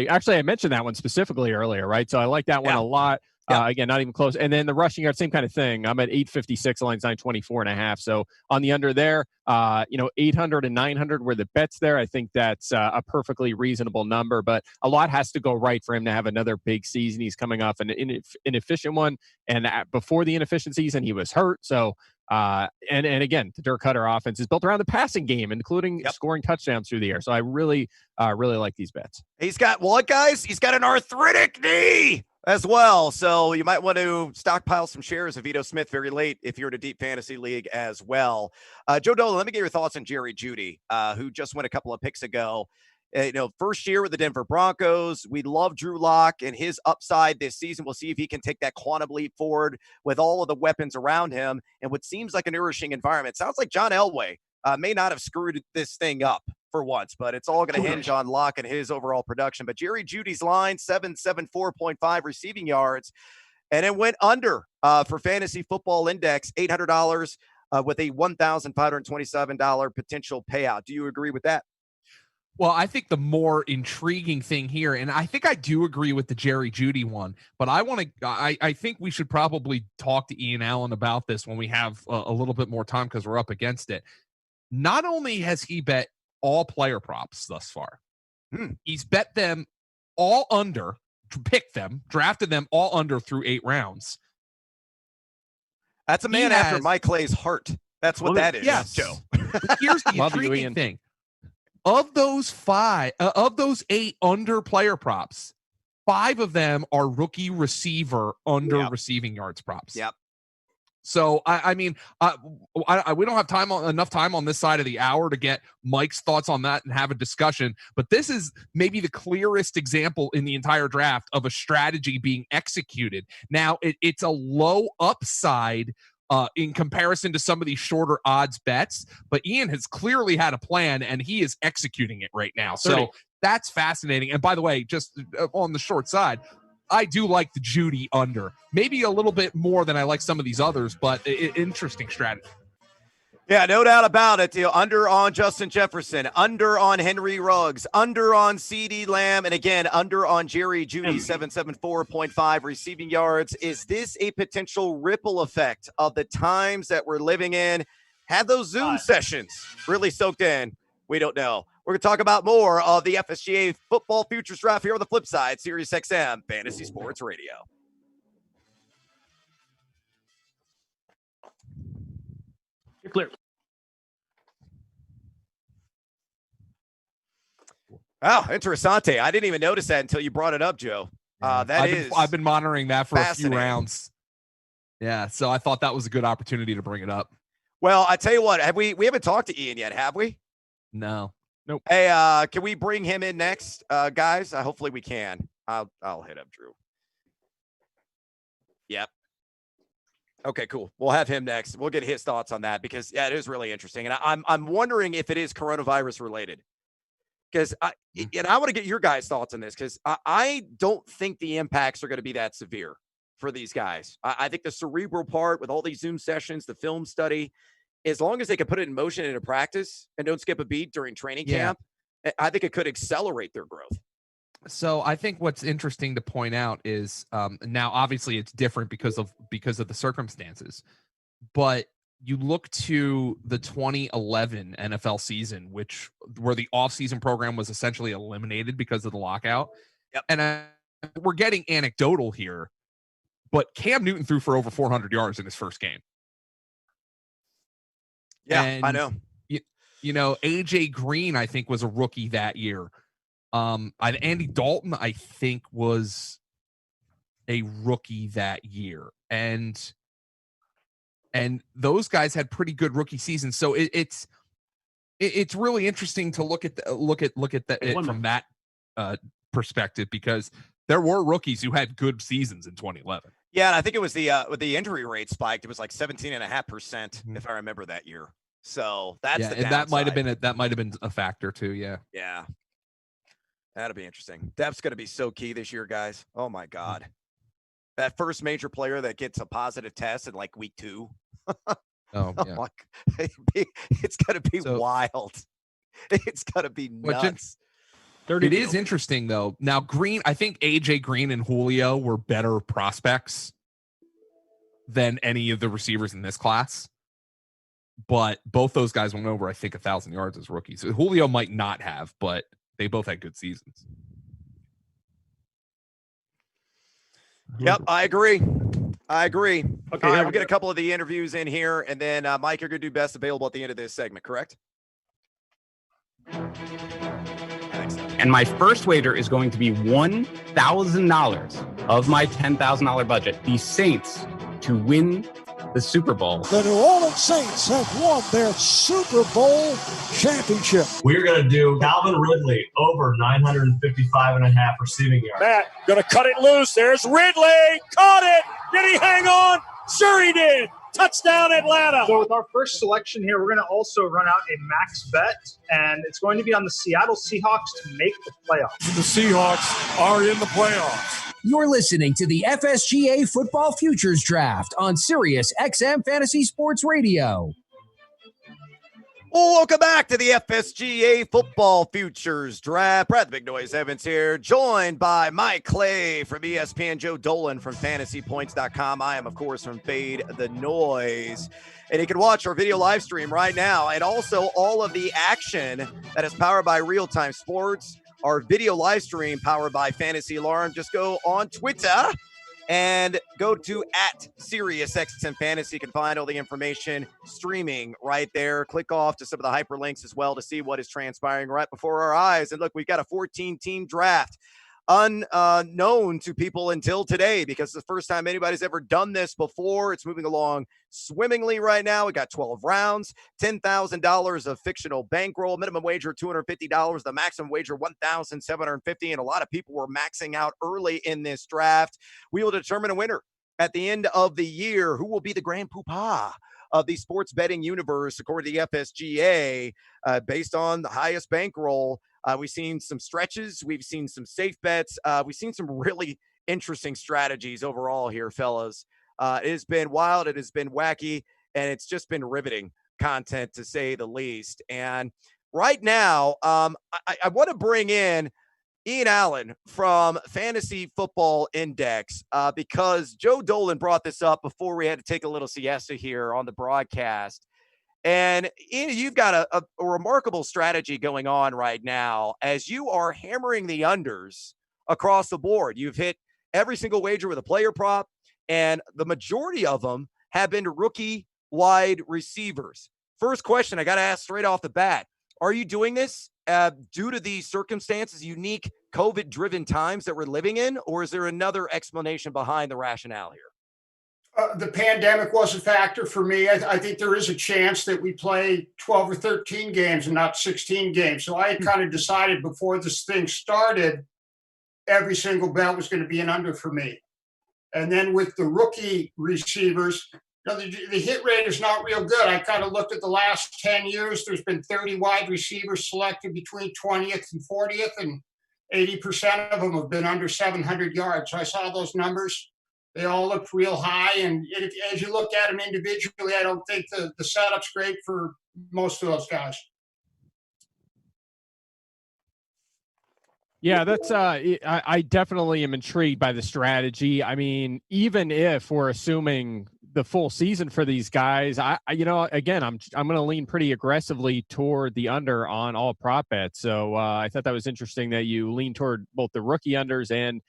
Actually, I mentioned that one specifically earlier, right? So I like that one a lot. Again, not even close. And then the rushing yard, same kind of thing. I'm at 856, the line's 924.5. So on the under there, 800 and 900 were the bets there. I think that's a perfectly reasonable number, but a lot has to go right for him to have another big season. He's coming off an inefficient one, and before the inefficient season, he was hurt. So, and again, the Dirk Cutter offense is built around the passing game, including scoring touchdowns through the air. So I really like these bets. He's got what, guys? He's got an arthritic knee as well. So you might want to stockpile some shares of Vito Smith very late if you're in a deep fantasy league as well. Joe Dolan, let me get your thoughts on Jerry Jeudy, who just went a couple of picks ago. First year with the Denver Broncos. We love Drew Lock and his upside this season. We'll see if he can take that quantum leap forward with all of the weapons around him and what seems like a nourishing environment. Sounds like John Elway may not have screwed this thing up for once, but it's all going to hinge on Lock and his overall production. But Jerry Jeudy's line, 774.5 receiving yards, and it went under for Fantasy Football Index, $800 with a $1,527 potential payout. Do you agree with that? Well, I think the more intriguing thing here, and I think I do agree with the Jerry Jeudy one, but I think we should probably talk to Ian Allen about this when we have a little bit more time because we're up against it. Not only has he bet all player props thus far, he's bet them all under, picked them, drafted them all under through 8 rounds. That's a man after Mike Clay's heart. That's what that is. Yes, Joe. Here's the intriguing thing. Of those 8 under player props, 5 of them are rookie receiver under receiving yards props. Yep. So we don't have enough time on this side of the hour to get Mike's thoughts on that and have a discussion. But this is maybe the clearest example in the entire draft of a strategy being executed. Now it's a low upside in comparison to some of these shorter odds bets, but Ian has clearly had a plan and he is executing it right now. So that's fascinating. And by the way, just on the short side, I do like the Jeudy under, maybe a little bit more than I like some of these others, but interesting strategy. Yeah, no doubt about it. Under on Justin Jefferson, under on Henry Ruggs, under on CeeDee Lamb, and again, under on Jerry Jeudy, 774.5 receiving yards. Is this a potential ripple effect of the times that we're living in? Have those Zoom sessions really soaked in? We don't know. We're going to talk about more of the FSGA football futures draft here on the flip side, SiriusXM Fantasy Sports Radio. You're clear. Oh, interessante. I didn't even notice that until you brought it up, Joe. I've been monitoring that for a few rounds. Yeah, so I thought that was a good opportunity to bring it up. Well, I tell you what, we haven't talked to Ian yet, have we? No. Nope. Hey, can we bring him in next, guys? Hopefully we can. I'll hit up Drew. Yep. Okay, cool. We'll have him next. We'll get his thoughts on that because it is really interesting, and I'm wondering if it is coronavirus related. Because I want to get your guys' thoughts on this because I don't think the impacts are going to be that severe for these guys. I think the cerebral part with all these Zoom sessions, the film study, as long as they can put it in motion into practice and don't skip a beat during training camp, I think it could accelerate their growth. So I think what's interesting to point out is now obviously it's different because of the circumstances, but you look to the 2011 NFL season, where the offseason program was essentially eliminated because of the lockout. Yep. And we're getting anecdotal here, but Cam Newton threw for over 400 yards in his first game. Yeah, and, I know. You know, AJ Green, I think, was a rookie that year. Andy Dalton, I think, was a rookie that year. And those guys had pretty good rookie seasons. So it's really interesting to look at it from that perspective, because there were rookies who had good seasons in 2011. Yeah, and I think it was with the injury rate spiked, it was like 17.5%, if I remember that year. So that's the downside. That might have been a factor too. Yeah. Yeah. That'll be interesting. Depth's going to be so key this year, guys. Oh my God. That first major player that gets a positive test in like week 2. Oh, yeah. It's going to be wild. It's going to be nuts. It is interesting though. Now I think AJ Green and Julio were better prospects than any of the receivers in this class. But both those guys went over, I think, 1,000 yards as rookies. So Julio might not have, but they both had good seasons. Yep, I agree. Okay, all right, we'll get a couple of the interviews in here, and then Mike, you're going to do best available at the end of this segment, correct? And my first wager is going to be $1,000 of my $10,000 budget. The Saints to win the Super Bowl. The New Orleans Saints have won their Super Bowl championship. We're going to do Calvin Ridley over 955.5 receiving yards. Matt, going to cut it loose. There's Ridley. Caught it. Did he hang on? Sure he did. Touchdown, Atlanta. So with our first selection here, we're going to also run out a max bet, and it's going to be on the Seattle Seahawks to make the playoffs. The Seahawks are in the playoffs. You're listening to the FSGA Football Futures Draft on SiriusXM Fantasy Sports Radio. Well, welcome back to the FSGA Football Futures Draft. Brad the Big Noise Evans here, joined by Mike Clay from ESPN, Joe Dolan from FantasyPoints.com. I am, of course, from Fade the Noise. And you can watch our video live stream right now, and also all of the action that is powered by Real Time Sports. Our video live stream powered by FantasyAlarm. Just go on Twitter and go to @SiriusXM Fantasy. You can find all the information streaming right there. Click off to some of the hyperlinks as well to see what is transpiring right before our eyes. And look, we've got a 14-team draft. Unknown to people until today, because it's the first time anybody's ever done this before. It's moving along swimmingly right now. We got 12 rounds, $10,000 of fictional bankroll, minimum wager $250, the maximum wager $1,750, and a lot of people were maxing out early in this draft. We will determine a winner at the end of the year. Who will be the grand poobah of the sports betting universe, according to the FSGA, based on the highest bankroll? We've seen some stretches. We've seen some safe bets. We've seen some really interesting strategies overall here, fellas. It has been wild. It has been wacky, and it's just been riveting content, to say the least. And right now, I want to bring in Ian Allen from Fantasy Football Index, because Joe Dolan brought this up before we had to take a little siesta here on the broadcast. And Ian, you've got a remarkable strategy going on right now as you are hammering the unders across the board. You've hit every single wager with a player prop, and the majority of them have been rookie wide receivers. First question I got to ask straight off the bat. Are you doing this due to the circumstances, unique COVID-driven times that we're living in, or is there another explanation behind the rationale here? The pandemic was a factor for me. I think there is a chance that we play 12 or 13 games and not 16 games. So I kind of decided before this thing started, every single bet was going to be an under for me. And then with the rookie receivers, the hit rate is not real good. I kind of looked at the last 10 years. There's been 30 wide receivers selected between 20th and 40th, and 80% of them have been under 700 yards. So I saw those numbers. They all looked real high. And as you look at them individually, I don't think the setup's great for most of those guys. Yeah, that's I definitely am intrigued by the strategy. I mean, even if we're assuming the full season for these guys, again, I'm going to lean pretty aggressively toward the under on all prop bets. So I thought that was interesting that you lean toward both the rookie unders and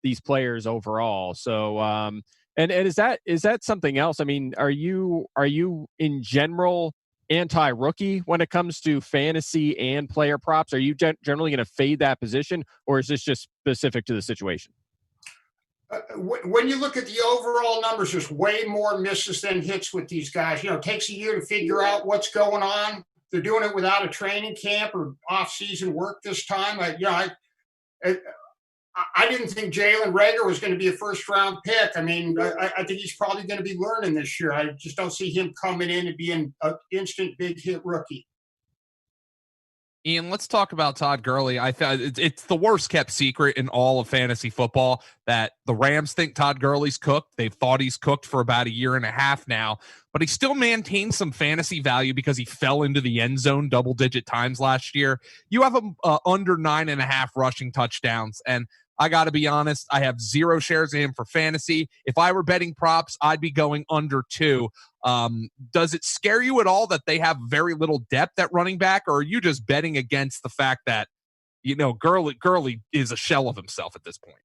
these players overall. So and is that something else? I mean, are you in general anti-rookie when it comes to fantasy and player props? Are you generally going to fade that position, or is this just specific to the situation? When you look at the overall numbers, there's way more misses than hits with these guys. It takes a year to figure out what's going on. They're doing it without a training camp or off-season work this time. I didn't think Jalen Reagor was going to be a first-round pick. I mean, I think he's probably going to be learning this year. I just don't see him coming in and being an instant big-hit rookie. Ian, let's talk about Todd Gurley. I thought it's the worst kept secret in all of fantasy football that the Rams think Todd Gurley's cooked. They've thought he's cooked for about a year and a half now, but he still maintains some fantasy value because he fell into the end zone double-digit times last year. You have him under 9.5 rushing touchdowns, and I got to be honest, I have 0 shares of him for fantasy. If I were betting props, I'd be going under 2. Does it scare you at all that they have very little depth at running back, or are you just betting against the fact that, Gurley is a shell of himself at this point?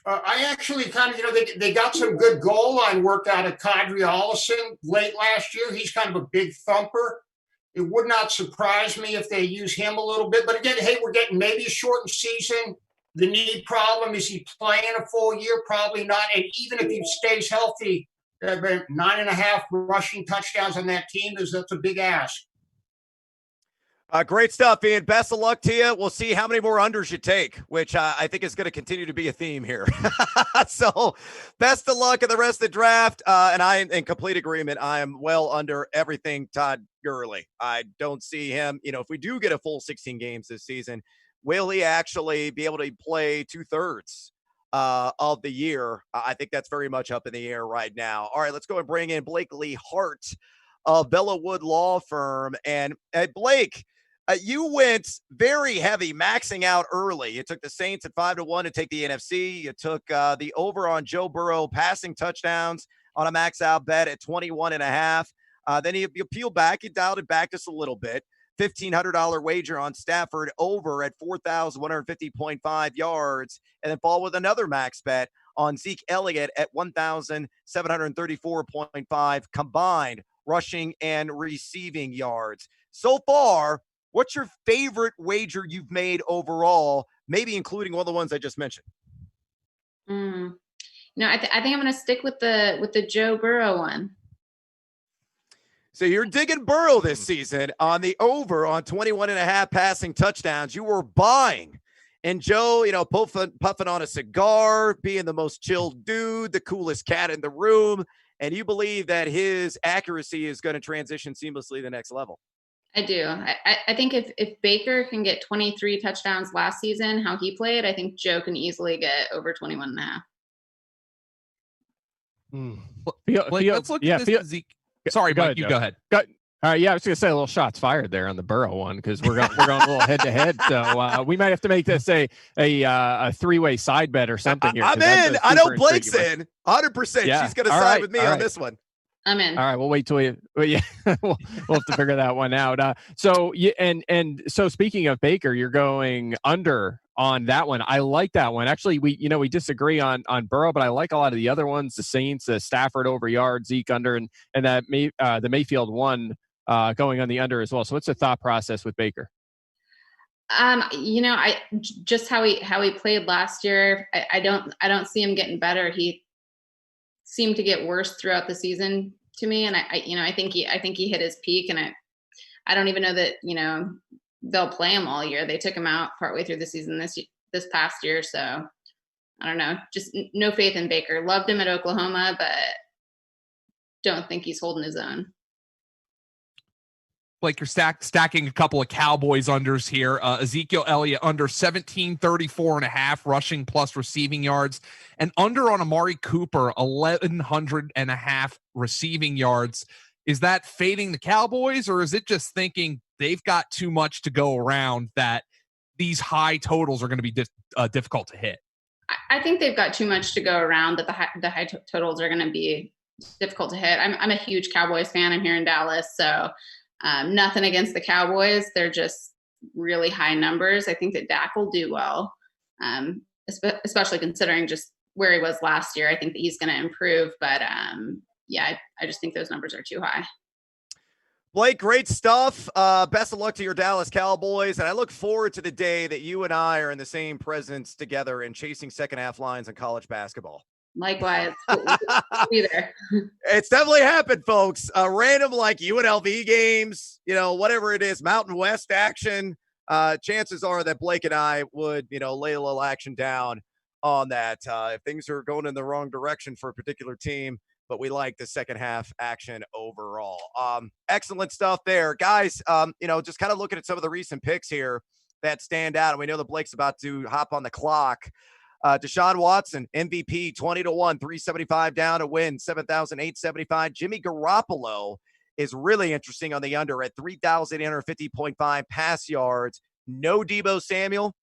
I actually kind of, they got some good goal line work out of Kadri Allison late last year. He's kind of a big thumper. It would not surprise me if they use him a little bit. But again, hey, we're getting maybe a shortened season. The knee problem, is he playing a full year? Probably not. And even if he stays healthy, 9.5 rushing touchdowns on that team, that's a big ask. Great stuff, Ian. Best of luck to you. We'll see how many more unders you take, which I think is going to continue to be a theme here. So best of luck in the rest of the draft. And I am in complete agreement. I am well under everything Todd Gurley. I don't see him, if we do get a full 16 games this season, will he actually be able to play 2/3 of the year? I think that's very much up in the air right now. All right, let's go and bring in Blakely Hart of Bellawood Law Firm. And Blake, you went very heavy, maxing out early. You took the Saints at 5-1 to take the NFC. You took the over on Joe Burrow passing touchdowns on a max out bet at 21.5. Then you peeled back, you dialed it back just a little bit. $1,500 wager on Stafford over at 4,150.5 yards, and then fall with another max bet on Zeke Elliott at 1,734.5 combined rushing and receiving yards. So far, what's your favorite wager you've made overall, maybe including all the ones I just mentioned? I think I'm going to stick with the Joe Burrow one. So you're digging Burrow this season on the over on 21.5 passing touchdowns. You were buying. And Joe, puffing on a cigar, being the most chilled dude, the coolest cat in the room. And you believe that his accuracy is going to transition seamlessly to the next level. I do. I think if Baker can get 23 touchdowns last season, how he played, I think Joe can easily get over 21.5. Let's look at this Zeke. Sorry, Mike, you go ahead. All right, yeah, I was going to say a little shots fired there on the Burrow one because we're going a little head to head. So we might have to make this a 3-way side bet or something here. I'm in. I know Blake's in 100%. Yeah. She's going to side with me on this one. I'm in. All right, we'll wait till we'll have to figure that one out. So speaking of Baker, you're going under on that one. I like that one. Actually, we disagree on Burrow, but I like a lot of the other ones. The Saints, Stafford over yards, Zeke under, and that the Mayfield one going on the under as well. So what's the thought process with Baker? I just how he played last year. I don't see him getting better. seemed to get worse throughout the season to me. And I think he hit his peak, and I don't even know that, they'll play him all year. They took him out partway through the season this past year. So I don't know, just no faith in Baker. Loved him at Oklahoma, but don't think he's holding his own. Like you're stacking a couple of Cowboys unders here. Ezekiel Elliott under 1734.5 rushing plus receiving yards, and under on Amari Cooper 1100.5 receiving yards. Is that fading the Cowboys, or is it just thinking they've got too much to go around that these high totals are going to be difficult to hit? I think they've got too much to go around, that the high totals are going to be difficult to hit. I'm a huge Cowboys fan. I'm here in Dallas, so nothing against the Cowboys. They're just really high numbers. I think that Dak will do well, especially considering just where he was last year. I think that he's going to improve, but I just think those numbers are too high. Blake, great stuff. Best of luck to your Dallas Cowboys, and I look forward to the day that you and I are in the same presence together and chasing second half lines in college basketball. Likewise. We'll be there. It's definitely happened, folks. Random like UNLV games, whatever it is, Mountain West action. Chances are that Blake and I would, lay a little action down on that if things are going in the wrong direction for a particular team. But we like the second half action overall. Excellent stuff there, guys. Just kind of looking at some of the recent picks here that stand out, and we know that Blake's about to hop on the clock. Deshaun Watson, MVP, 20-1, 375 down to win, 7,875. Jimmy Garoppolo is really interesting on the under at 3,850.5 pass yards. No Deebo Samuel,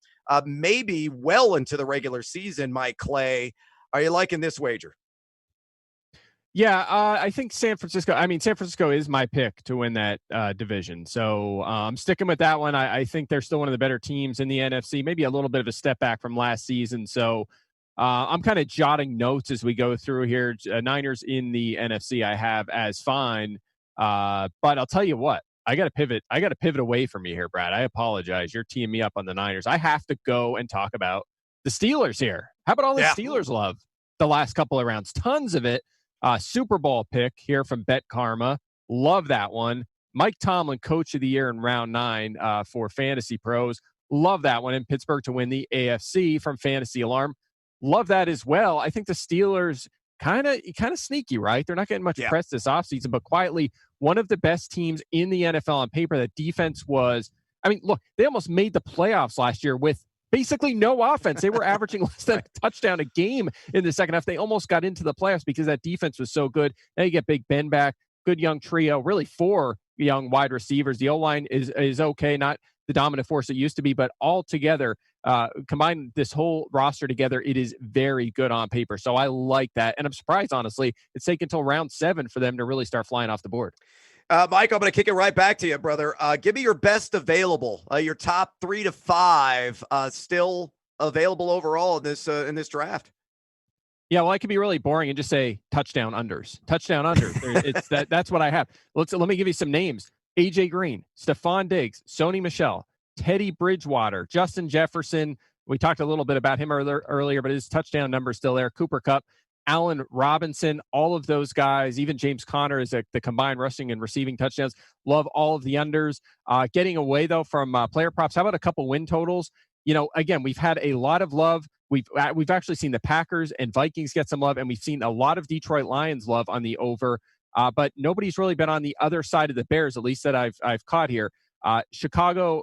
maybe well into the regular season. Mike Clay, are you liking this wager? Yeah, I think San Francisco is my pick to win that division. So I'm sticking with that one. I think they're still one of the better teams in the NFC, maybe a little bit of a step back from last season. So I'm kind of jotting notes as we go through here. Niners in the NFC I have as fine. But I'll tell you what, I got to pivot. I got to pivot away from you here, Brad. I apologize. You're teeing me up on the Niners. I have to go and talk about the Steelers here. How about all the Steelers love the last couple of rounds? Tons of it. Super Bowl pick here from Bet Karma. Love that one. Mike Tomlin, coach of the year in round 9 for Fantasy Pros. Love that one. In Pittsburgh to win the AFC from Fantasy Alarm. Love that as well. I think the Steelers kind of sneaky, right? They're not getting much press this offseason, but quietly one of the best teams in the NFL on paper. That defense was, look, they almost made the playoffs last year with basically no offense. They were averaging less than a touchdown a game in the second half. They almost got into the playoffs because that defense was so good. Now you get Big Ben back, good young trio, really 4 young wide receivers. The O-line is okay, not the dominant force it used to be, but all together, combine this whole roster together, it is very good on paper. So I like that. And I'm surprised, honestly, it's taken until round 7 for them to really start flying off the board. Mike, I'm going to kick it right back to you, brother. Give me your best available, your top 3 to 5 still available overall in this draft. Yeah, well, I could be really boring and just say touchdown unders. It's that's what I have. Let me give you some names. AJ Green, Stefan Diggs, Sony Michel, Teddy Bridgewater, Justin Jefferson. We talked a little bit about him earlier, but his touchdown number is still there. Cooper Kupp, Allen Robinson, all of those guys, even James Conner is the combined rushing and receiving touchdowns. Love all of the unders. Getting away, though, from player props, how about a couple win totals? Again, we've had a lot of love. We've actually seen the Packers and Vikings get some love, and we've seen a lot of Detroit Lions love on the over. But nobody's really been on the other side of the Bears, at least that I've caught here. Chicago,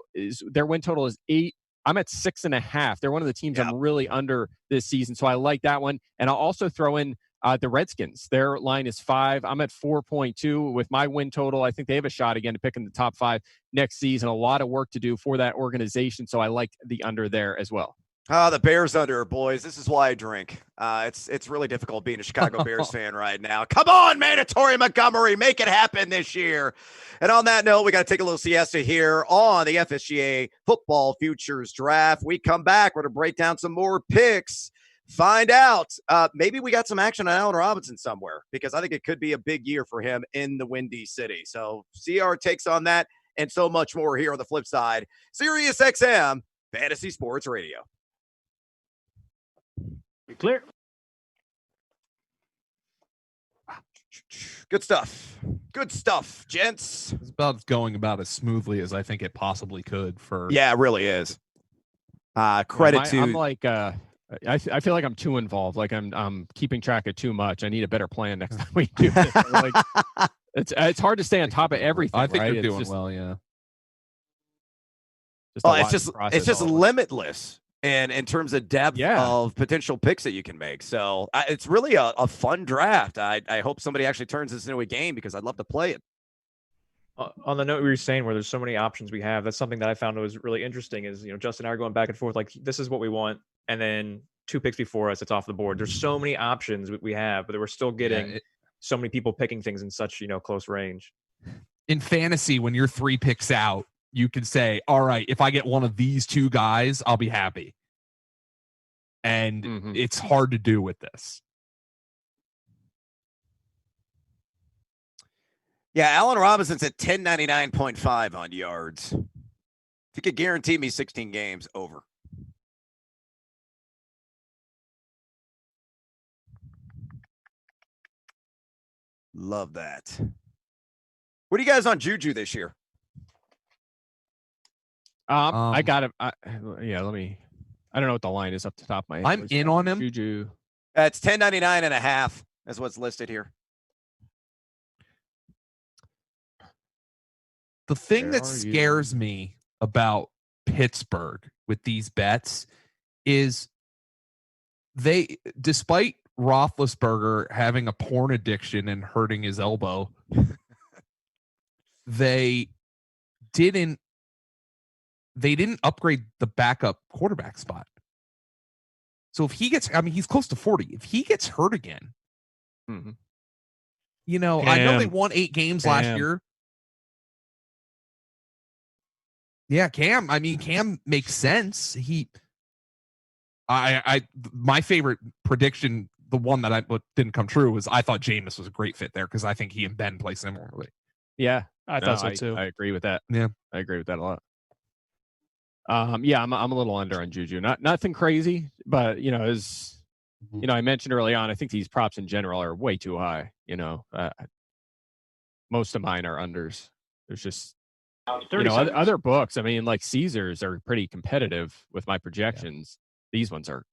their win total is 8. I'm at 6.5. They're one of the teams I'm really under this season, so I like that one. And I'll also throw in the Redskins. Their line is 5. I'm at 4.2 with my win total. I think they have a shot again to pick in the top 5 next season. A lot of work to do for that organization, so I like the under there as well. The Bears under, boys. This is why I drink. It's really difficult being a Chicago Bears fan right now. Come on, Mandatory Montgomery, make it happen this year. And on that note, we got to take a little siesta here on the FSGA Football Futures Draft. We come back, we're going to break down some more picks, find out maybe we got some action on Allen Robinson somewhere, because I think it could be a big year for him in the Windy City. So see our takes on that and so much more here on the flip side. SiriusXM Fantasy Sports Radio. Clear. Good stuff. Good stuff, gents. It's about going about as smoothly as I think it possibly could for. Yeah, it really is. Credit to. I'm like, I feel like I'm too involved. Like I'm keeping track of too much. I need a better plan next time we do this. Like, it's hard to stay on top of everything. I think right? you're doing well. Yeah. It's just limitless. And in terms of depth of potential picks that you can make. So it's really a fun draft. I hope somebody actually turns this into a game because I'd love to play it. On the note we were saying where there's so many options we have, that's something that I found was really interesting is, Justin and I are going back and forth, like this is what we want. And then 2 picks before us, it's off the board. There's so many options we have, but we're still getting so many people picking things in such, close range. In fantasy, when you're 3 picks out, you can say, all right, if I get one of these 2 guys, I'll be happy. And it's hard to do with this. Yeah, Allen Robinson's at 1099.5 on yards. If you could guarantee me 16 games, over. Love that. What are you guys on Juju this year? I got it. Let me. I don't know what the line is up the top of my head. I'm in on him. Juju. It's 1099.5. That's what's listed here. The thing that scares me about Pittsburgh with these bets is despite Roethlisberger having a porn addiction and hurting his elbow, they didn't upgrade the backup quarterback spot. So if he gets, he's close to 40. If he gets hurt again, I know they won 8 games last year. Yeah, Cam. Cam makes sense. My favorite prediction, the one that didn't come true, was I thought Jameis was a great fit there because I think he and Ben play similarly. Yeah, I thought so too. I agree with that. Yeah, I agree with that a lot. I'm a little under on Juju. Nothing crazy, but I mentioned early on, I think these props in general are way too high. Most of mine are unders. There's just other books. Like Caesars are pretty competitive with my projections. Yeah. These ones are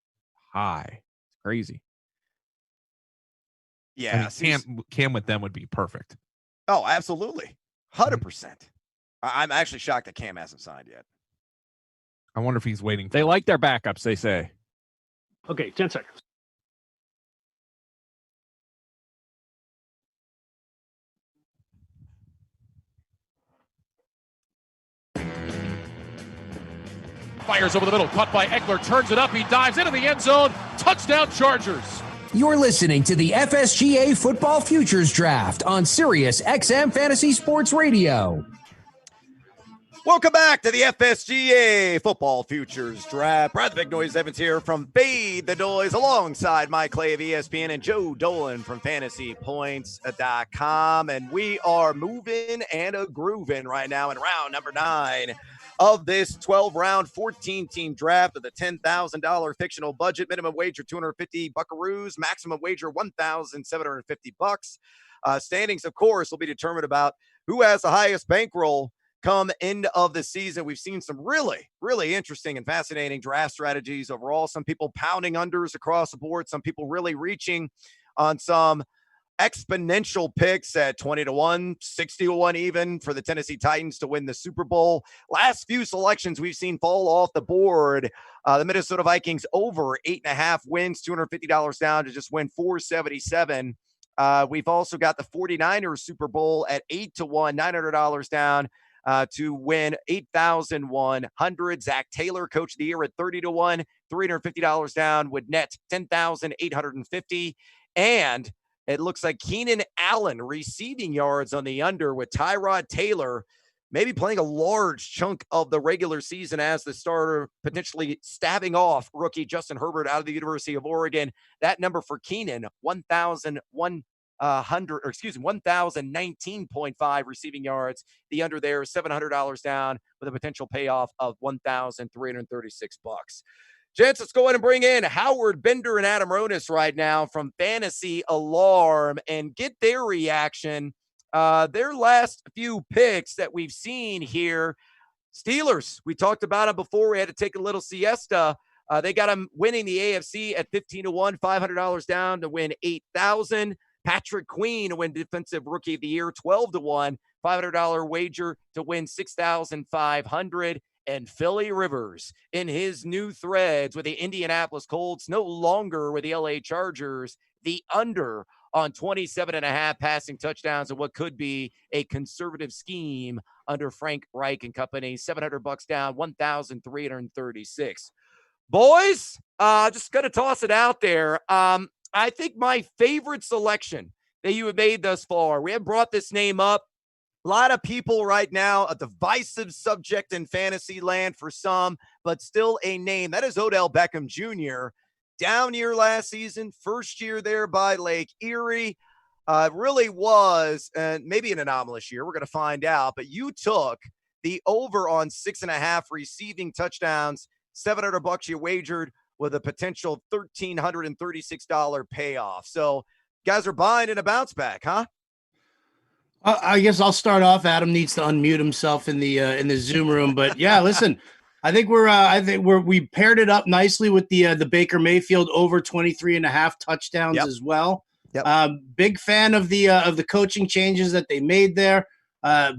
high. It's crazy. Yeah, Cam with them would be perfect. Oh, absolutely, 100%. I'm actually shocked that Cam hasn't signed yet. I wonder if he's waiting. They like their backups, they say. Okay, 10 seconds. Fires over the middle, caught by Eckler, turns it up, he dives into the end zone, touchdown Chargers. You're listening to the FSGA Football Futures Draft on SiriusXM Fantasy Sports Radio. Welcome back to the FSGA Football Futures Draft. Brad the Big Noise Evans here from Fade the Noise alongside Mike Clay of ESPN and Joe Dolan from FantasyPoints.com. And we are moving and grooving right now in round number 9 of this 12-round, 14-team draft with a $10,000 fictional budget. Minimum wager $250 buckaroos, maximum wager $1,750. Standings, of course, will be determined about who has the highest bankroll come end of the season. We've seen some really, really interesting and fascinating draft strategies overall. Some people pounding unders across the board. Some people really reaching on some exponential picks at 20-1, 60-1 even for the Tennessee Titans to win the Super Bowl. Last few selections we've seen fall off the board. The Minnesota Vikings over 8.5 wins, $250 down to just win $477. We've also got the 49ers Super Bowl at 8-1, $900 down to win 8,100. Zach Taylor, coach of the year, at 30-1, $350 down, would net 10,850. And it looks like Keenan Allen receiving yards on the under with Tyrod Taylor maybe playing a large chunk of the regular season as the starter, potentially stabbing off rookie Justin Herbert out of the University of Oregon. That number for Keenan, 1,019.5 receiving yards. The under there is $700 down with a potential payoff of $1,336. Gents, let's go ahead and bring in Howard, Bender, and Adam Ronis right now from Fantasy Alarm and get their reaction. Their last few picks that we've seen here. Steelers, we talked about them before. We had to take a little siesta. They got them winning the AFC at 15-1, $500 down to win $8,000. Patrick Queen to win Defensive Rookie of the Year, 12-1, $500 wager to win $6,500. And Philly Rivers in his new threads with the Indianapolis Colts, no longer with the LA Chargers, the under on 27.5 passing touchdowns and what could be a conservative scheme under Frank Reich and company. $700 down, 1,336. Boys, just going to toss it out there. I think my favorite selection that you have made thus far, we have brought this name up. A lot of people right now, a divisive subject in fantasy land for some, but still a name. That is Odell Beckham Jr. Down year last season, first year there by Lake Erie. Really was maybe an anomalous year. We're going to find out. But you took the over on 6.5 receiving touchdowns, $700 you wagered with a potential $1,336 payoff. So guys are buying in a bounce back, huh? I guess I'll start off. Adam needs to unmute himself in the Zoom room, but yeah, listen, I think we paired it up nicely with the Baker Mayfield over 23.5 touchdowns as well. Yep. Big fan of the coaching changes that they made there.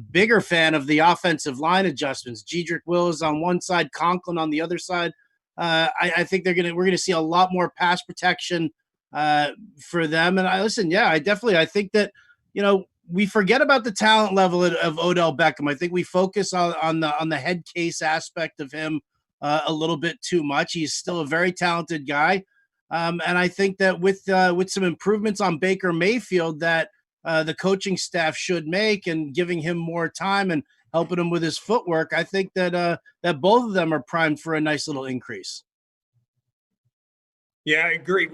Bigger fan of the offensive line adjustments. Jedrick Wills on one side, Conklin on the other side. I think we're gonna see a lot more pass protection for them. And I think that we forget about the talent level of Odell Beckham. I think we focus on the head case aspect of him a little bit too much. He's still a very talented guy. And I think that with some improvements on Baker Mayfield that the coaching staff should make and giving him more time and helping him with his footwork, I think that both of them are primed for a nice little increase. Yeah, I agree.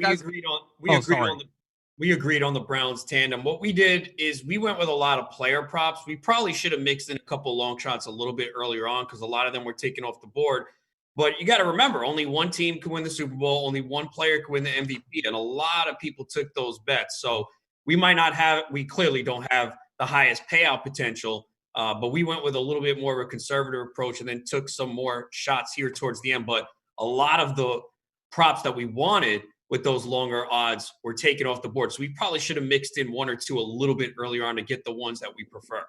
We agreed on the Browns tandem. What we did is we went with a lot of player props. We probably should have mixed in a couple long shots a little bit earlier on because a lot of them were taken off the board. But you got to remember, only one team can win the Super Bowl. Only one player can win the MVP. And a lot of people took those bets. So we clearly don't have the highest payout potential, but we went with a little bit more of a conservative approach and then took some more shots here towards the end. But a lot of the props that we wanted with those longer odds were taken off the board. So we probably should have mixed in one or two a little bit earlier on to get the ones that we prefer.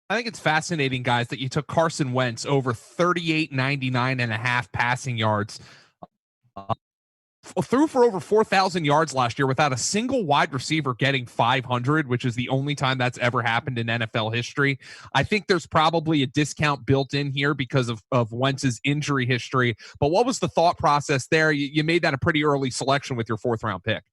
I think it's fascinating, guys, that you took Carson Wentz over 38.99.5 passing yards. Threw for over 4,000 yards last year without a single wide receiver getting 500, which is the only time that's ever happened in NFL history. I think there's probably a discount built in here because of Wentz's injury history. But what was the thought process there? You made that a pretty early selection with your 4th round pick.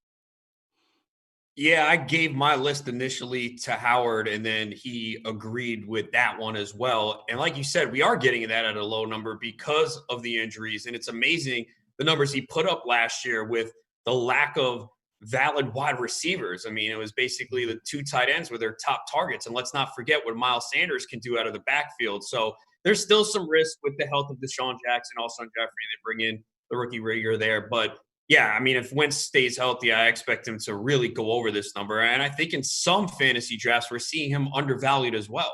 Yeah, I gave my list initially to Howard, and then he agreed with that one as well. And like you said, we are getting that at a low number because of the injuries. And it's amazing the numbers he put up last year with the lack of valid wide receivers. I mean, it was basically the 2 tight ends were their top targets. And let's not forget what Miles Sanders can do out of the backfield. So there's still some risk with the health of Deshaun Jackson, also Jeffrey. They bring in the rookie rigger there. But yeah, I mean, if Wentz stays healthy, I expect him to really go over this number. And I think in some fantasy drafts, we're seeing him undervalued as well.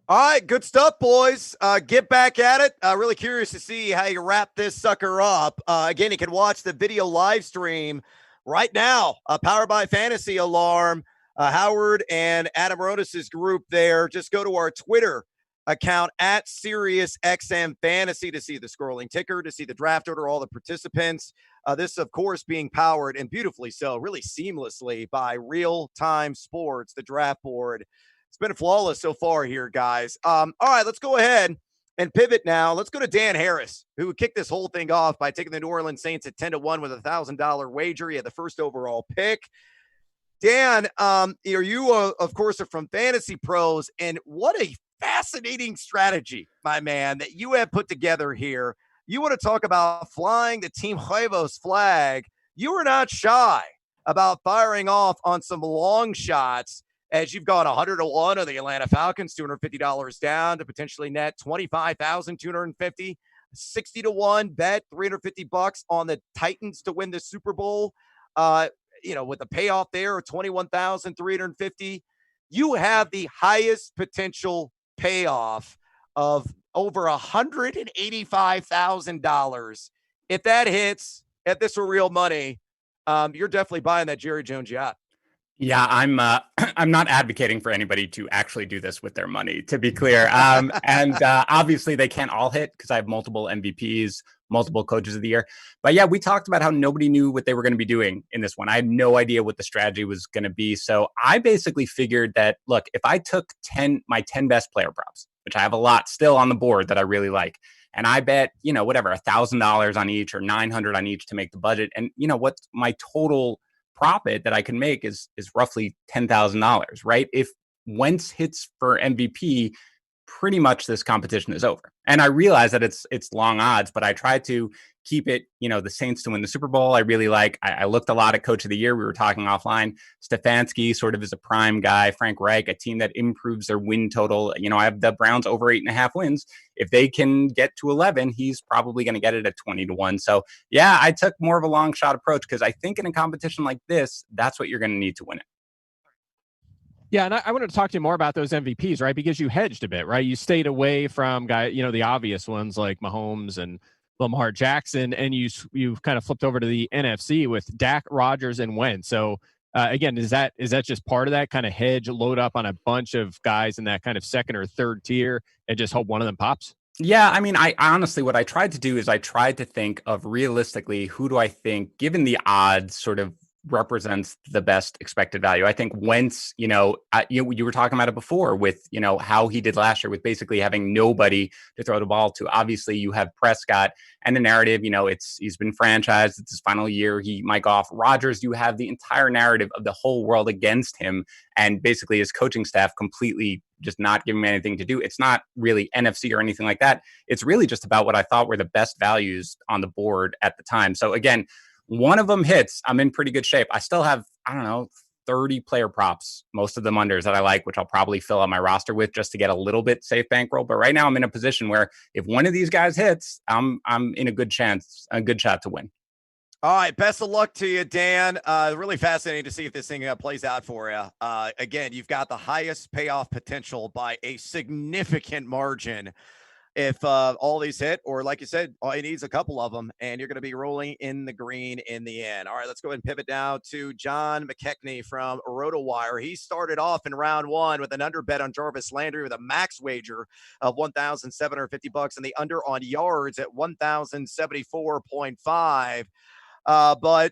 All right, good stuff, boys. Get back at it. Really curious to see how you wrap this sucker up. Again, you can watch the video live stream right now, powered by Fantasy Alarm. Howard and Adam Ronis' group there. Just go to our Twitter account at SiriusXM Fantasy to see the scrolling ticker, to see the draft order, all the participants. This, of course, being powered, and beautifully so, really seamlessly, by Real Time Sports, the draft board. It's been flawless so far here, guys. All right, let's go ahead and pivot now. Let's go to Dan Harris, who kicked this whole thing off by taking the New Orleans Saints at 10-1 with a $1,000 wager. He had the first overall pick. Dan, you, of course, are from Fantasy Pros, and what a fascinating strategy, my man, that you have put together here. You want to talk about flying the Team Huevos flag. You were not shy about firing off on some long shots as you've gone 100-1 on the Atlanta Falcons, $250 down to potentially net $25,250. 60 to 1 bet, $350 on the Titans to win the Super Bowl. With the payoff there of 21,350, you have the highest potential payoff of over $185,000. If that hits, if this were real money, you're definitely buying that Jerry Jones yacht. Yeah, I'm I'm not advocating for anybody to actually do this with their money, to be clear. Obviously they can't all hit because I have multiple MVPs, multiple coaches of the year. But yeah, we talked about how nobody knew what they were going to be doing in this one. I had no idea what the strategy was going to be. So I basically figured that, look, if I took my 10 best player props, which I have a lot still on the board that I really like, and I bet, whatever, $1,000 on each or $900 on each to make the budget. And what my total profit that I can make is roughly $10,000, right? If Wentz hits for MVP, pretty much this competition is over. And I realize that it's long odds, but I try to keep it, the Saints to win the Super Bowl. I really like, I looked a lot at Coach of the Year. We were talking offline. Stefanski sort of is a prime guy. Frank Reich, a team that improves their win total. I have the Browns over 8.5 wins. If they can get to 11, he's probably going to get it at 20 to 1. So yeah, I took more of a long shot approach because I think in a competition like this, that's what you're going to need to win it. Yeah, and I wanted to talk to you more about those MVPs, right? Because you hedged a bit, right? You stayed away from the obvious ones like Mahomes and Lamar Jackson, and you've kind of flipped over to the NFC with Dak, Rodgers, and Wentz. So again, is that just part of that kind of hedge, load up on a bunch of guys in that kind of second or third tier and just hope one of them pops? Yeah, I mean, I honestly, what I tried to do is I tried to think of realistically, who do I think, given the odds, sort of represents the best expected value. I think Wentz, you were talking about it before with, how he did last year with basically having nobody to throw the ball to. Obviously, you have Prescott and the narrative, he's been franchised. It's his final year. He might go off. Rodgers, you have the entire narrative of the whole world against him and basically his coaching staff completely just not giving him anything to do. It's not really NFC or anything like that. It's really just about what I thought were the best values on the board at the time. So again, one of them hits, I'm in pretty good shape. I still have, 30 player props, most of them unders that I like, which I'll probably fill out my roster with just to get a little bit safe bankroll. But right now I'm in a position where if one of these guys hits, I'm in a good shot to win. All right. Best of luck to you, Dan. Really fascinating to see if this thing plays out for you. Again, you've got the highest payoff potential by a significant margin. If all these hit, or like you said, all you need is a couple of them, and you're going to be rolling in the green in the end. All right, let's go ahead and pivot now to John McKechnie from RotoWire. He started off in round one with an under bet on Jarvis Landry with a max wager of $1,750 and the under on yards at 1,074.5. But,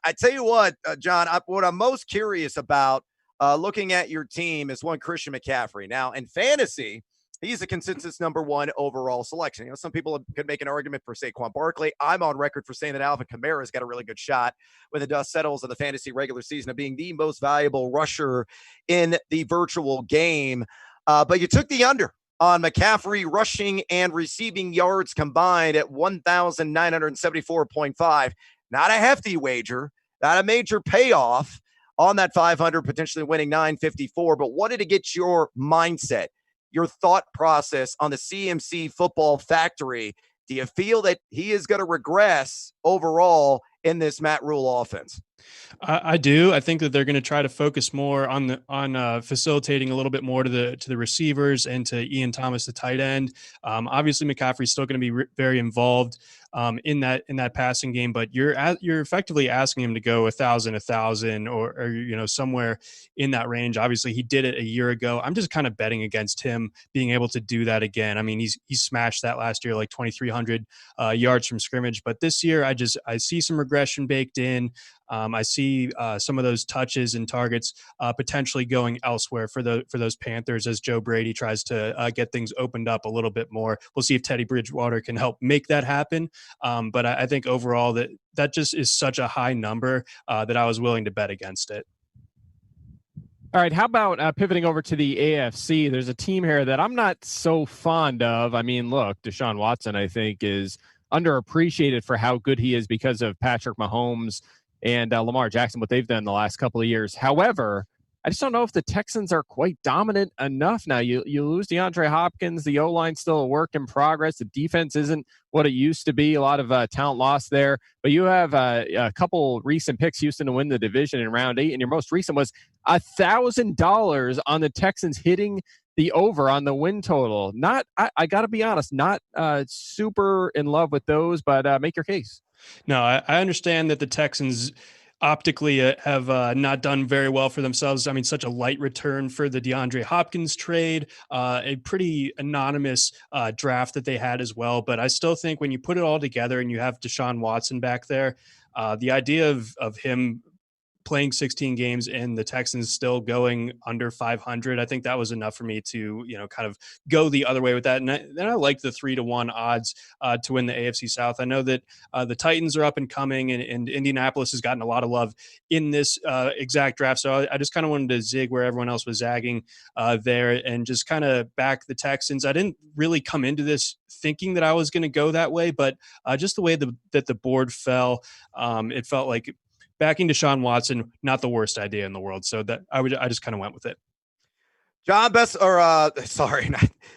I tell you what, John, what I'm most curious about looking at your team is one Christian McCaffrey. Now, in fantasy, he's a consensus number one overall selection. Some people could make an argument for Saquon Barkley. I'm on record for saying that Alvin Kamara's got a really good shot when the dust settles in the fantasy regular season of being the most valuable rusher in the virtual game. But you took the under on McCaffrey rushing and receiving yards combined at 1,974.5. Not a hefty wager, not a major payoff on that 500, potentially winning 954. But wanted to get your mindset, your thought process on the CMC Football Factory. Do you feel that he is going to regress overall in this Matt Rule offense? I do. I think that they're going to try to focus more on facilitating a little bit more to the receivers and to Ian Thomas, the tight end. Obviously, McCaffrey's still going to be very involved in that passing game, but you're effectively asking him to go 1,000 or somewhere in that range. Obviously, he did it a year ago. I'm just kind of betting against him being able to do that again. I mean, he smashed that last year, like 2,300 yards from scrimmage, but this year I see some regression baked in. I see some of those touches and targets potentially going elsewhere for those Panthers as Joe Brady tries to get things opened up a little bit more. We'll see if Teddy Bridgewater can help make that happen. But I think overall that just is such a high number that I was willing to bet against it. All right, how about pivoting over to the AFC? There's a team here that I'm not so fond of. I mean, look, Deshaun Watson, I think, is underappreciated for how good he is because of Patrick Mahomes and Lamar Jackson, what they've done the last couple of years. However, I just don't know if the Texans are quite dominant enough now. You lose DeAndre Hopkins. The O-line's still a work in progress. The defense isn't what it used to be. A lot of talent lost there. But you have a couple recent picks, Houston, to win the division in round 8. And your most recent was $1,000 on the Texans hitting the over on the win total. I got to be honest, not super in love with those, but make your case. No, I understand that the Texans optically have not done very well for themselves. I mean, such a light return for the DeAndre Hopkins trade, a pretty anonymous draft that they had as well. But I still think when you put it all together and you have Deshaun Watson back there, the idea of him playing 16 games and the Texans still going under 500, I think that was enough for me to, kind of go the other way with that. And I like the 3-1 odds to win the AFC South. I know that the Titans are up and coming, and Indianapolis has gotten a lot of love in this exact draft. So I just kind of wanted to zig where everyone else was zagging there and just kind of back the Texans. I didn't really come into this thinking that I was going to go that way, but just the way that the board fell, it felt like backing Deshaun Watson, not the worst idea in the world. So that I just kind of went with it. John sorry,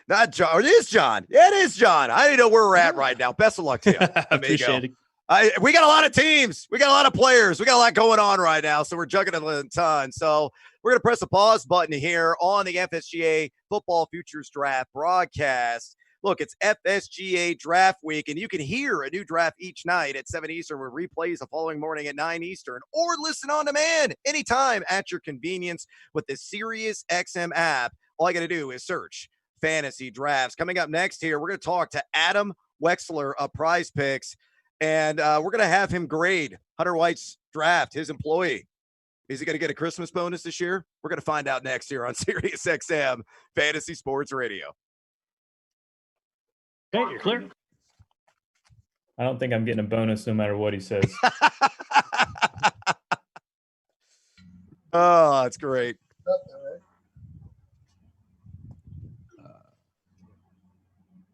not John. Or it is John. Yeah, it is John. I don't know where we're at right now. Best of luck to you. Appreciate it. We got a lot of teams. We got a lot of players. We got a lot going on right now. So we're juggling a ton. So we're going to press the pause button here on the FSGA Football Futures Draft broadcast. Look, it's FSGA Draft Week, and you can hear a new draft each night at 7 Eastern with replays the following morning at 9 Eastern, or listen on demand anytime at your convenience with the SiriusXM app. All you got to do is search Fantasy Drafts. Coming up next here, we're going to talk to Adam Wexler of Prize Picks, and we're going to have him grade Hunter White's draft, his employee. Is he going to get a Christmas bonus this year? We're going to find out next here on SiriusXM Fantasy Sports Radio. Okay, you're clear. I don't think I'm getting a bonus no matter what he says. Oh, that's great.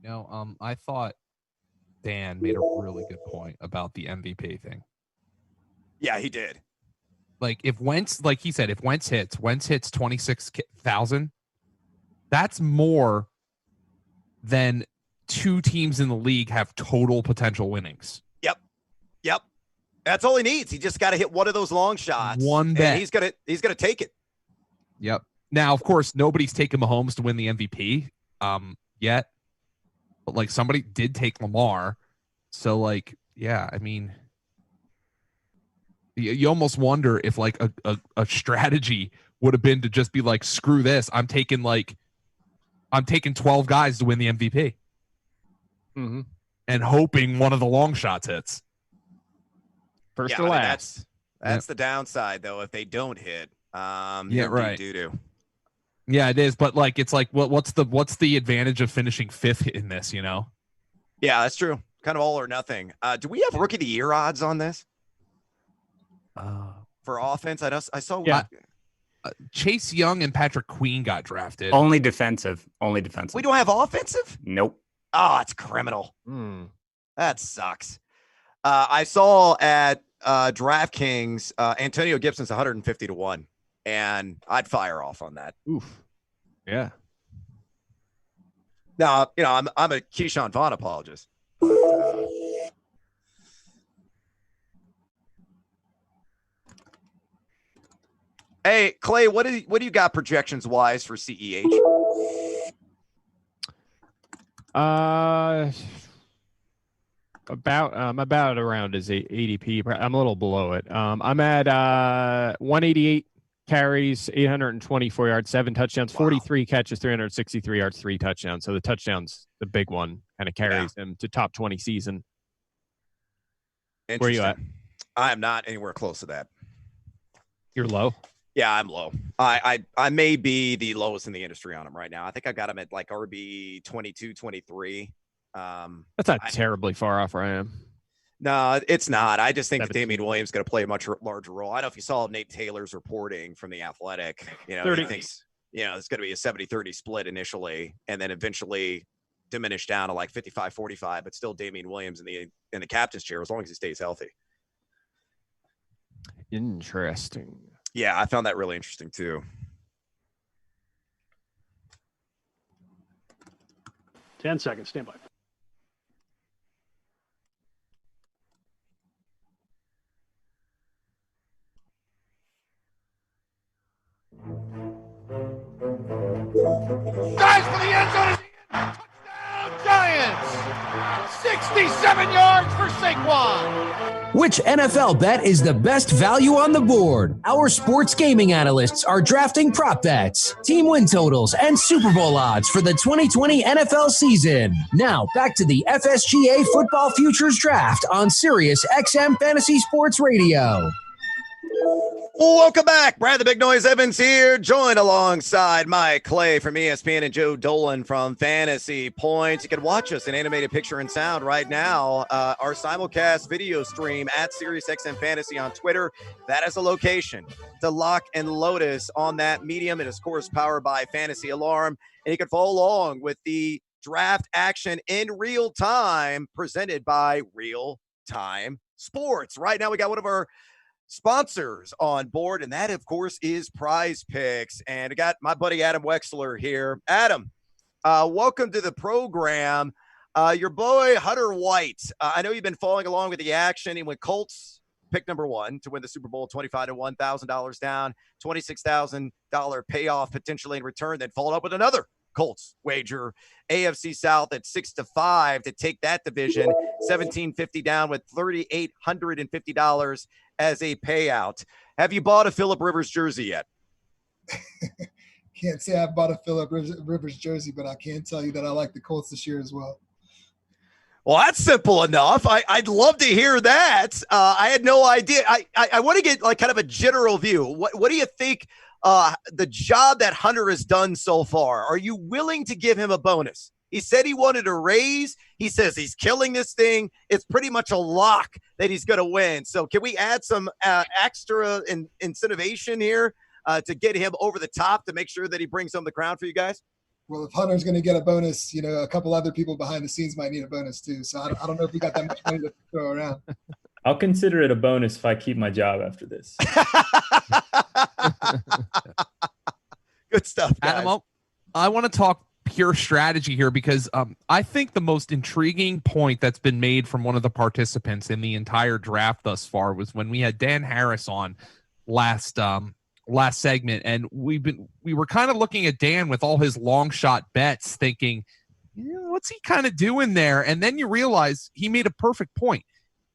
I thought Dan made a really good point about the MVP thing. Yeah, he did. Like if Wentz hits 26,000, that's more than 2 teams in the league have total potential winnings. Yep. That's all he needs. He just got to hit one of those long shots. One bet. And he's gonna take it. Yep. Now, of course, nobody's taken Mahomes to win the MVP yet. But like somebody did take Lamar. So like, yeah, I mean, you almost wonder if like a strategy would have been to just be like, screw this. I'm taking 12 guys to win the MVP. Mm-hmm. And hoping one of the long shots hits. First or last. That's the downside, though. If they don't hit, right. doo-doo. Yeah, it is. But like, it's like, what's the advantage of finishing 5th in this? Yeah, that's true. Kind of all or nothing. Do we have Rookie of the Year odds on this? For offense, I saw. Yeah. Chase Young and Patrick Queen got drafted. Only defensive. We don't have offensive? Nope. Oh, it's criminal. That sucks. I saw at DraftKings, Antonio Gibson's 150-1, and I'd fire off on that. Oof. Yeah. Now, I'm a Keyshawn Vaughn apologist. Hey, Clay, what do you got projections wise for CEH? About around his ADP. I'm a little below it. I'm at 188 carries, 824 yards, 7 touchdowns, 43 catches, 363 yards, 3 touchdowns. So the touchdown's the big one, kind of carries him to top 20 season. Where are you at? I'm not anywhere close to that. You're low? Yeah, I'm low. I may be the lowest in the industry on him right now. I think I got him at like RB 22, 23. That's not terribly far off where I am. No, it's not. I just think that Damian Williams is going to play a much larger role. I don't know if you saw Nate Taylor's reporting from The Athletic. He thinks, it's going to be a 70-30 split initially, and then eventually diminish down to like 55-45, but still Damian Williams in the captain's chair as long as he stays healthy. Interesting. Yeah, I found that really interesting too. 10 seconds. Stand by. Dives for the end zone. Touchdown, Giants! 67 yards for Saquon. Which NFL bet is the best value on the board? Our sports gaming analysts are drafting prop bets, team win totals, and Super Bowl odds for the 2020 NFL season. Now, back to the FSGA Football Futures Draft on SiriusXM Fantasy Sports Radio. Welcome back. Brad the Big Noise Evans here, joined alongside Mike Clay from ESPN and Joe Dolan from Fantasy Points. You can watch us in animated picture and sound right now. Our simulcast video stream at SiriusXM Fantasy on Twitter. That is a location to lock and load us on that medium. It is, of course, powered by FantasyAlarm. And you can follow along with the draft action in real time presented by Real Time Sports. Right now, we got one of our sponsors on board, and that, of course, is Prize Picks. And I got my buddy Adam Wexler here. Adam, welcome to the program. Your boy Hunter White, I know you've been following along with the action. He went Colts, pick number 1 to win the Super Bowl, 25 to $1,000 down, $26,000 payoff potentially in return. Then followed up with another Colts wager, AFC South at 6-5 to take that division, $1,750 down with $3,850 as a payout. Have you bought a Phillip Rivers jersey yet? Can't say I've bought a Phillip Rivers jersey, but I can tell you that I like the Colts this year as well. Well, that's simple enough. I'd love to hear that. I had no idea. I want to get like kind of a general view. What do you think the job that Hunter has done so far? Are you willing to give him a bonus? He said he wanted a raise. He says he's killing this thing. It's pretty much a lock that he's going to win. So can we add some extra incentivation here to get him over the top to make sure that he brings home the crown for you guys? Well, if Hunter's going to get a bonus, you know, a couple other people behind the scenes might need a bonus too. So I don't know if we got that much money to throw around. I'll consider it a bonus if I keep my job after this. Good stuff, guys. Adam, I want to talk pure strategy here because I think the most intriguing point that's been made from one of the participants in the entire draft thus far was when we had Dan Harris on last segment, and we were kind of looking at Dan with all his long shot bets thinking, what's he kind of doing there? And then you realize he made a perfect point.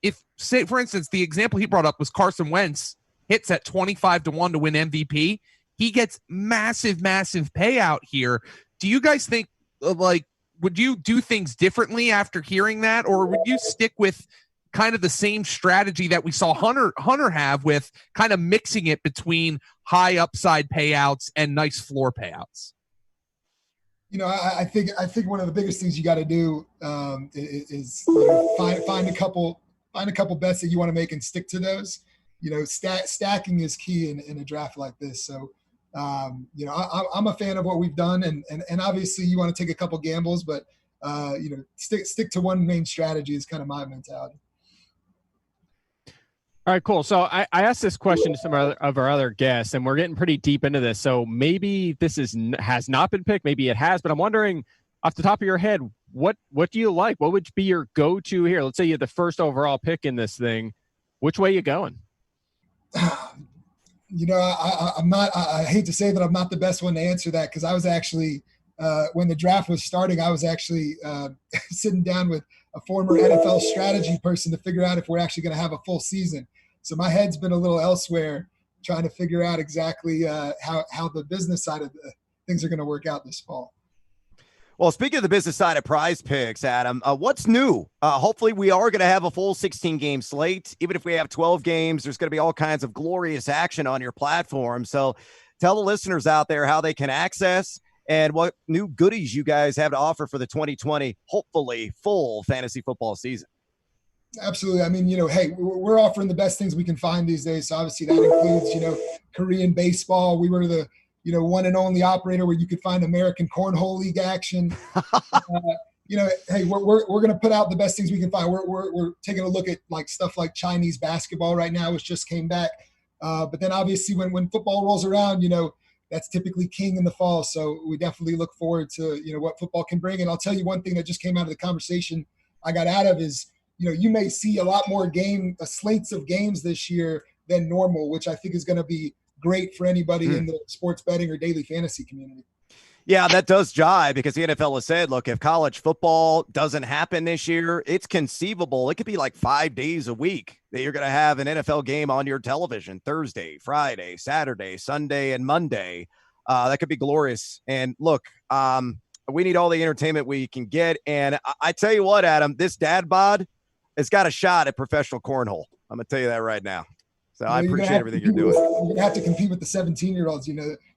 If, say, for instance, the example he brought up was Carson Wentz hits at 25 to 1 to win MVP, he gets massive payout here. Do you guys think, would you do things differently after hearing that, or would you stick with kind of the same strategy that we saw Hunter have with kind of mixing it between high upside payouts and nice floor payouts? You know, I think one of the biggest things you got to do is find a couple bets that you want to make and stick to those. You know, stacking is key in a draft like this. So, you know, I'm a fan of what we've done, and obviously you want to take a couple gambles, but you know, stick to one main strategy is kind of my mentality. All right, cool. So I asked this question to some of our other guests, and we're getting pretty deep into this. So maybe this has not been picked, maybe it has, but I'm wondering, off the top of your head, what do you like? What would be your go-to here? Let's say you had the first overall pick in this thing. Which way are you going? You know, I'm not. I hate to say that I'm not the best one to answer that, because I was actually when the draft was starting, I was actually sitting down with a former NFL strategy person to figure out if we're actually going to have a full season. So my head's been a little elsewhere, trying to figure out exactly how the business side of the things are going to work out this fall. Well, speaking of the business side of Prize Picks, Adam, what's new? Hopefully we are going to have a full 16-game slate. Even if we have 12 games, there's going to be all kinds of glorious action on your platform. So tell the listeners out there how they can access and what new goodies you guys have to offer for the 2020, hopefully, full fantasy football season. Absolutely. I mean, you know, hey, we're offering the best things we can find these days. So obviously that includes, you know, Korean baseball. We were the, you know, one and only operator where you could find American Cornhole League action. You know, hey, we're going to put out the best things we can find. We're taking a look at like stuff like Chinese basketball right now, which just came back. But then obviously when football rolls around, that's typically king in the fall. So we definitely look forward to, what football can bring. And I'll tell you one thing that just came out of the conversation I got out of is, you may see a lot more slates of games this year than normal, which I think is going to be great for anybody in the sports betting or daily fantasy community. Yeah, that does jive because the NFL has said, look, if college football doesn't happen this year, it's conceivable. It could be like 5 days a week that you're going to have an NFL game on your television Thursday, Friday, Saturday, Sunday, and Monday. That could be glorious. And look, we need all the entertainment we can get. And I tell you what, Adam, this dad bod has got a shot at professional cornhole. I'm going to tell you that right now. So I appreciate everything you're doing. You're going to have to compete with the 17-year-olds,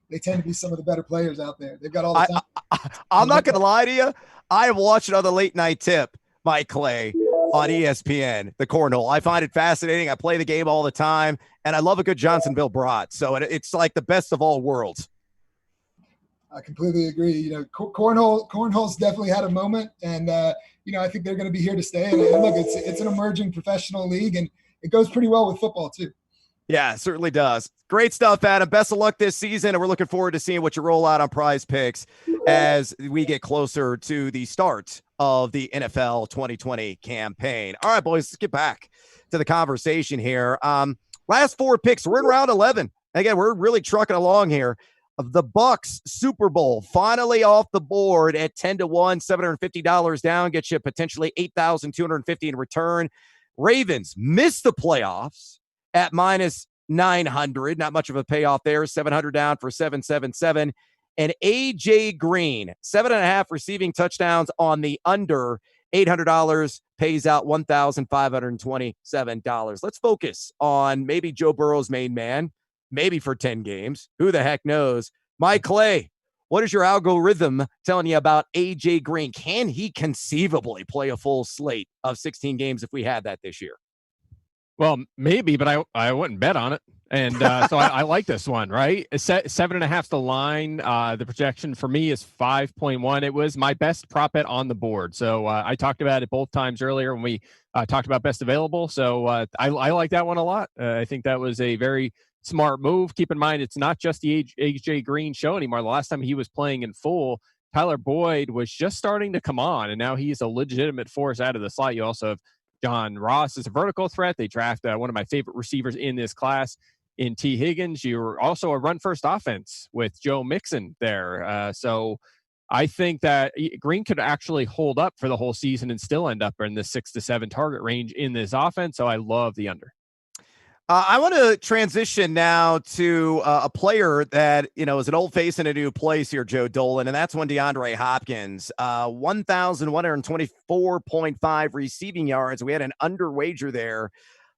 They tend to be some of the better players out there. They've got all the time. I'm not going to lie to you. I have watched another late night tip, Mike Clay, on ESPN, the cornhole. I find it fascinating. I play the game all the time, and I love a good Johnsonville brat. So it's like the best of all worlds. I completely agree. Cornhole's definitely had a moment, and I think they're going to be here to stay. And look, it's an emerging professional league, and it goes pretty well with football too. Yeah, it certainly does. Great stuff, Adam. Best of luck this season, and we're looking forward to seeing what you roll out on Prize Picks as we get closer to the start of the NFL 2020 campaign. All right, boys, let's get back to the conversation here. Last 4 picks. We're in round 11. Again, we're really trucking along here. The Bucks Super Bowl finally off the board at 10-1, $750 down, gets you potentially $8,250 in return. Ravens missed the playoffs at minus 900. Not much of a payoff there. 700 down for 777. And AJ Green, 7.5 receiving touchdowns on the under. $800 pays out $1,527. Let's focus on maybe Joe Burrow's main man, maybe for 10 games. Who the heck knows? Mike Clay, what is your algorithm telling you about AJ Green? Can he conceivably play a full slate of 16 games if we had that this year? Well, maybe, but I wouldn't bet on it. And so I like this one, right? 7.5 the line. The projection for me is 5.1. It was my best prop bet on the board. So I talked about it both times earlier when we talked about best available. So I like that one a lot. I think that was a very smart move. Keep in mind, it's not just the AJ Green show anymore. The last time he was playing in full, Tyler Boyd was just starting to come on, and now he's a legitimate force out of the slot. You also have John Ross is a vertical threat. They draft one of my favorite receivers in this class in T. Higgins. You're also a run-first offense with Joe Mixon there. So I think that Green could actually hold up for the whole season and still end up in the 6 to 7 target range in this offense. So I love the under. I want to transition now to a player that, is an old face in a new place here, Joe Dolan, and that's one DeAndre Hopkins. 1,124.5 receiving yards. We had an under wager there.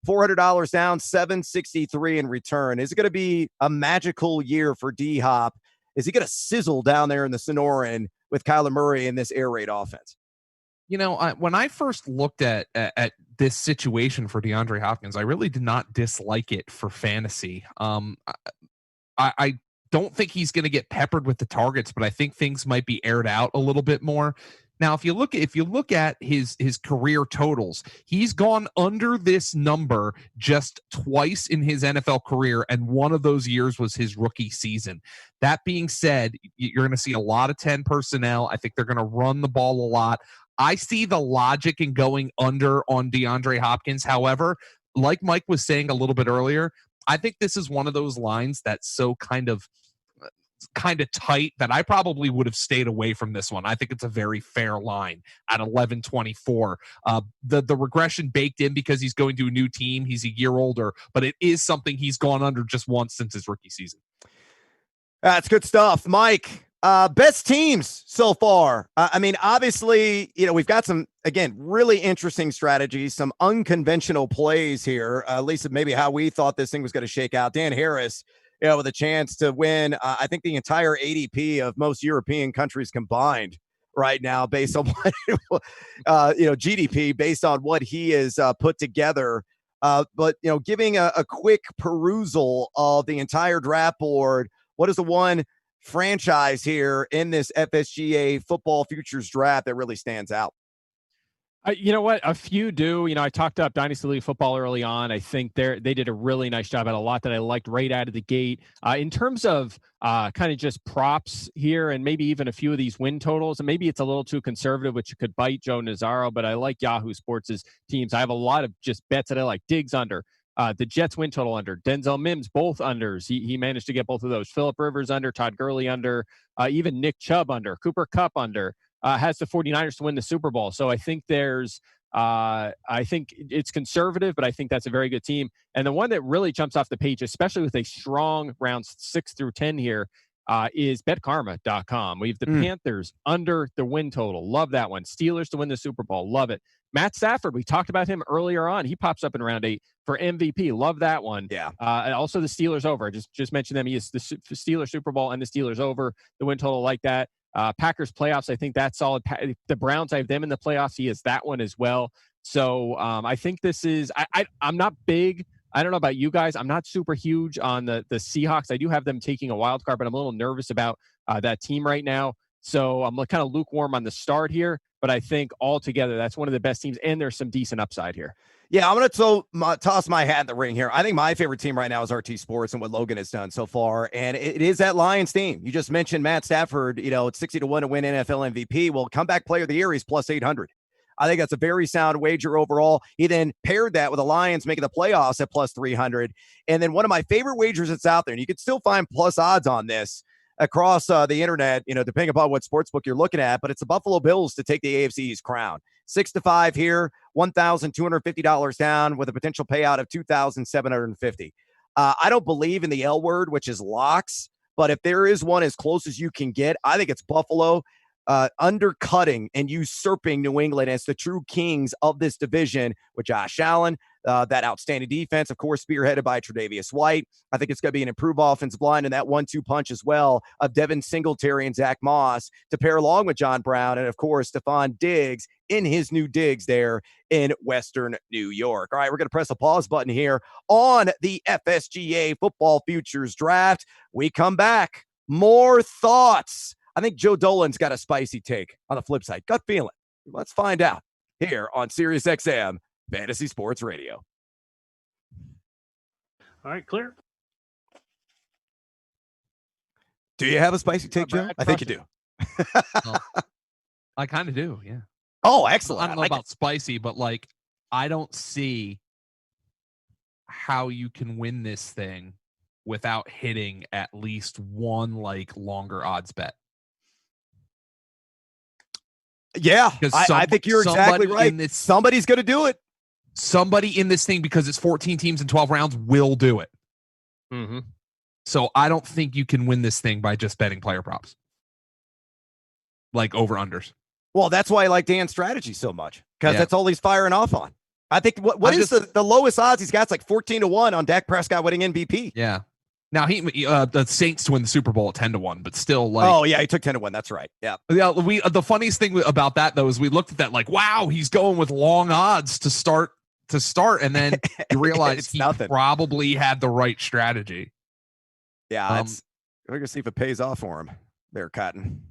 $400 down, $763 in return. Is it going to be a magical year for D-Hop? Is he going to sizzle down there in the Sonoran with Kyler Murray in this air raid offense? When I first looked at this situation for DeAndre Hopkins, I really did not dislike it for fantasy. I don't think he's going to get peppered with the targets, but I think things might be aired out a little bit more. Now, if you look at his career totals, he's gone under this number just twice in his NFL career, and one of those years was his rookie season. That being said, you're going to see a lot of 10 personnel. I think they're going to run the ball a lot. I see the logic in going under on DeAndre Hopkins. However, like Mike was saying a little bit earlier, I think this is one of those lines that's so kind of tight that I probably would have stayed away from this one. I think it's a very fair line at 11.24. The regression baked in because he's going to a new team. He's a year older, but it is something he's gone under just once since his rookie season. That's good stuff, Mike. Best teams so far. Obviously, we've got some, again, really interesting strategies, some unconventional plays here, at least maybe how we thought this thing was going to shake out. Dan Harris, with a chance to win, I think the entire ADP of most European countries combined right now, based on what, GDP, based on what he has put together. But giving a quick perusal of the entire draft board, what is the one franchise here in this FSGA football futures draft that really stands out? You know what? A few do. I talked up Dynasty League football early on. I think they did a really nice job at a lot that I liked right out of the gate. In terms of kind of just props here and maybe even a few of these win totals, and maybe it's a little too conservative, which could bite Joe Nazzaro, but I like Yahoo Sports' teams. I have a lot of just bets that I like. Diggs under. The Jets win total under. Denzel Mims, both unders. He managed to get both of those. Phillip Rivers under. Todd Gurley under. Even Nick Chubb under. Cooper Kupp under. Has the 49ers to win the Super Bowl. So I think I think it's conservative, but I think that's a very good team. And the one that really jumps off the page, especially with a strong rounds 6 through 10 here, is betkarma.com. We have the Panthers under the win total. Love that one. Steelers to win the Super Bowl. Love it. Matt Stafford, we talked about him earlier on. He pops up in round 8 for MVP. Love that one. Yeah. And also the Steelers over. I just mentioned them. He is the Steelers Super Bowl and the Steelers over. The win total like that. Packers playoffs, I think that's solid. The Browns, I have them in the playoffs. He has that one as well. So I think this is I'm not big. I don't know about you guys. I'm not super huge on the Seahawks. I do have them taking a wild card, but I'm a little nervous about that team right now. So I'm kind of lukewarm on the start here, but I think altogether that's one of the best teams, and there's some decent upside here. Yeah, I'm going to toss my hat in the ring here. I think my favorite team right now is RT Sports and what Logan has done so far, and it is that Lions team. You just mentioned Matt Stafford, it's 60-1 to win NFL MVP. Well, comeback player of the year, he's plus 800. I think that's a very sound wager overall. He then paired that with the Lions making the playoffs at plus 300. And then one of my favorite wagers that's out there, and you can still find plus odds on this across the internet, depending upon what sportsbook you're looking at, but it's the Buffalo Bills to take the AFC East crown. 6-5 here, $1,250 down with a potential payout of $2,750. I don't believe in the L word, which is locks, but if there is one as close as you can get, I think it's Buffalo undercutting and usurping New England as the true kings of this division with Josh Allen, that outstanding defense, of course, spearheaded by Tre'Davious White. I think it's going to be an improved offensive line and that 1-2 punch as well of Devin Singletary and Zach Moss to pair along with John Brown and, of course, Stefan Diggs in his new digs there in Western New York. All right, we're going to press a pause button here on the FSGA Football Futures Draft. We come back. More thoughts. I think Joe Dolan's got a spicy take on the flip side. Gut feeling. Let's find out here on SiriusXM Fantasy Sports Radio. All right, clear. Do you have a spicy take, Joe? I think you do. I kind of do, yeah. Oh, excellent. I don't know about spicy, but I don't see how you can win this thing without hitting at least one longer odds bet. Yeah, I think you're exactly right. Somebody's going to do it. Somebody in this thing, because it's 14 teams in 12 rounds, will do it. Mm-hmm. So I don't think you can win this thing by just betting player props, like over-unders. Well, that's why I like Dan's strategy so much, because that's all he's firing off on. I think what is the lowest odds he's got? It's like 14-1 on Dak Prescott winning MVP. Yeah. Now the Saints to win the Super Bowl at 10-1, but still oh yeah, he took 10-1. That's right. Yeah. Yeah. The funniest thing about that though is we looked at that wow, he's going with long odds to start, and then you realize he probably had the right strategy. Yeah, we're gonna see if it pays off for him there, Cotton.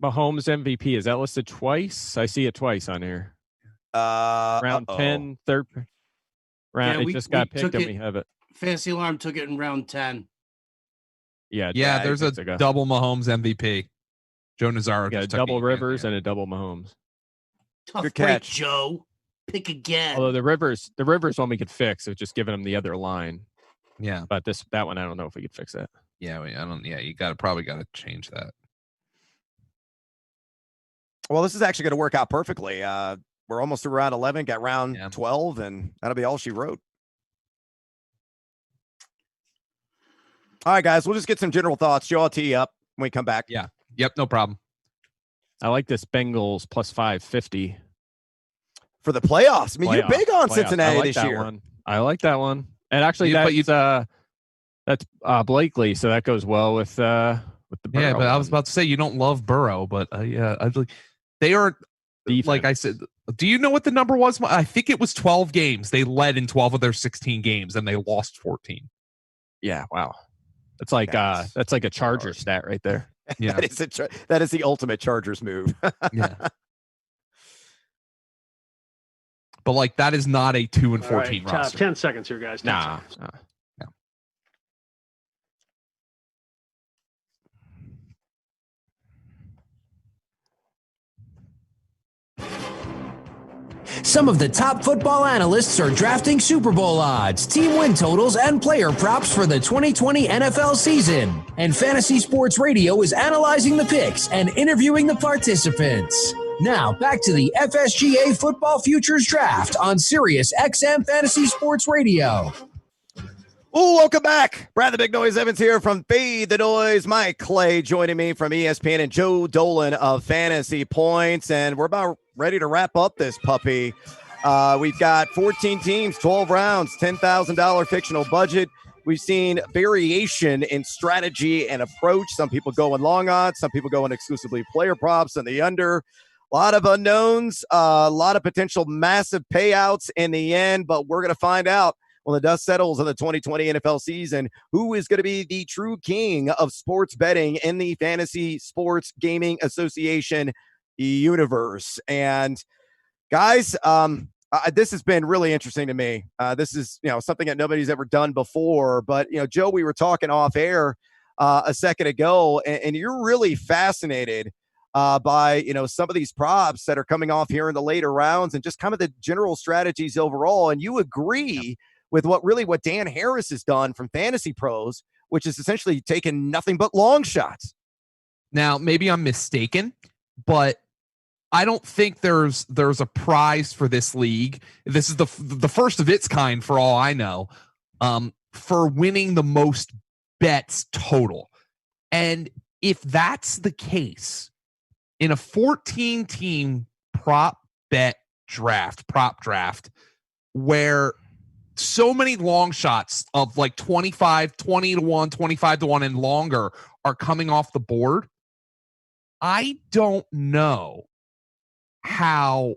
Mahomes MVP, is that listed twice? I see it twice on here. Round 10, third round. Yeah, it just got picked and we have it. Fantasy Alarm took it in round 10. Yeah, there's a double Mahomes MVP. Joe Nazzaro. Yeah, double Rivers and a double Mahomes. Tough Good catch, Joe. Pick again. Although the Rivers one we could fix, of just giving him the other line. Yeah, but that one I don't know if we could fix that. Yeah, I don't. Yeah, you probably got to change that. Well, this is actually going to work out perfectly. We're almost through round 11, got round 12, and that'll be all she wrote. All right, guys, we'll just get some general thoughts. Joe, I'll tee you up when we come back. Yeah. Yep, no problem. I like this Bengals plus 550 for the playoffs. I mean, you're big on Cincinnati this year. I like that one. And actually, that's Blakely, so that goes well with the Burrow. Yeah, but I was about to say you don't love Burrow, but they are defense. Like I said. Do you know what the number was? I think it was 12 games. They led in 12 of their 16 games, and they lost 14. Yeah, wow. That's like a Chargers stat right there. Yeah, that is the ultimate Chargers move. Yeah. but like that is not a 2 and 14 All right, roster. 10 seconds here, guys. 10 Nah. seconds. Some of the top football analysts are drafting Super Bowl odds, team win totals, and player props for the 2020 NFL season. And Fantasy Sports Radio is analyzing the picks and interviewing the participants. Now, back to the FSGA Football Futures Draft on SiriusXM Fantasy Sports Radio. Ooh, welcome back. Brad the Big Noise Evans here from Fade the Noise. Mike Clay joining me from ESPN and Joe Dolan of Fantasy Points. And we're about ready to wrap up this puppy. We've got 14 teams, 12 rounds, $10,000 fictional budget. We've seen variation in strategy and approach. Some people going long odds, some people going exclusively player props and the under. A lot of unknowns, a lot of potential massive payouts in the end, but we're going to find out when the dust settles on the 2020 NFL season, who is going to be the true king of sports betting in the Fantasy Sports Gaming Association universe. And guys, this has been really interesting to me. This is, something that nobody's ever done before. But, Joe, we were talking off air a second ago, and you're really fascinated by, some of these props that are coming off here in the later rounds and just kind of the general strategies overall. And you agree with what Dan Harris has done from Fantasy Pros, which is essentially taken nothing but long shots. Now, maybe I'm mistaken, but I don't think there's a prize for this league. This is the first of its kind, for all I know, for winning the most bets total. And if that's the case, in a 14-team prop draft, where so many long shots of like 20 to 1, 25 to 1 and longer are coming off the board, I don't know how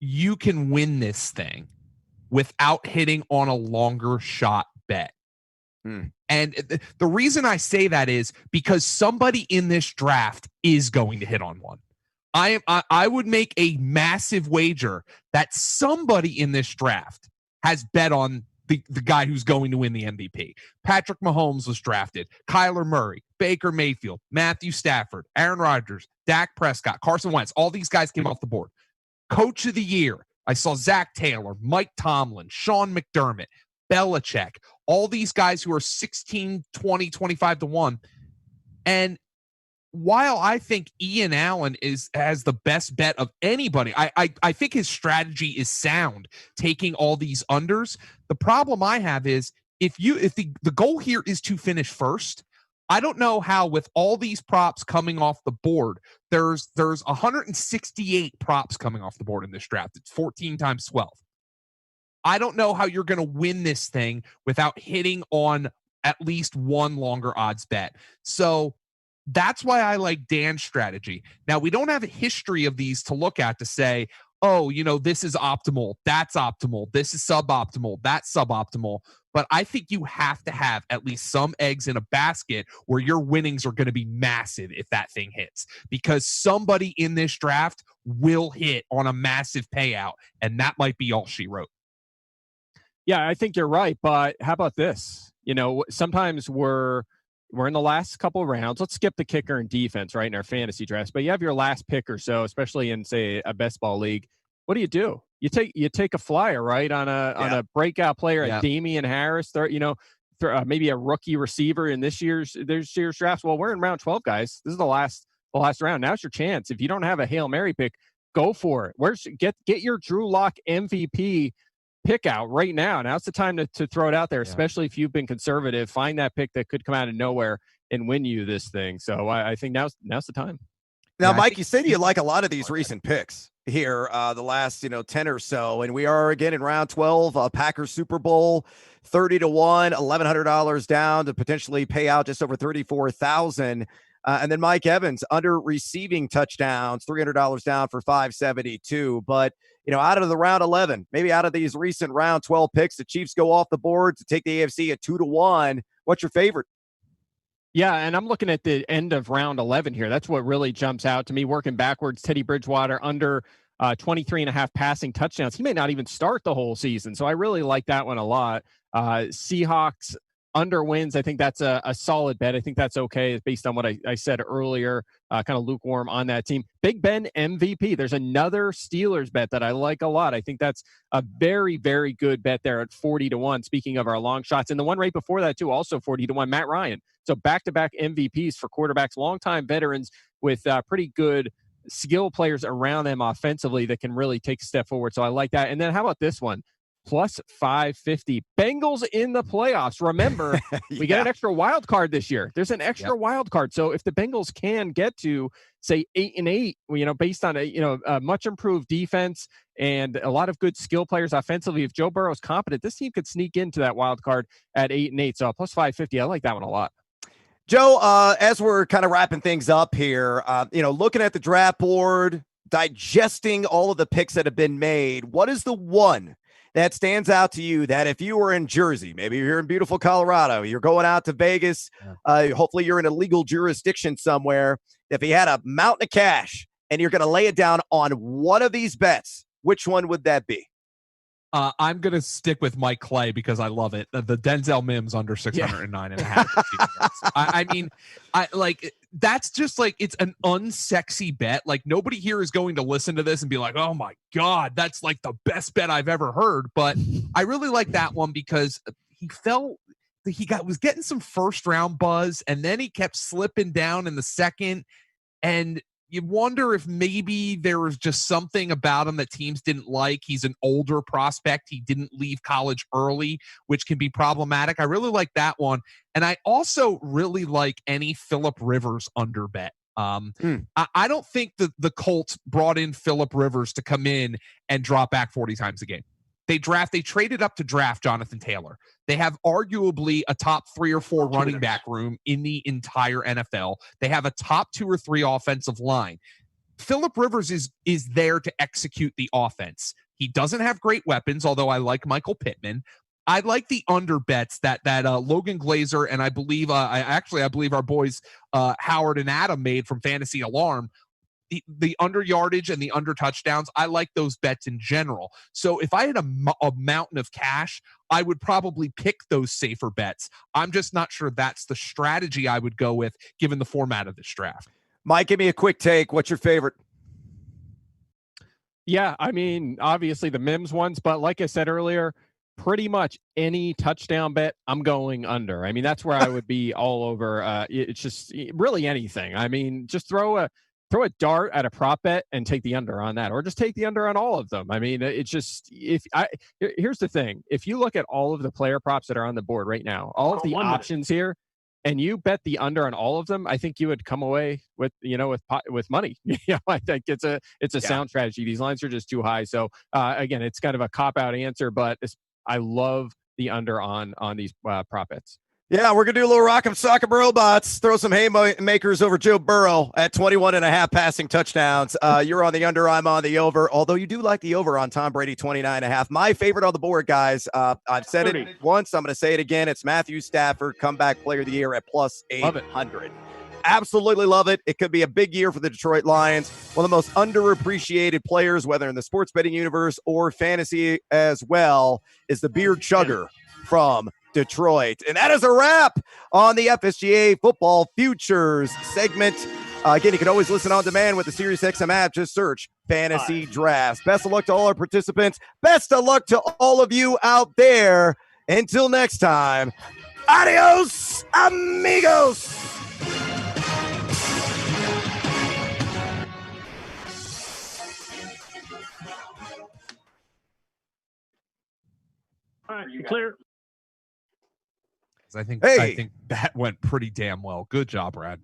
you can win this thing without hitting on a longer shot bet. And the reason I say that is because somebody in this draft is going to hit on one. I would make a massive wager that somebody in this draft has bet on the guy who's going to win the MVP. Patrick Mahomes was drafted. Kyler Murray, Baker Mayfield, Matthew Stafford, Aaron Rodgers, Dak Prescott, Carson Wentz. All these guys came off the board. Coach of the year, I saw Zach Taylor, Mike Tomlin, Sean McDermott, Belichick, all these guys who are 16, 20, 25 to 1. And while I think Ian Allen has the best bet of anybody, I think his strategy is sound, taking all these unders. The problem I have is if the goal here is to finish first, I don't know how, with all these props coming off the board, there's 168 props coming off the board in this draft. It's 14 times 12. I don't know how you're going to win this thing without hitting on at least one longer odds bet. So that's why I like Dan's strategy. Now, we don't have a history of these to look at to say, oh, this is optimal, that's optimal, this is suboptimal, that's suboptimal. But I think you have to have at least some eggs in a basket where your winnings are going to be massive if that thing hits, because somebody in this draft will hit on a massive payout, and that might be all she wrote. Yeah, I think you're right. But how about this? Sometimes we're in the last couple of rounds. Let's skip the kicker and defense, right, in our fantasy drafts. But you have your last pick or so, especially in, say, a best ball league. What do? You take a flyer, right, on a breakout player, like Damian Harris, maybe a rookie receiver in this year's drafts. Well, we're in round 12, guys. This is the last round. Now's your chance. If you don't have a Hail Mary pick, go for it. Get your Drew Lock MVP pick out right now. Now's the time to throw it out there, especially if you've been conservative. Find that pick that could come out of nowhere and win you this thing. So I think now's the time. Now, Mike, you said you like a lot of these recent picks here, the last 10 or so, and we are again in round 12, Packers Super Bowl, 30 to 1, $1,100 down to potentially pay out just over $34,000. And then Mike Evans under receiving touchdowns, $300 down for $572. But, out of the round 11, maybe out of these recent round 12 picks, the Chiefs go off the board to take the AFC at 2 to 1. What's your favorite? Yeah, and I'm looking at the end of round 11 here. That's what really jumps out to me. Working backwards, Teddy Bridgewater under 23.5 passing touchdowns. He may not even start the whole season. So I really like that one a lot. Seahawks under wins. I think that's a solid bet. I think that's okay based on what I said earlier, kind of lukewarm on that team. Big Ben MVP. There's another Steelers bet that I like a lot. I think that's a very, very good bet there at 40-1. Speaking of our long shots, and the one right before that too, also 40-1, Matt Ryan. So back-to-back MVPs for quarterbacks, longtime veterans with pretty good skill players around them offensively that can really take a step forward. So I like that. And then how about this one? Plus 550. Bengals in the playoffs. Remember, we get an extra wild card this year. There's an extra wild card. So if the Bengals can get to, say, 8-8, based on a much improved defense and a lot of good skill players offensively, if Joe Burrow's competent, this team could sneak into that wild card at 8-8. So plus 550. I like that one a lot. Joe, as we're kind of wrapping things up here, looking at the draft board, digesting all of the picks that have been made, what is the one that stands out to you that if you were in Jersey, maybe you're in beautiful Colorado, you're going out to Vegas, hopefully you're in a legal jurisdiction somewhere, if you had a mountain of cash and you're going to lay it down on one of these bets, which one would that be? I'm going to stick with Mike Clay because I love it. The Denzel Mims under 609.5. I mean, that's just like, it's an unsexy bet. Like nobody here is going to listen to this and be like, oh my God, that's like the best bet I've ever heard. But I really like that one because he was getting some first round buzz and then he kept slipping down in the second. And you wonder if maybe there was just something about him that teams didn't like. He's an older prospect. He didn't leave college early, which can be problematic. I really like that one. And I also really like any Phillip Rivers under bet. I don't think the Colts brought in Phillip Rivers to come in and drop back 40 times a game. They traded up to draft Jonathan Taylor. They have arguably a top 3 or 4 running back room in the entire NFL. They have a top 2 or 3 offensive line. Phillip Rivers is there to execute the offense. He doesn't have great weapons, although I like Michael Pittman. I like the under bets that Logan Glazer and I believe our boys Howard and Adam made from Fantasy Alarm. The under yardage and the under touchdowns, I like those bets in general. So if I had a mountain of cash, I would probably pick those safer bets. I'm just not sure that's the strategy I would go with given the format of this draft. Mike, give me a quick take. What's your favorite? Yeah, I mean, obviously the Mims ones, but like I said earlier, pretty much any touchdown bet, I'm going under. I mean, that's where I would be all over. It's just really anything. I mean, just throw a dart at a prop bet and take the under on that, or just take the under on all of them. I mean, it's just, here's the thing. If you look at all of the player props that are on the board right now, all of the options here, and you bet the under on all of them, I think you would come away with money. I think it's a sound strategy. These lines are just too high. So again, it's kind of a cop out answer, but I love the under on these prop bets. Yeah, we're going to do a little Rock'em Sock'em Robots. Throw some haymakers over Joe Burrow at 21.5 passing touchdowns. You're on the under, I'm on the over, although you do like the over on Tom Brady, 29.5. My favorite on the board, guys, I've said it once. I'm going to say it again. It's Matthew Stafford, comeback player of the year at plus 800. Absolutely love it. It could be a big year for the Detroit Lions. One of the most underappreciated players, whether in the sports betting universe or fantasy as well, is the beard chugger from Detroit. And that is a wrap on the FSGA Football Futures segment. Again, you can always listen on demand with the SiriusXM app. Just search Fantasy Drafts. Best of luck to all our participants. Best of luck to all of you out there. Until next time, adios, amigos. All right, you clear. I think that went pretty damn well. Good job, Brad.